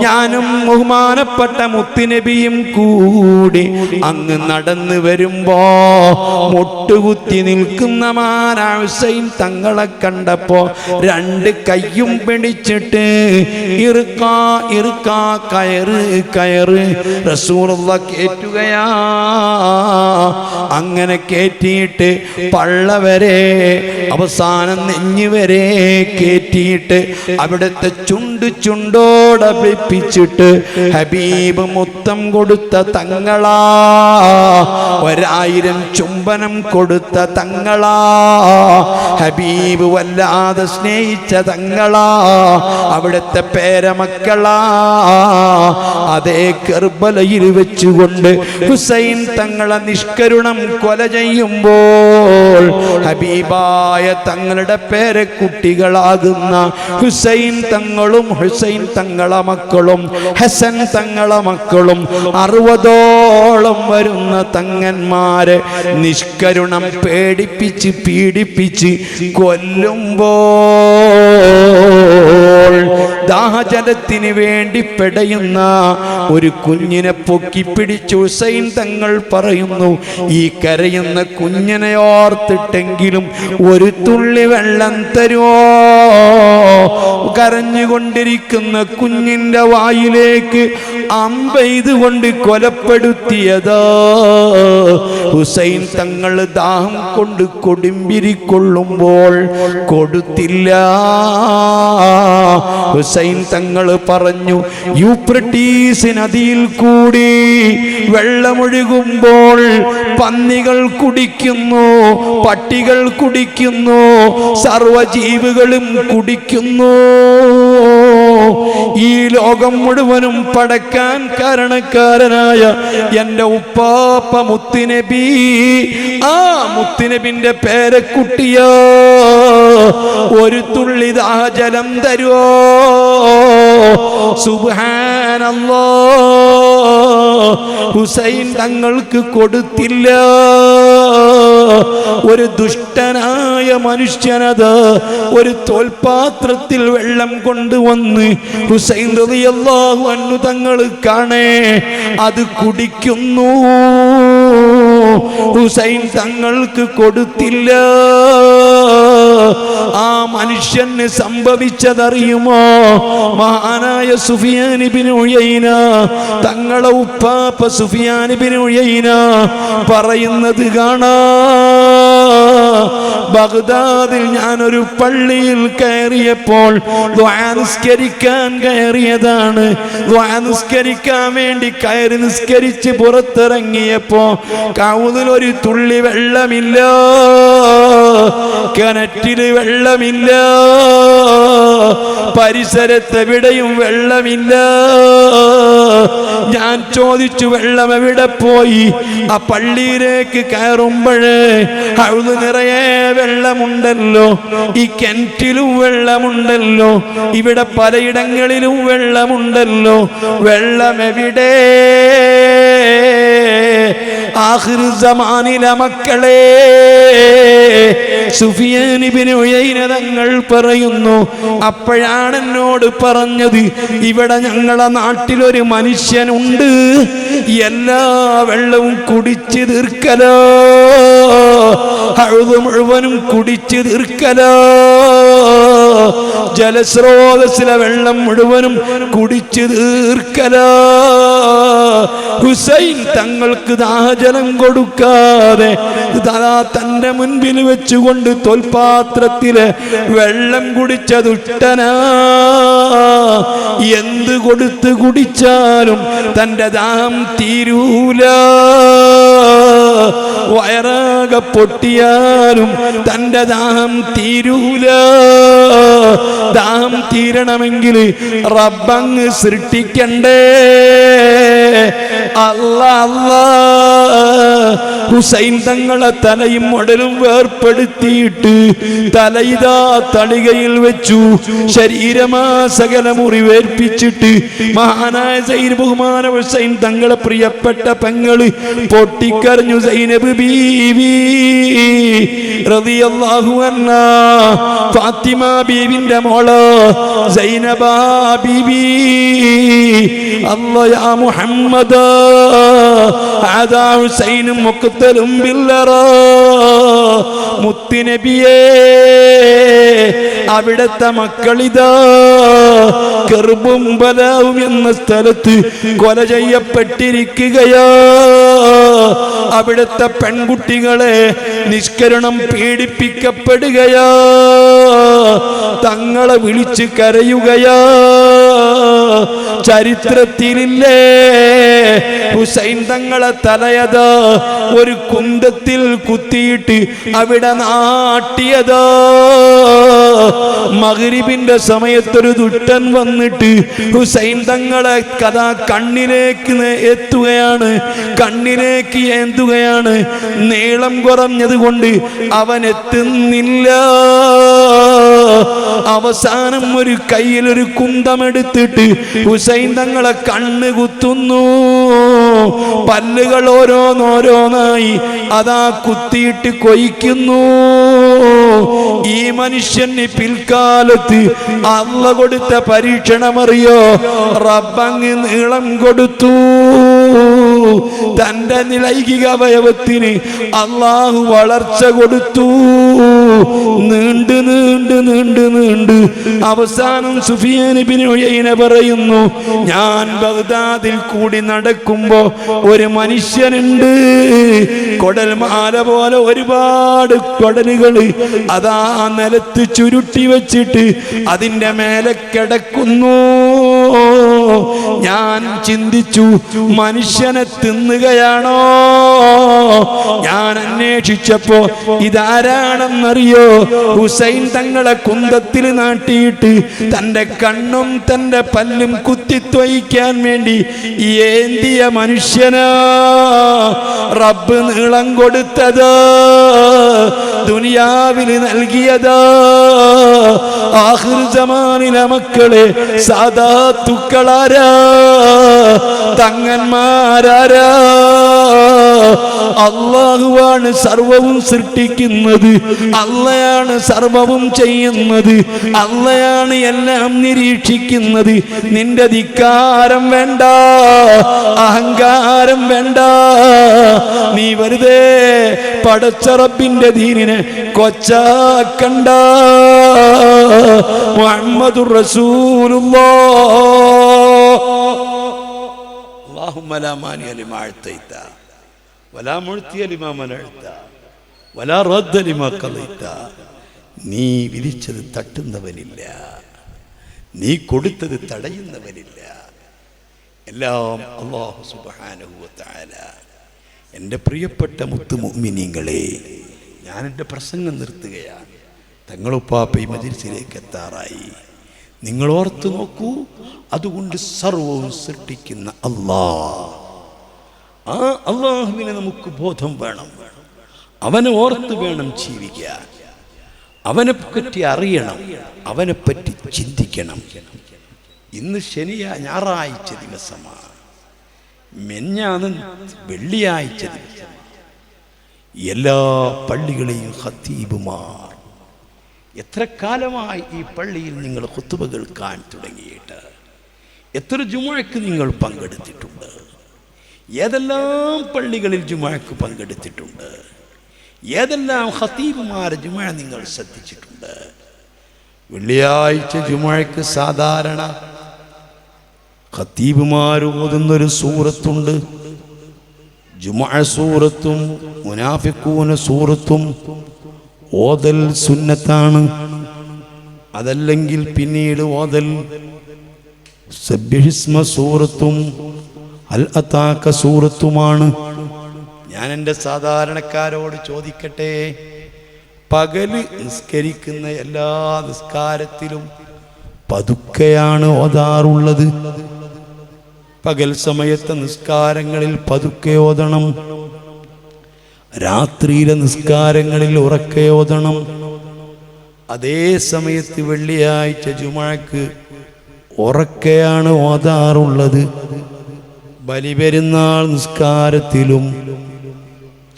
ഞാനും ബഹുമാനപ്പെട്ട മുത്തുനബിയും കൂടി അങ്ങ് നടന്നു വരുമ്പോ മുട്ടുകുത്തി നിൽക്കുന്ന മാനാ ഹുസൈൻ തങ്ങളെ കണ്ടപ്പോ രണ്ട് കയ്യും പിടിച്ചിട്ട് ഇറുക്കാ കയറ് റസൂലുള്ളാഹ് കേറ്റുകയാ. അങ്ങനെ കേറ്റിയിട്ട് പള്ള വരെ അവസാനം നെഞ്ഞ് വരെ കേറ്റിയിട്ട് അവിടുത്തെ ചുണ്ടോടെ വെപ്പിച്ചിട്ട് ഹബീബ് മുത്തം കൊടുത്ത തങ്ങളാ, 1000 ചുംബനം കൊടുത്ത തങ്ങളാ, ഹബീബ് വല്ലാതെ സ്നേഹിച്ച തങ്ങളാ, അവിടുത്തെ പേരമക്കളാ. അതേ കർബലയിൽ വെച്ചുകൊണ്ട് ഹുസൈൻ തങ്ങളെ നിഷ്കരുണം കൊല ചെയ്യുമ്പോൾ ഹബീബായ തങ്ങളുടെ പേരക്കുട്ടികളാകുന്ന ഹുസൈൻ തങ്ങളും ഹുസൈൻ തങ്ങളെ മക്കളും ഹസൻ തങ്ങളെ മക്കളും 60ഓളം വരുന്ന തങ്ങന്മാരെ നിഷ്കരുണം പേടിപ്പിച്ച് പീഡിപ്പിച്ച് കൊല്ലുമ്പോൾ ദാഹജലത്തിന് വേണ്ടി പെടയുന്ന ഒരു കുഞ്ഞിനെ പൊക്കിപ്പിടിച്ച് ഹുസൈൻ തങ്ങൾ പറയുന്നു, ഈ കരയുന്ന കുഞ്ഞിനെ ഓർത്തിട്ടെങ്കിലും ഒരു തുള്ളി വെള്ളം തരുമോ? കരഞ്ഞുകൊണ്ടിരിക്കുന്ന കുഞ്ഞിന്റെ വായിലേക്ക് അമ്പെയ്തുകൊണ്ട് കൊലപ്പെടുത്തിയതോ ഹുസൈൻ തങ്ങൾ ദാഹം കൊണ്ട് കൊടുമ്പിരിക്കൊള്ളുമ്പോൾ കൊടുത്തില്ല. ഹുസൈൻ തങ്ങൾ പറഞ്ഞു, യൂഫ്രട്ടീസ് നദിയിൽ കൂടി വെള്ളമൊഴുകുമ്പോൾ പന്നികൾ കുടിക്കുന്നു, പട്ടികൾ കുടിക്കുന്നു, സർവജീവികളും കുടിക്കുന്നു. ഈ ലോകം മുഴുവനും പടക്കാൻ കാരണക്കാരനായ എൻ്റെ ഉപ്പാപ്പ മുത്തുനബി, ആ മുത്തുനബിന്റെ പേരക്കുട്ടിയോ, ഒരു തുള്ളി ദാഹജലം തരുവോ? സുബ്ഹാനല്ലാഹ്, ഹുസൈൻ തങ്ങൾക്ക് കൊടുത്തില്ല. ഒരു ദുഷ്ടനായ മനുഷ്യനത് ഒരു തോൽപാത്രത്തിൽ വെള്ളം കൊണ്ടുവന്ന് ഹുസൈൻ റളിയല്ലാഹു അൻഹു തങ്ങൾ കാണേ അത് കുടിക്കുന്നു. ഹുസൈൻ തങ്ങൾക്ക് കൊടുത്തില്ല. ആ മനുഷ്യന് സംഭവിച്ചതറിയുമോ? മഹാനായ സുഫിയാൻ ഇബ്നു ഉയൈന തങ്ങളെ ഉപ്പാപ്പ സുഫിയാൻ ഇബ്നു ഉയൈന പറയുന്നത് കാണാം. ബഗ്ദാദിൽ ഞാനൊരു പള്ളിയിൽ കയറിയപ്പോൾ ദുആ നിസ്കരിക്കാൻ കയറിയതാണ്. ദുആ നിസ്കരിക്കാൻ വേണ്ടി കയറി നിസ്കരിച്ച് പുറത്തിറങ്ങിയപ്പോ കൗദിൽ ഒരു തുള്ളി വെള്ളമില്ല, കിണറ്റില് വെള്ളമില്ല, പരിസരത്തെവിടെയും വെള്ളമില്ല. ഞാൻ ചോദിച്ചു, വെള്ളം എവിടെ പോയി? ആ പള്ളിയിലേക്ക് കയറുമ്പോഴേ ഹൗദ് നിറയെ വെള്ളമുണ്ടല്ലോ, ഈ കിണറ്റിലും വെള്ളമുണ്ടല്ലോ, ഇവിടെ പലയിടങ്ങളിലും വെള്ളമുണ്ടല്ലോ, വെള്ളം എവിടെ? ആഖിർ സമാനിലെ മക്കളെ, സുഫിയാൻ ഇബ്നു ഉയൈന തങ്ങൾ പറയുന്നു, അപ്പോഴാണ് എന്നോട് പറഞ്ഞത്, ഇവിടെ ഞങ്ങളെ നാട്ടിലൊരു മനുഷ്യനുണ്ട്, എല്ലാ വെള്ളവും കുടിച്ച് തീർക്കലോ, ഹൗദ് മുഴുവനും കുടിച്ച് തീർക്കലോ, ജലസ്രോതസ്സിലെ വെള്ളം മുഴുവനും കുടിച്ച് തീർക്കലോ. ഹുസൈൻ തങ്ങൾക്ക് ദാഹജലം കൊടുക്കാതെ തന്റെ മുൻപിൽ വെച്ചുകൊണ്ട് തോൽപാത്രത്തിലെ വെള്ളം കുടിച്ച ദുഷ്ടനാ. എന്ത് കൊടുത്ത് കുടിച്ചാലും തന്റെ ദാഹം തീരൂല, വയറാകെ പൊട്ടിയാലും തന്റെ ദാഹം തീരൂല. ദാഹം തീരണമെങ്കിൽ റബ്ബങ്ങ് സൃഷ്ടിക്കണ്ടേ? അല്ലാ അല്ലാ. ഹുസൈൻ തങ്ങളെ തലയും ഉടലും വേർപ്പെടുത്തിയിട്ട് തലയിതാ തളികയിൽ വെച്ചു, ശരീരമാ സകല മുറിവേൽപ്പിച്ചിട്ട് മഹാനായ സൈനബ് ബഹുമാന ഹുസൈൻ തങ്ങളെ പ്രിയപ്പെട്ട പെങ്ങള് പൊട്ടിക്കരഞ്ഞു. സൈനബ് ബീവി റളിയല്ലാഹു അൻഹാ, ഫാത്തിമ ബീവിന്റെ മോള് സൈനബ ബീവി, അല്ലാ യാ മുഹമ്മദ് ആദാ ഹുസൈനും മുഖ്തലും ബില്ലറാ, മുത്തുനബിയേ അവിടുത്തെ മക്കളിതാ കർബും ബലാവും എന്ന സ്ഥലത്ത് കൊല ചെയ്യപ്പെട്ടിരിക്കുകയാ. അവിടുത്തെ പെൺകുട്ടികളെ നിഷ്കരണം പീഡിപ്പിക്കപ്പെടുകയാ, തങ്ങളെ വിളിച്ച് കരയുകയാ. ചരിത്രത്തിലില്ലേ ഹുസൈൻ തങ്ങളെ തലയതാ ഒരു കുന്തത്തിൽ കുത്തിയിട്ട് അവിടെ നാട്ടിയതാ. മഗ്രിബിന്റെ സമയത്തൊരു ദുഷ്ടൻ വന്നിട്ട് ഹുസൈൻ തങ്ങളെ കഥ കണ്ണിലേക്ക് എത്തുകയാണ്, കണ്ണിലേക്ക് ഏന്തുകയാണ്. നീളം കുറഞ്ഞത് കൊണ്ട് അവൻ എത്തുന്നില്ല. അവസാനം ഒരു കയ്യിലൊരു കുന്തമെടുത്തിട്ട് ഹുസൈൻ തങ്ങളെ കണ്ണ് കുത്തുന്നു. പല്ലുകൾ ഓരോന്നോരോന്നായി അതാ കുത്തിയിട്ട് കൊയ്ക്കുന്നു. ഈ മനുഷ്യന് പിൽക്കാലത്ത് അല്ലാഹ് കൊടുത്ത പരീക്ഷണമറിയോ? റബ്ബങ്ങ് നീളം കൊടുത്തു. തന്റെ ലൈംഗിക അവയവത്തിന് അള്ളാഹു വളർച്ച കൊടുത്തു. നീണ്ട് നീണ്ട് നീണ്ട് നീണ്ട് അവസാനം സുഫിയാൻ ഇബ്നു ഉയൈന പറയുന്നു, ഞാൻ ബഗ്ദാദിൽ കൂടി നടക്കുമ്പോ ഒരു മനുഷ്യനുണ്ട്, കൊടൽമാല പോലെ ഒരുപാട് കൊടലുകൾ അതാ നിലത്ത് ചുരുട്ടി വെച്ചിട്ട് അതിന്റെ മേലെ കിടക്കുന്നു. ഞാൻ ചിന്തിച്ചു, മനുഷ്യനെ തിന്നുകയാണോ? ഞാൻ അന്വേഷിച്ചപ്പോ ഇതാരാണെന്നറിയോ? ഹുസൈൻ തങ്ങളെ കുന്തത്തിൽ നാട്ടിയിട്ട് തന്റെ കണ്ണും തന്റെ പല്ലും കുത്തിത്വയിക്കാൻ വേണ്ടി ഏന്തിയ മനുഷ്യനാ. റബ്ബ് നീളം കൊടുത്തത്, ദുനിയാവിൽ നൽകിയതാ. ആഖിർ സമാനിലെ മക്കളെ സാദാത്തുക്കളാരാ? തങ്ങന്മാരാരാ? അല്ലാഹുവാണ് സർവവും സൃഷ്ടിക്കുന്നത്, അള്ളയാണ് സർവവും ചെയ്യുന്നത്, അള്ളയാണ് എല്ലാം നിരീക്ഷിക്കുന്നത്. നിന്റെ ധിക്കാരം വേണ്ട, അഹങ്കാരം വേണ്ട. നീ വെറുതെ പടച്ച റബ്ബിന്റെ ദീനിനെ കൊച്ചാക്കണ്ട. മുഹമ്മദുർ റസൂലുള്ളാഹ്. അല്ലാഹുമ്മ ലാ മാനിഅ ലിമാ അഅ്തൈത വലാ മുഅ്തിയ ലിമാ മനഅത വലാ റദ്ദ ലിമാ ഖളൈത. നീ വിധിച്ചത് തട്ടുന്നവനില്ല, നീ കൊടുത്തത് തടയുന്നവനില്ല. എല്ലാം അല്ലാഹു സുബ്ഹാനഹു വ തആല. എൻ്റെ പ്രിയപ്പെട്ട മുത്തു മുഅ്മിനീങ്ങളെ, ഞാൻ എൻ്റെ പ്രസംഗം നിർത്തുകയാണ്. തങ്ങളുപ്പാപ്പ ഈ മജ്‌ലിസിലേക്ക് എത്താറായി. നിങ്ങൾ ഓർത്തു നോക്കൂ, അതുകൊണ്ട് സർവവും സൃഷ്ടിക്കുന്ന അല്ലാഹ്, ആ അല്ലാഹുവിനെ നമുക്ക് ബോധം വേണം. അവനെ ഓർത്ത് വേണം ജീവിക്കാൻ. അവനെ പറ്റി അറിയണം, അവനെ പറ്റി ചിന്തിക്കണം. ഇന്ന് ഞായറാഴ്ച ദിവസമാണ്, മെഞ്ഞാന്ന് വെള്ളിയാഴ്ച ദിവസമാണ്. എല്ലാ പള്ളികളെയും ഖത്തീബുമാർ, എത്ര കാലമായി ഈ പള്ളിയിൽ നിങ്ങൾ ഖുത്ബകൾ കാണാൻ തുടങ്ങിയിട്ട്? എത്ര ജുമുഅക്ക് നിങ്ങൾ പങ്കെടുത്തിട്ടുണ്ട്? ഏതെല്ലാം പള്ളികളിൽ ജുമുഅക്ക് പങ്കെടുത്തിട്ടുണ്ട്? ഏതെല്ലാം ഖത്തീബുമാരെ ജുമുഅ നിങ്ങൾ ശ്രദ്ധിച്ചിട്ടുണ്ട്? വെള്ളിയാഴ്ച ജുമുഅക്ക് സാധാരണ ഖത്തീബുമാർ ഓതുന്നൊരു സൂറത്തുണ്ട്. ജുമുഅ സൂറത്തും മുനാഫിഖൂന സൂറത്തും ഓതൽ സുന്നത്താണ്. അതല്ലെങ്കിൽ പിന്നീട് ഓതൽ സബ്ബിഹിസ്മ സൂറത്തും അൽ അതാക സൂറത്തുമാണ്. ഞാൻ എൻ്റെ സാധാരണക്കാരോട് ചോദിക്കട്ടെ, പകല് നിസ്കരിക്കുന്ന എല്ലാ നിസ്കാരത്തിലും പതുക്കെയാണ് ഓതാറുള്ളത്. പകൽ സമയത്തെ നിസ്കാരങ്ങളിൽ പതുക്കെ ഓതണം, രാത്രിയിലെ നിസ്കാരങ്ങളിൽ ഉറക്കെ ഓതണം. അതേ സമയത്ത് വെള്ളിയാഴ്ച ജുമുഅക്ക് ഉറക്കെയാണ് ഓതാറുള്ളത്. ബലിപെരുന്നാൾ നിസ്കാരത്തിലും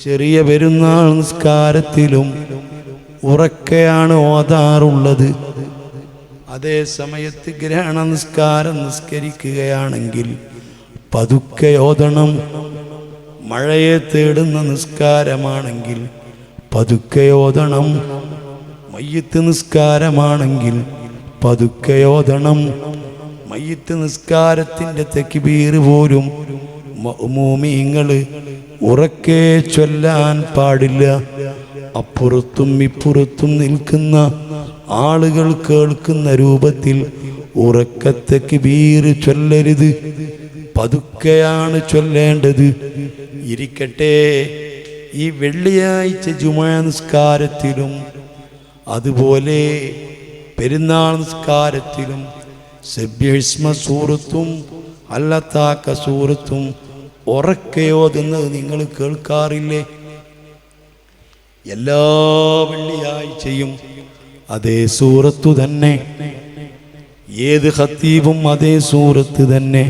ചെറിയ പെരുന്നാൾ നിസ്കാരത്തിലും ഉറക്കെയാണ് ഓതാറുള്ളത്. അതേ സമയത്ത് ഗ്രഹണ നിസ്കാരം നിസ്കരിക്കുകയാണെങ്കിൽ പതുക്കെ ഓതണം. മഴയെ തേടുന്ന നിസ്കാരമാണെങ്കിൽ പതുക്കെ ഓതണം. മയ്യിത്ത് നിസ്കാരമാണെങ്കിൽ പതുക്കെ ഓതണം. മയ്യിത്ത് നിസ്കാരത്തിൻ്റെ തക്ബീർ പോലും മഅ്മൂമീങ്ങൾ ഉറക്കെ ചൊല്ലാൻ പാടില്ല. അപ്പുറത്തും ഇപ്പുറത്തും നിൽക്കുന്ന ആളുകൾ കേൾക്കുന്ന രൂപത്തിൽ ഉറക്കെ തക്ബീർ ചൊല്ലരുത്, പതുക്കെയാണ് ചൊല്ലേണ്ടത്. ഇരിക്കട്ടെ, ഈ വെള്ളിയാഴ്ച ജുമുഅ നിസ്കാരത്തിലും അതുപോലെ പെരുന്നാൾ നിസ്കാരത്തിലും സബ്ബിഹിസ്മ സൂറത്തും അൽ അതാക സൂറത്തും ഉറക്കെ ഓതുന്നത് നിങ്ങൾ കേൾക്കാറില്ലേ? എല്ലാ വെള്ളിയാഴ്ചയും അതേ സൂറത്തു തന്നെ, ഏത് ഖത്തീബും അതേ സൂറത്ത് തന്നെ.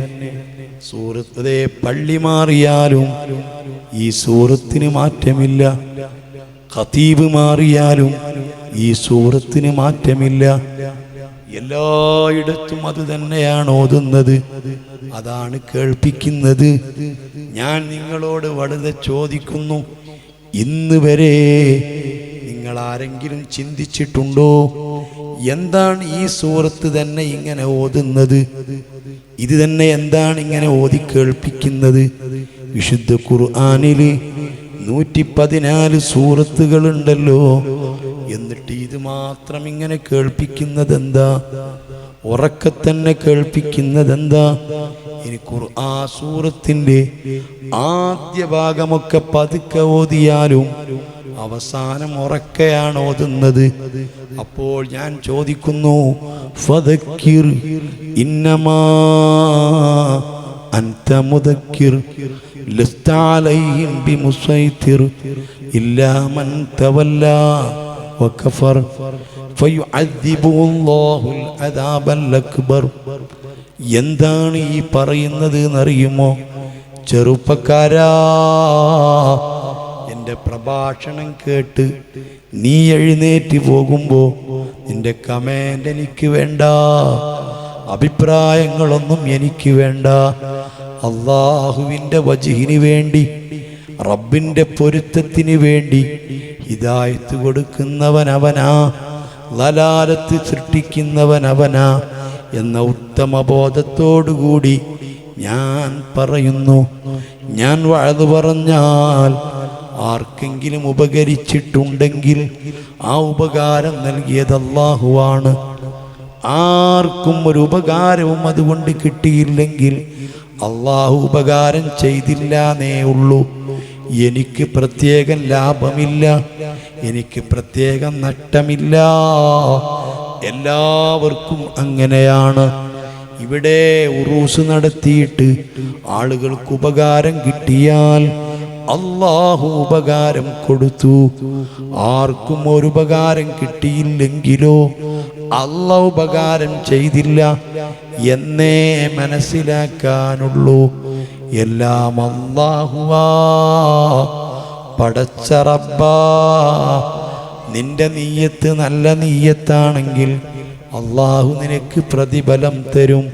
സൂറത്ത് അതേ പള്ളി മാറിയാലും ഈ സൂറത്തിന് മാറ്റമില്ല, ഖതീബ് മാറിയാലും ഈ സൂറത്തിന് മാറ്റമില്ല. എല്ലായിടത്തും അത് തന്നെയാണ് ഓതുന്നത്, അതാണ് കേൾപ്പിക്കുന്നത്. ഞാൻ നിങ്ങളോട് വളരെ ചോദിക്കുന്നു, ഇന്ന് വരെ നിങ്ങൾ ആരെങ്കിലും ചിന്തിച്ചിട്ടുണ്ടോ എന്താണ് ഈ സൂറത്ത് തന്നെ ഇങ്ങനെ ഓതുന്നത്, ഇത് തന്നെ എന്താണ് ഇങ്ങനെ ഓതി കേൾപ്പിക്കുന്നത്? വിശുദ്ധ ഖുർആനിൽ 114 സൂറത്തുകളുണ്ടല്ലോ, എന്നിട്ട് ഇത് മാത്രം ഇങ്ങനെ കേൾപ്പിക്കുന്നത് എന്താ? ഉറക്കത്തന്നെ കേൾപ്പിക്കുന്നത് എന്താ? ഇനി ഖുർആൻ സൂറത്തിന്റെ ആദ്യ ഭാഗമൊക്കെ പതുക്കെ ഓതിയാലും അവസാനം ഉറക്കെയാണ് ഓതുന്നത്. അപ്പോൾ ഞാൻ ചോദിക്കുന്നു, ഫദക്കിർ ഇന്നമാ അൻത മുദക്കിർ ലസ്ത അലൈഹിം ബിമുസൈതിർ ഇല്ലാ മൻ തവല്ലാ വകഫർ ഫയുഅദ്ദിബുല്ലാഹുൽ അദാബൽ അക്ബർ. എന്താണ് ഈ പറയുന്നത് എന്നറിയുമോ? ചെറുപ്പക്കാരാ, എൻ്റെ പ്രഭാഷണം കേട്ട് നീ എഴുന്നേറ്റ് പോകുമ്പോ നിന്റെ കമന്റ് എനിക്ക് വേണ്ട, അഭിപ്രായങ്ങളൊന്നും എനിക്ക് വേണ്ട. അള്ളാഹുവിൻ്റെ വജ്ഹിന് വേണ്ടി, റബ്ബിൻ്റെ പൊരുത്തത്തിന് വേണ്ടി ഹിദായത്ത് കൊടുക്കുന്നവനവനാ, ലലാലത്ത് സൃഷ്ടിക്കുന്നവനവനാ എന്ന ഉത്തമ ബോധത്തോടുകൂടി ഞാൻ പറയുന്നു, ഞാൻ വഅദ് പറഞ്ഞാൽ ആർക്കെങ്കിലും ഉപകരിച്ചിട്ടുണ്ടെങ്കിൽ ആ ഉപകാരം നൽകിയത് അല്ലാഹുവാണ്. ആർക്കും ഒരു ഉപകാരവും അതുകൊണ്ട് കിട്ടിയില്ലെങ്കിൽ അല്ലാഹു ഉപകാരം ചെയ്തില്ലാന്നേ ഉള്ളൂ. എനിക്ക് പ്രത്യേകം ലാഭമില്ല, എനിക്ക് പ്രത്യേകം നഷ്ടമില്ല. എല്ലാവർക്കും അങ്ങനെയാണ്. ഇവിടെ ഉറൂസ് നടത്തിയിട്ട് ആളുകൾക്ക് ഉപകാരം കിട്ടിയാൽ അല്ലാഹു ഉപകാരം കൊടുത്തു. ആർക്കും ഒരു ഉപകാരം കിട്ടിയില്ലെങ്കിലോ അല്ലാഹു ഉപകാരം ചെയ്തില്ല എന്നേ മനസ്സിലാക്കാനുള്ളൂ. എല്ലാം അല്ലാഹുവാ, പടച്ച റബ്ബാ. നിന്റെ നീയത്ത് നല്ല നീയത്താണെങ്കിൽ അല്ലാഹു നിനക്ക് പ്രതിഫലം തരും.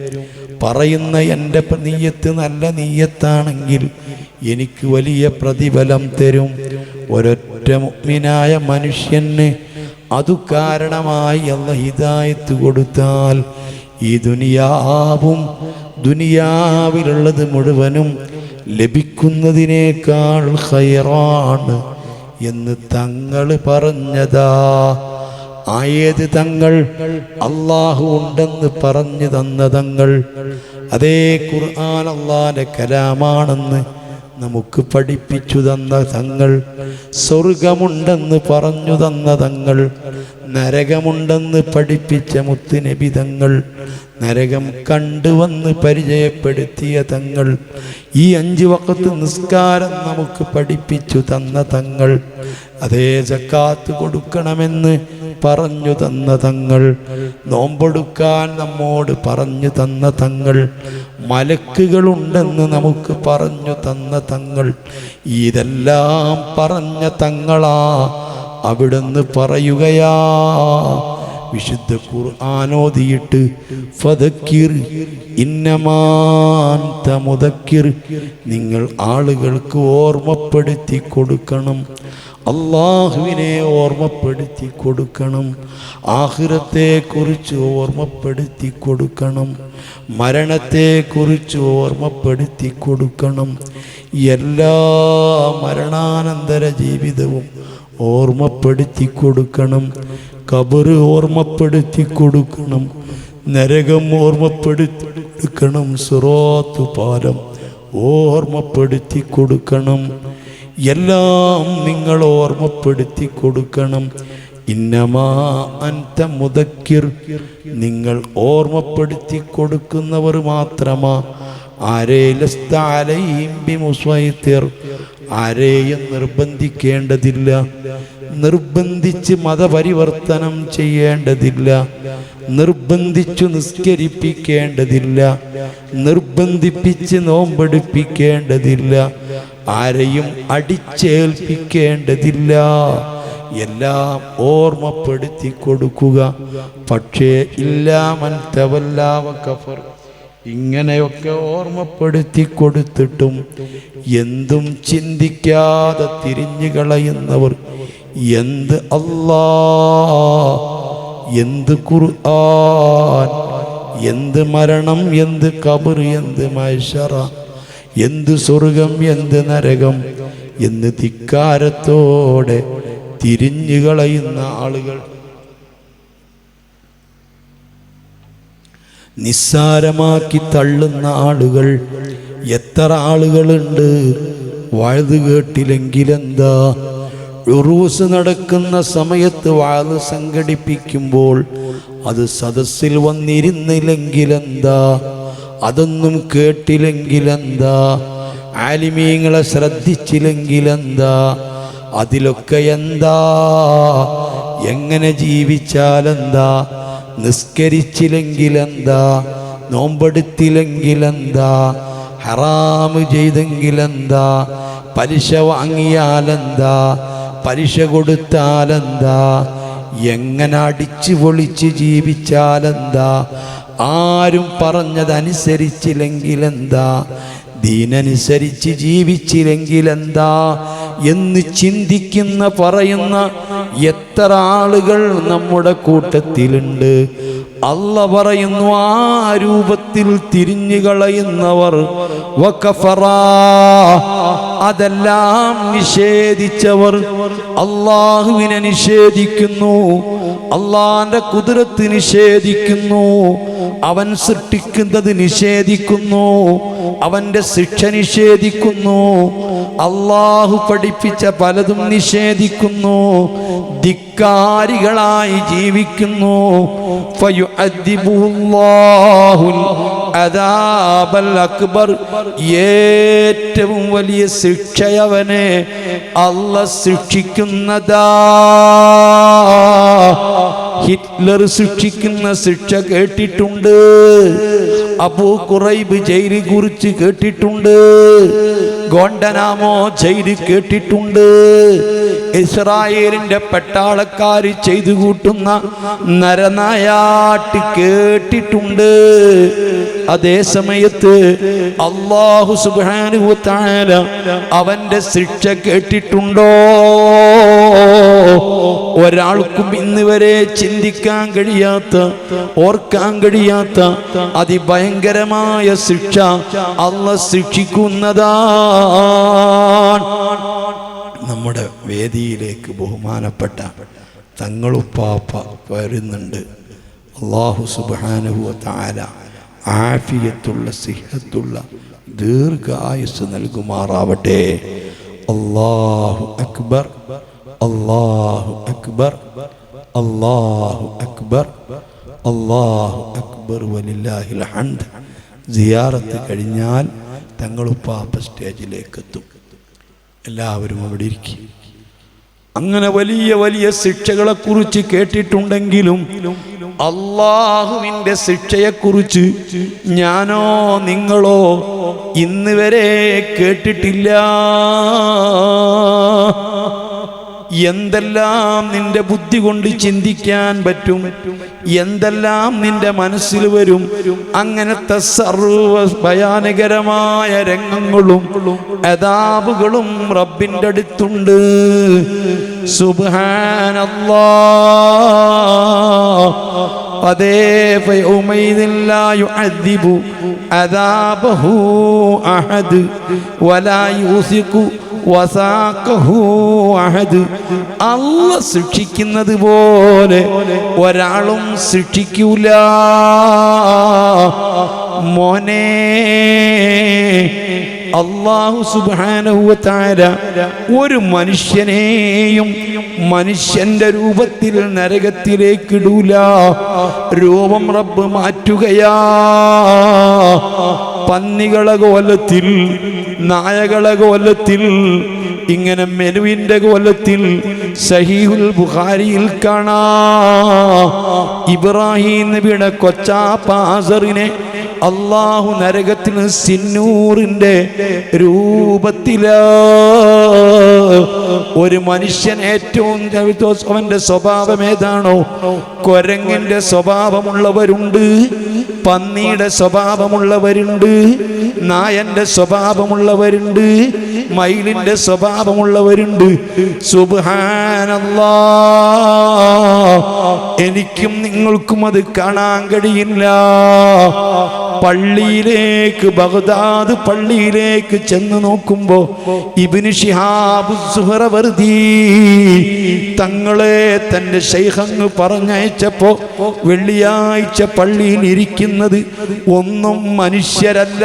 പറയുന്ന എൻ്റെ നീയത്ത് നല്ല നീയത്താണെങ്കിൽ എനിക്ക് വലിയ പ്രതിഫലം തരും. ഒരൊറ്റ മുഅ്മിനായ മനുഷ്യന് അതു കാരണമായി അല്ലാഹു ഹിദായത്ത് കൊടുത്താൽ ഈ ദുനിയാവും ദുനിയാവിലുള്ളത് മുഴുവനും ലഭിക്കുന്നതിനേക്കാൾ ഖൈറാണ് എന്ന് തങ്ങൾ പറഞ്ഞതാ. ആയത് തങ്ങൾ? അല്ലാഹു ഉണ്ടെന്ന് പറഞ്ഞു തന്ന തങ്ങൾ. അതേ ഖുർആൻ അല്ലാഹുവിന്റെ കലാമാണെന്ന് നമുക്ക് പഠിപ്പിച്ചു തന്ന തങ്ങൾ. സ്വർഗമുണ്ടെന്ന് പറഞ്ഞു തന്ന തങ്ങൾ. നരകമുണ്ടെന്ന് പഠിപ്പിച്ച മുത്തുനബി തങ്ങൾ. നരകം കണ്ടുവന്ന് പരിചയപ്പെടുത്തിയ തങ്ങൾ. ഈ 5 വഖത്ത് നിസ്കാരം നമുക്ക് പഠിപ്പിച്ചു തന്ന തങ്ങൾ. അതേ സക്കാത്ത് കൊടുക്കണമെന്ന് പറഞ്ഞു തന്ന തങ്ങൾ. നോമ്പെടുക്കാൻ നമ്മോട് പറഞ്ഞു തന്ന തങ്ങൾ. മലക്കുകളുണ്ടെന്ന് നമുക്ക് പറഞ്ഞു തന്ന തങ്ങൾ. ഇതെല്ലാം പറഞ്ഞ തങ്ങളാ. അവിടുന്ന് പറയുകയാ, വിശുദ്ധ ഖുർആൻ ഓതിയിട്ട് ഫദക്കിർ ഇന്നമാ അൻത മുദക്കിർ, നിങ്ങൾ ആളുകൾക്ക് ഓർമ്മപ്പെടുത്തി കൊടുക്കണം. അല്ലാഹുവിനെ ഓർമ്മപ്പെടുത്തി കൊടുക്കണം. ആഖിറത്തെക്കുറിച്ച് ഓർമ്മപ്പെടുത്തി കൊടുക്കണം. മരണത്തെക്കുറിച്ച് ഓർമ്മപ്പെടുത്തി കൊടുക്കണം. എല്ലാ മരണാനന്തര ജീവിതവും ഓർമ്മപ്പെടുത്തി കൊടുക്കണം. ഖബർ ഓർമ്മപ്പെടുത്തി കൊടുക്കണം. നരകം ഓർമ്മപ്പെടുത്തി കൊടുക്കണം. സിറാത്ത് പാലം ഓർമ്മപ്പെടുത്തി കൊടുക്കണം. എല്ലാം നിങ്ങൾ ഓർമ്മപ്പെടുത്തി കൊടുക്കണം. ഇന്നമാ അൻത മുദക്കിർ, നിങ്ങൾ ഓർമ്മപ്പെടുത്തി കൊടുക്കുന്നവർ മാത്രമാ. ലസ്ത അലൈഹിം ബിമുസൈതിർ, ആരെയും നിർബന്ധിക്കേണ്ടതില്ല. നിർബന്ധിച്ച് മതപരിവർത്തനം ചെയ്യേണ്ടതില്ല. നിർബന്ധിച്ചു നിസ്കരിപ്പിക്കേണ്ടതില്ല. നിർബന്ധിപ്പിച്ച് നോമ്പെടുപ്പിക്കേണ്ടതില്ല. ആരെയും അടിച്ചേൽപ്പിക്കേണ്ടതില്ല. എല്ലാം ഓർമ്മപ്പെടുത്തി കൊടുക്കുക. പക്ഷേ ഇല്ലാ മൻ തവല്ലാ വകഫർ, ഇങ്ങനെയൊക്കെ ഓർമ്മപ്പെടുത്തി കൊടുത്തിട്ടും എന്തും ചിന്തിക്കാതെ തിരിഞ്ഞു കളയുന്നവർ, എന്ത് അല്ലാഹ്, എന്ത് ഖുർആൻ, എന്ത് മരണം, എന്ത് ഖബർ, എന്ത് മഹ്ശറ, എന്ത് സ്വർഗം, എന്ത് നരകം എന്ന് ധിക്കാരത്തോടെ തിരിഞ്ഞു കളയുന്ന ആളുകൾ, നിസ്സാരമാക്കി തള്ളുന്ന ആളുകൾ എത്ര ആളുകളുണ്ട്. വഅദ് കേട്ടില്ലെങ്കിലെന്താ, ഉറൂസ് നടക്കുന്ന സമയത്ത് വഅദ് സംഘടിപ്പിക്കുമ്പോൾ അത് സദസ്സിൽ വന്നിരുന്നില്ലെങ്കിലെന്താ, അതൊന്നും കേട്ടില്ലെങ്കിലെന്താ, ആലിമീങ്ങളെ ശ്രദ്ധിച്ചില്ലെങ്കിലെന്താ, അതിലൊക്കെ എന്താ, എങ്ങനെ ജീവിച്ചാലെന്താ, നിസ്കരിച്ചില്ലെങ്കിലെന്താ, നോമ്പെടുത്തില്ലെങ്കിലെന്താ, ഹറാമ് ചെയ്തെങ്കിലെന്താ, പലിശ വാങ്ങിയാലെന്താ, പലിശ കൊടുത്താലെന്താ, എങ്ങനെ അടിച്ചു പൊളിച്ച് ജീവിച്ചാലെന്താ, ആരും പറഞ്ഞതനുസരിച്ചില്ലെങ്കിലെന്താ, ദീനനുസരിച്ച് ജീവിച്ചില്ലെങ്കിലെന്താ എന്ന് ചിന്തിക്കുന്ന പറയുന്ന എത്ര ആളുകൾ നമ്മുടെ കൂട്ടത്തിലുണ്ട്. അല്ല പറയുന്നു, ആ രൂപത്തിൽ തിരിഞ്ഞു കളയുന്നവർ വകഫറാ, അതെല്ലാം നിഷേധിച്ചവർ, അള്ളാഹുവിനെ നിഷേധിക്കുന്നു, അള്ളാന്റെ ഖുദ്റത്ത് നിഷേധിക്കുന്നു, അവൻ സൃഷ്ടിക്കുന്നത് നിഷേധിക്കുന്നു, അവന്റെ ശിക്ഷ നിഷേധിക്കുന്നു, അള്ളാഹു പഠിപ്പിച്ച പലതും നിഷേധിക്കുന്നു, ധിക്കാരികളായി ജീവിക്കുന്നു. ഫയുഅദ്ദിബുല്ലാഹുൽ അദാബൽ അക്ബർ, ഏറ്റവും വലിയ ശിക്ഷയവനെ അല്ലാഹ് ശിക്ഷിക്കുന്നതാ. ഹിറ്റ്ലർ ശിക്ഷിക്കുന്ന ശിക്ഷ കേട്ടിട്ടുണ്ട്, അബൂ ഖുറൈബ് ജയിലിനെ കുറിച്ച് കേട്ടിട്ടുണ്ട്, ഗോണ്ടനാമോ ജയില് കേട്ടിട്ടുണ്ട്, ഇസ്രായേലിന്റെ പട്ടാളക്കാർ ചെയ്തു കൂട്ടുന്ന നരനായാട്ട് കേട്ടിട്ടുണ്ട്. അതേ സമയത്ത് അല്ലാഹു സുബ്ഹാനഹു വ തആല അവന്റെ ശിക്ഷ കേട്ടിട്ടുണ്ടോ? ഒരാൾക്കും ഇന്ന് വരെ ചിന്തിക്കാൻ കഴിയാത്ത, ഓർക്കാൻ കഴിയാത്ത അതിഭയങ്കരമായ ശിക്ഷ അല്ലാഹു ശിക്ഷിക്കുന്നതാണ്. നമ്മുടെ വേദിയിലേക്ക് ബഹുമാനപ്പെട്ട തങ്ങളുപ്പാപ്പ വരുന്നുണ്ട്. അല്ലാഹു സുബ്ഹാനഹു വ തആല ആഫിയത്തുള്ള, സിഹത്തുള്ള ദീർഘായുസ് നൽകുമാറാവട്ടെ. അല്ലാഹു അക്ബർ, അല്ലാഹു അക്ബർ, അല്ലാഹു അക്ബർ, അല്ലാഹു അക്ബർ വലില്ലാഹിൽ ഹംദ്. സിയാറത്ത് കഴിഞ്ഞാൽ തങ്ങളുപ്പാപ്പ സ്റ്റേജിലേക്ക് എത്തും. എല്ലാവരും അവിടെ ഇരിക്കും. അങ്ങനെ വലിയ വലിയ ശിക്ഷകളെക്കുറിച്ച് കേട്ടിട്ടുണ്ടെങ്കിലും അള്ളാഹുവിൻ്റെ ശിക്ഷയെക്കുറിച്ച് ഞാനോ നിങ്ങളോ ഇന്ന് വരെ കേട്ടിട്ടില്ല. എന്തെല്ലാം നിന്റെ ബുദ്ധി കൊണ്ട് ചിന്തിക്കാൻ പറ്റും, എന്തെല്ലാം നിന്റെ മനസ്സിൽ വരും, അങ്ങനത്തെ സർവ ഭയാനകരമായ രംഗങ്ങളും അദാബുകളും റബ്ബിൻ്റെ അടുത്തുണ്ട്. സുബ്ഹാനല്ലാഹ്. അതേ ഫയൗമൈദിൻ ലാ യുഅദ്ദിബു അദാബഹു അഹദ് വലാ യൂസിഖു വസാഖഹു അഹദ്. അല്ലാഹ് ശിക്ഷിക്കുന്നത് പോലെ ഒരാളും ശിക്ഷിക്കൂല. മോനെ, അല്ലാഹു സുബ്ഹാനഹു വ തആല ഒരു മനുഷ്യനെയും മനുഷ്യന്റെ രൂപത്തിൽ നരകത്തിലേക്ക് ഇടൂല. രൂപം റബ്ബ് മാറ്റുകയാ. പന്നികളെ കോലത്തിൽ, നായകളെ കോലത്തിൽ, ഇങ്ങനെ മെനുവിൻ്റെ കോലത്തിൽ സഹീഹുൽ ബുഖാരിയിൽ കാണാം. ഇബ്രാഹിം നബിയുടെ കൊച്ചാപ്പ ആസറിനെ അള്ളാഹു നരകത്തിൽ സിന്നൂറിന്റെ രൂപത്തില് ഒരു മനുഷ്യൻ ഏറ്റവും അവന്റെ സ്വഭാവം ഏതാണോ, കൊരങ്ങിന്റെ സ്വഭാവമുള്ളവരുണ്ട്, പന്നിയുടെ സ്വഭാവമുള്ളവരുണ്ട്, നായന്റെ സ്വഭാവമുള്ളവരുണ്ട്, മയിലിന്റെ സ്വഭാവമുള്ളവരുണ്ട്. സുബ്ഹാനല്ലാഹ്, എനിക്കും നിങ്ങൾക്കും അത് കാണാൻ കഴിയില്ല. പള്ളിയിലേക്ക്, ബഗ്ദാദ് പള്ളിയിലേക്ക് ചെന്ന് നോക്കുമ്പോ ഇബ്നു ശിഹാബ് സുഹ്റവർദി തങ്ങളെ തന്റെ ശൈഖ് പറഞ്ഞയച്ചപ്പോ വെള്ളിയാഴ്ച പള്ളിയിൽ ഇരിക്കുന്നത് ഒന്നും മനുഷ്യരല്ല,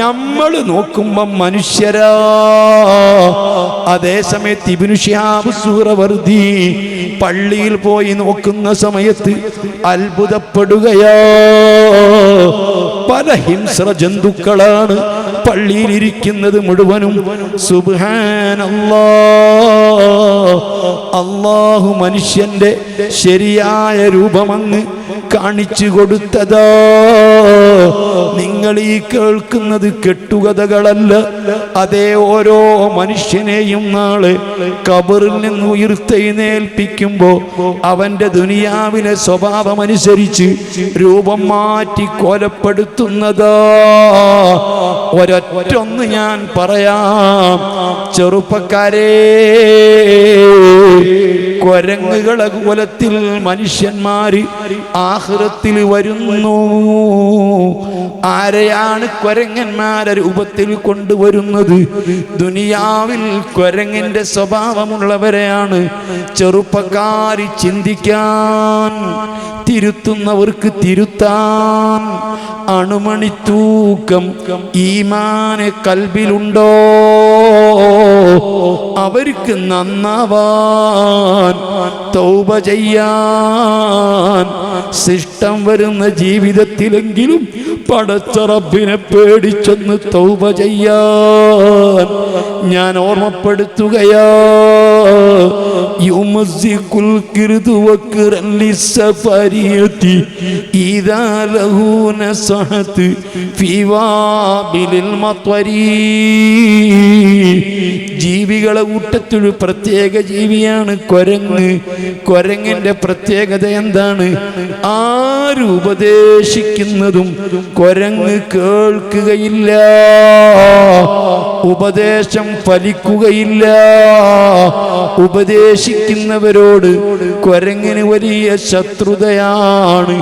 നമ്മൾ നോക്കുമ്പോ മനുഷ്യരാ. അതേ സമയത്ത് ഇബ്നു ശിഹാബ് സുഹ്റവർദി പള്ളിയിൽ പോയി നോക്കുന്ന സമയത്ത് അത്ഭുതപ്പെടുകയാ. പല ഹിംസ്ര ജന്തുക്കളാണ് പള്ളിയിൽ ഇരിക്കുന്നത് മുഴുവനും. സുബ്ഹാനല്ലാഹ്, അല്ലാഹു മനുഷ്യന്റെ ശരിയായ രൂപമങ്ങ് കാണിച്ചു കൊടുത്തതാ. നിങ്ങൾ ഈ കേൾക്കുന്നത് കെട്ടുകഥകളല്ല. അതേ, ഓരോ മനുഷ്യനെയും നാളെ ഖബറിൽ നിന്ന് ഉയർത്തെഴുന്നേൽപ്പിക്കുമ്പോ അവന്റെ ദുനിയാവിലെ സ്വഭാവമനുസരിച്ച് രൂപം മാറ്റി കൊലപ്പെടുത്തുന്നതാ. ഒരൊറ്റൊന്ന് ഞാൻ പറയാം, ചെറുപ്പക്കാരെ, കൊരങ്ങുകളെ കുലത്തിൽ മനുഷ്യന്മാര് ആഖിറത്തിൽ വരുന്നു. ആരെയാണ് കൊരങ്ങന്മാരെ രൂപത്തിൽ കൊണ്ടുവരുന്നത്? ദുനിയാവിൽ കൊരങ്ങിന്റെ സ്വഭാവമുള്ളവരെയാണ്. ചെറുപ്പക്കാരി ചിന്തിക്കാൻ, തിരുത്തുന്നവർക്ക് തിരുത്താൻ. അണുമണിത്തൂക്കം ഈമാനെ കൽബിലുണ്ടോ അവർക്ക് നന്നാവാൻ, തൗബ ചെയ്യാൻ, ശിഷ്ടം വരുന്ന ജീവിതത്തിലെങ്കിലും പടച്ച റബ്ബിനെ പേടിച്ചൊന്ന് തൗബ ചെയ്യാൻ ഞാൻ ഓർമ്മപ്പെടുത്തുകയാ. യുമസ്സികുൽ ഖിർദു വഖറൻ ലിസ്സഫരിയതി ഇദാ ലഹു നസഹത് ഫീ വാബിലിൽ മത്വരി. ജീവികളെ കൂട്ടത്തിൽ പ്രത്യേക ജീവിയാണ് കൊരങ്ങ്. കൊരങ്ങിന്റെ പ്രത്യേകത എന്താണ്? ആരും ഉപദേശിക്കുന്നതും കൊരങ്ങ് കേൾക്കുകയില്ല, ഉപദേശം ഫലിക്കുകയില്ല. ഉപദേശിക്കുന്നവരോട് കൊരങ്ങിന് വലിയ ശത്രുതയാണ്.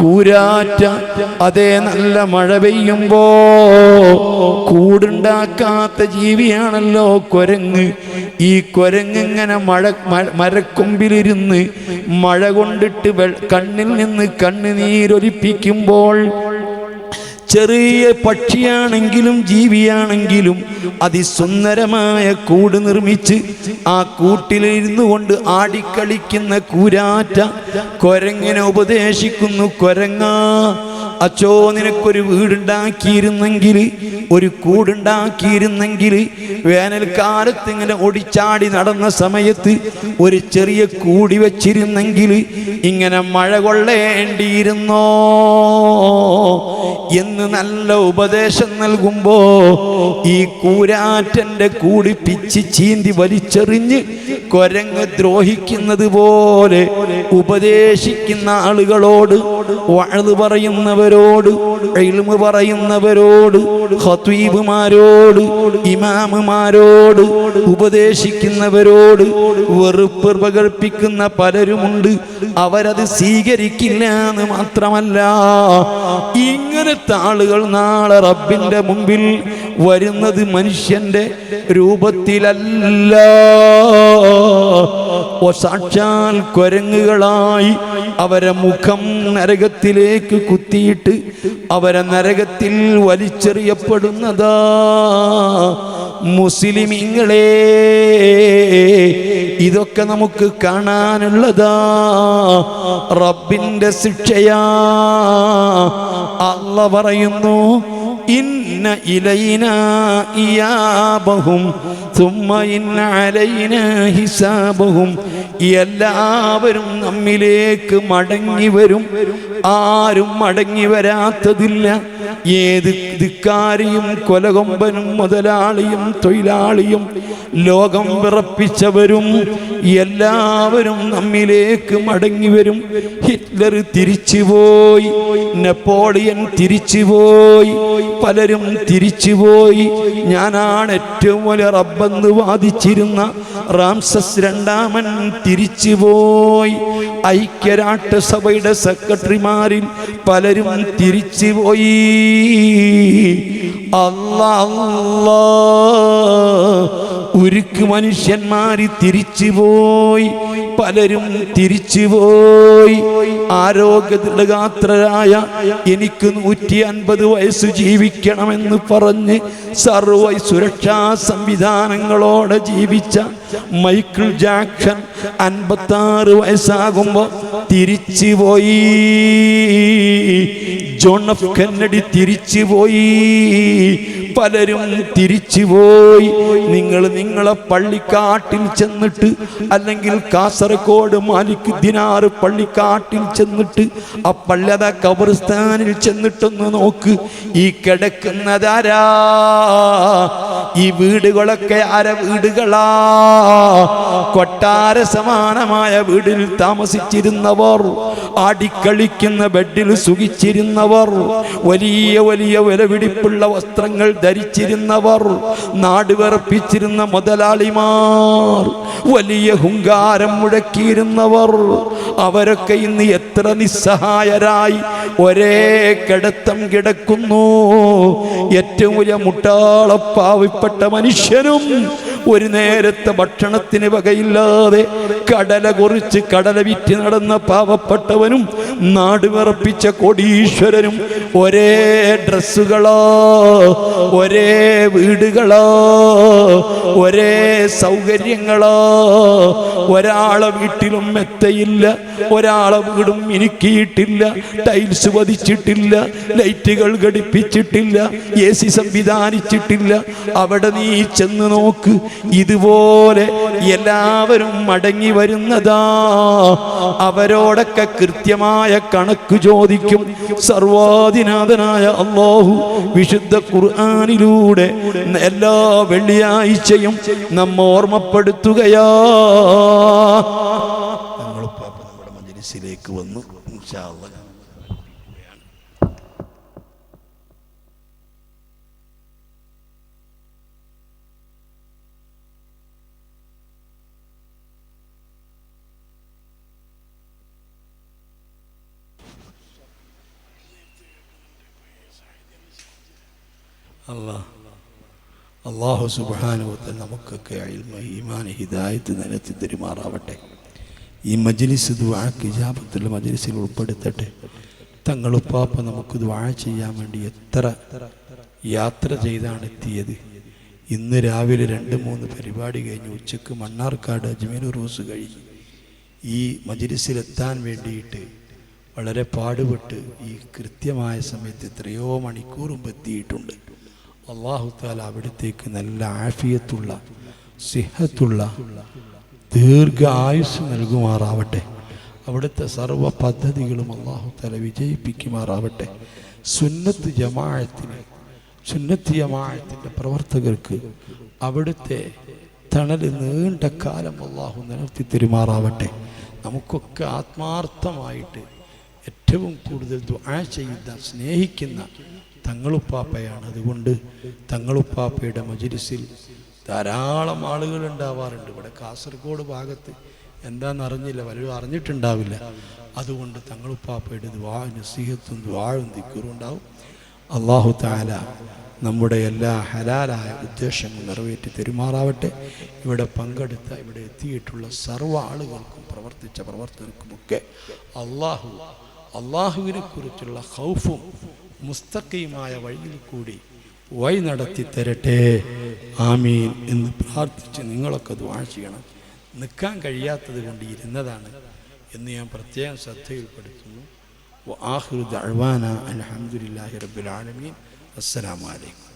കൂരാറ്റ, അതേ, നല്ല മഴ പെയ്യുമ്പോ കൂടുണ്ടാക്കാത്ത ജീവിയാണല്ലോ കൊരങ്ങ്. ഈ കൊരങ്ങിങ്ങനെ മരക്കൊമ്പിലിരുന്ന് മഴ കൊണ്ടിട്ട് കണ്ണിൽ നിന്ന് കണ്ണുനീരൊലിപ്പിക്കുമ്പോൾ ചെറിയ പക്ഷിയാണെങ്കിലും ജീവിയാണെങ്കിലും അതിസുന്ദരമായ കൂട് നിർമ്മിച്ച് ആ കൂട്ടിലിരുന്നു കൊണ്ട് ആടിക്കളിക്കുന്ന കൂരാറ്റ കൊരങ്ങിനെ ഉപദേശിക്കുന്നു. കൊരങ്ങാ, അച്ചോ, നിനക്കൊരു വീടുണ്ടാക്കിയിരുന്നെങ്കിൽ, ഒരു കൂടുണ്ടാക്കിയിരുന്നെങ്കിൽ, വേനൽക്കാലത്ത് ഇങ്ങനെ ഓടിച്ചാടി നടന്ന സമയത്ത് ഒരു ചെറിയ കൂടി വച്ചിരുന്നെങ്കിൽ ഇങ്ങനെ മഴ കൊള്ളേണ്ടിയിരുന്നോ എന്ന് നല്ല ഉപദേശം നൽകുമ്പോ ഈ കൂരാറ്റന്റെ കൂടി പിച്ച് ചീന്തി വലിച്ചെറിഞ്ഞ് കൊരങ്ങ് ദ്രോഹിക്കുന്നത് പോലെ ഉപദേശിക്കുന്ന ആളുകളോട്, വഅദ് പറയുന്നവരോട്, ഇൽമു പറയുന്നവരോട്, ഖതീബുമാരോട്, ഇമാമുമാരോട്, ഉപദേശിക്കുന്നവരോട് വെറുപ്പ് പ്രകടിപ്പിക്കുന്ന പലരുമുണ്ട്. അവരത് സ്വീകരിക്കില്ല എന്ന് മാത്രമല്ല, ഇങ്ങനത്തെ ആളുകൾ നാളെ റബ്ബിന്റെ മുമ്പിൽ വരുന്നത് മനുഷ്യന്റെ രൂപത്തിലല്ല, സാക്ഷാൽ കൊരങ്ങുകളായി അവരെ മുഖം നരകത്തിലേക്ക് കുത്തിയിട്ട് അവരെ നരകത്തിൽ വലിച്ചെറിയപ്പെടുന്നതാ. മുസ്ലിമീങ്ങളെ, ഇതൊക്കെ നമുക്ക് കാണാനുള്ളതാ. റബ്ബിന്റെ ശിക്ഷയാ. അല്ലാഹ് പറയുന്നു, ഇന്ന ഇന്ന ഇലൈനാ ഇയാബഹും സുമ്മ ഇന്ന അലൈനാ ഹിസാബഹും. എല്ലാവരും നമ്മിലേക്ക് മടങ്ങി വരും. ആരും മടങ്ങി വരാത്തതില്ല. ഏത് ധിക്കാരിയും കൊലകൊമ്പനും മുതലാളിയും തൊഴിലാളിയും ലോകം വിറപ്പിച്ചവരും എല്ലാവരും നമ്മിലേക്ക് മടങ്ങി വരും. ഹിറ്റ്ലർ തിരിച്ചുപോയി, നെപ്പോളിയൻ തിരിച്ചുപോയി, പലരും തിരിച്ചുപോയി. ഞാനാണ് ഏറ്റവും വലിയ റബ്ബെന്ന് വാദിച്ചിരുന്ന റാംസസ് രണ്ടാമൻ തിരിച്ചുപോയി. ഐക്യരാഷ്ട്രസഭയുടെ സെക്രട്ടറിമാരിൽ പലരും തിരിച്ചുപോയി. അല്ലാ, ഉരുക്ക് മനുഷ്യന്മാര് തിരിച്ചുപോയി, പലരും തിരിച്ചുപോയി. ആരോഗ്യദൃഢഗാത്രരായ എനിക്ക് 150 വയസ്സ് ജീവിക്കണമെന്ന് പറഞ്ഞ് സർവ സുരക്ഷാ സംവിധാനങ്ങളോടെ ജീവിച്ച മൈക്കിൾ ജാക്സൺ 56 വയസ്സാകുമ്പോൾ തിരിച്ചുപോയി. ജോൺ എഫ് കെന്നഡി തിരിച്ചുപോയി, പലരും തിരിച്ചുപോയി. നിങ്ങളെ പള്ളിക്കാട്ടിൽ ചെന്നിട്ട്, അല്ലെങ്കിൽ കാസർഗോഡ് മാലിക് ദിനാർ പള്ളിക്കാട്ടിൽ ചെന്നിട്ട് ആ പള്ളിയത ഖബർസ്ഥാനിൽ ചെന്നിട്ടൊന്ന് നോക്ക്. ഈ കിടക്കുന്നതാരാ? ഈ വീടുകളൊക്കെ ആര വീടുകളാ? കൊട്ടാര സമാനമായ വീടിൽ താമസിച്ചിരുന്നവർ, ആടിക്കളിക്കുന്ന ബെഡിൽ സുഖിച്ചിരുന്നവർ, വലിയ വലിയ വിലപിടിപ്പുള്ള വസ്ത്രങ്ങൾ ധരിച്ചിരുന്നവർ, നാട് വിറപ്പിച്ചിരുന്ന മുതലാളിമാർ, വലിയ ഹുങ്കാരം മുഴക്കിയിരുന്നവർ, അവരൊക്കെ ഇന്ന് എത്ര നിസ്സഹായരായി ഒരേ കിടത്തം കിടക്കുന്നു. ഏറ്റവും വലിയ മുട്ടാളപ്പാവപ്പെട്ട മനുഷ്യനും ഒരു നേരത്തെ ഭക്ഷണത്തിന് വകയില്ലാതെ കടല കുറിച്ച് കടല വിറ്റ് നടന്ന പാവപ്പെട്ടവനും നാട് വിറപ്പിച്ച കോടീശ്വരനും ഒരേ ഡ്രസ്സുകളോ, ഒരേ വീടുകളോ, ഒരേ സൗകര്യങ്ങളോ. ഒരാളെ വീട്ടിലും മെത്തയില്ല, ഒരാളെ വീടും മിനുക്കിയിട്ടില്ല, ടൈൽസ് പതിച്ചിട്ടില്ല, ലൈറ്റുകൾ ഘടിപ്പിച്ചിട്ടില്ല, AC സംവിധാനിച്ചിട്ടില്ല. അവിടെ നീ ചെന്ന് നോക്ക്, ഇതുപോലെ എല്ലാവരും മടങ്ങി വരുന്നതാ. അവരോടൊക്കെ കൃത്യമായ കണക്ക് ചോദിക്കും. സർവാധിനാഥനായ അല്ലാഹു വിശുദ്ധ ഖുർആനിലൂടെ എല്ലാ വെള്ളിയാഴ്ചയും നമ്മെ ഓർമ്മപ്പെടുത്തുകയാ. നമ്മുടെ മജ്‌ലിസിലേക്ക് വന്നു. ഇൻഷാ അല്ലാഹ് അല്ലാഹു സുബ്ഹാനഹു വ തആല നമുക്കൊക്കെ ഇൽമ, ഈമാൻ, ഹിദായത്ത് നിലത്തി തരുമാറാവട്ടെ. ഈ മജ്‌ലിസ് ദുആക്ക് ഇജാബത്തുള്ള മജ്‌ലിസിൽ ഉൾപ്പെടുത്തട്ടെ. തങ്ങളുപ്പാപ്പ നമുക്ക് ദുആ ചെയ്യാൻ വേണ്ടി എത്ര യാത്ര ചെയ്താണ് എത്തിയത്. ഇന്ന് രാവിലെ 2-3 പരിപാടി കഴിഞ്ഞ് ഉച്ചക്ക് മണ്ണാർക്കാട് അജ്മീർ റൂസ് കഴിഞ്ഞ് ഈ മജ്‌ലിസിലെത്താൻ വേണ്ടിയിട്ട് വളരെ പാടുപെട്ട് ഈ കൃത്യമായ സമയത്ത് എത്രയോ മണിക്കൂർ മുമ്പ് എത്തിയിട്ടുണ്ട്. അല്ലാഹു തആല അവിടത്തേക്ക് നല്ല ആഫിയത്തുള്ള, സിഹത്തുള്ള, ദീർഘ ആയുസ് നൽകുമാറാവട്ടെ. അവിടുത്തെ സർവ്വ പദ്ധതികളും അല്ലാഹു തആല വിജയിപ്പിക്കുമാറാവട്ടെ. സുന്നത്ത് ജമാഅത്തിൻ്റെ പ്രവർത്തകർക്ക് അവിടുത്തെ തണൽ നീണ്ട കാലം അല്ലാഹു നിലനിർത്തി തരുമാറാവട്ടെ. നമുക്കൊക്കെ ആത്മാർത്ഥമായിട്ട് ഏറ്റവും കൂടുതൽ ദുആ ചെയ്യുന്ന, സ്നേഹിക്കുന്ന തങ്ങളുപ്പാപ്പയാണ്. അതുകൊണ്ട് തങ്ങളുപ്പാപ്പയുടെ മജ്‌ലിസിൽ ധാരാളം ആളുകൾ ഉണ്ടാവാറുണ്ട്. ഇവിടെ കാസർഗോഡ് ഭാഗത്ത് എന്താണെന്നറിഞ്ഞില്ല, പലരും അറിഞ്ഞിട്ടുണ്ടാവില്ല. അതുകൊണ്ട് തങ്ങളുപ്പാപ്പയുടെ ദുആ, നസീഹത്തും ദുആയും ദിക്റും ഉണ്ടാവും. അല്ലാഹു തആല നമ്മുടെ എല്ലാ ഹലാലായ ഉദ്ദേശങ്ങളും നിറവേറ്റി തരുമാറാവട്ടെ. ഇവിടെ പങ്കെടുത്ത, ഇവിടെ എത്തിയിട്ടുള്ള സർവ്വ ആളുകൾക്കും പ്രവർത്തിച്ച പ്രവർത്തകർക്കുമൊക്കെ അള്ളാഹുവിനെ കുറിച്ചുള്ള ഖൗഫും മുസ്തഖീമായ വഴിയിൽ കൂടി വഴി നടത്തി തരട്ടെ. ആമീൻ എന്ന് പ്രാർത്ഥിച്ച് നിങ്ങളൊക്കെ ദുആ ചെയ്യണം. നിൽക്കാൻ കഴിയാത്തത് കൊണ്ട് ഇരുന്നതാണ് എന്ന് ഞാൻ പ്രത്യേകം ശ്രദ്ധയിൽപ്പെടുത്തുന്നു. വആഖിറു ദഅ്വാനാ അൽഹംദുലില്ലാഹി റബ്ബിൽ ആലമീൻ. അസ്സലാമു അലൈക്കും.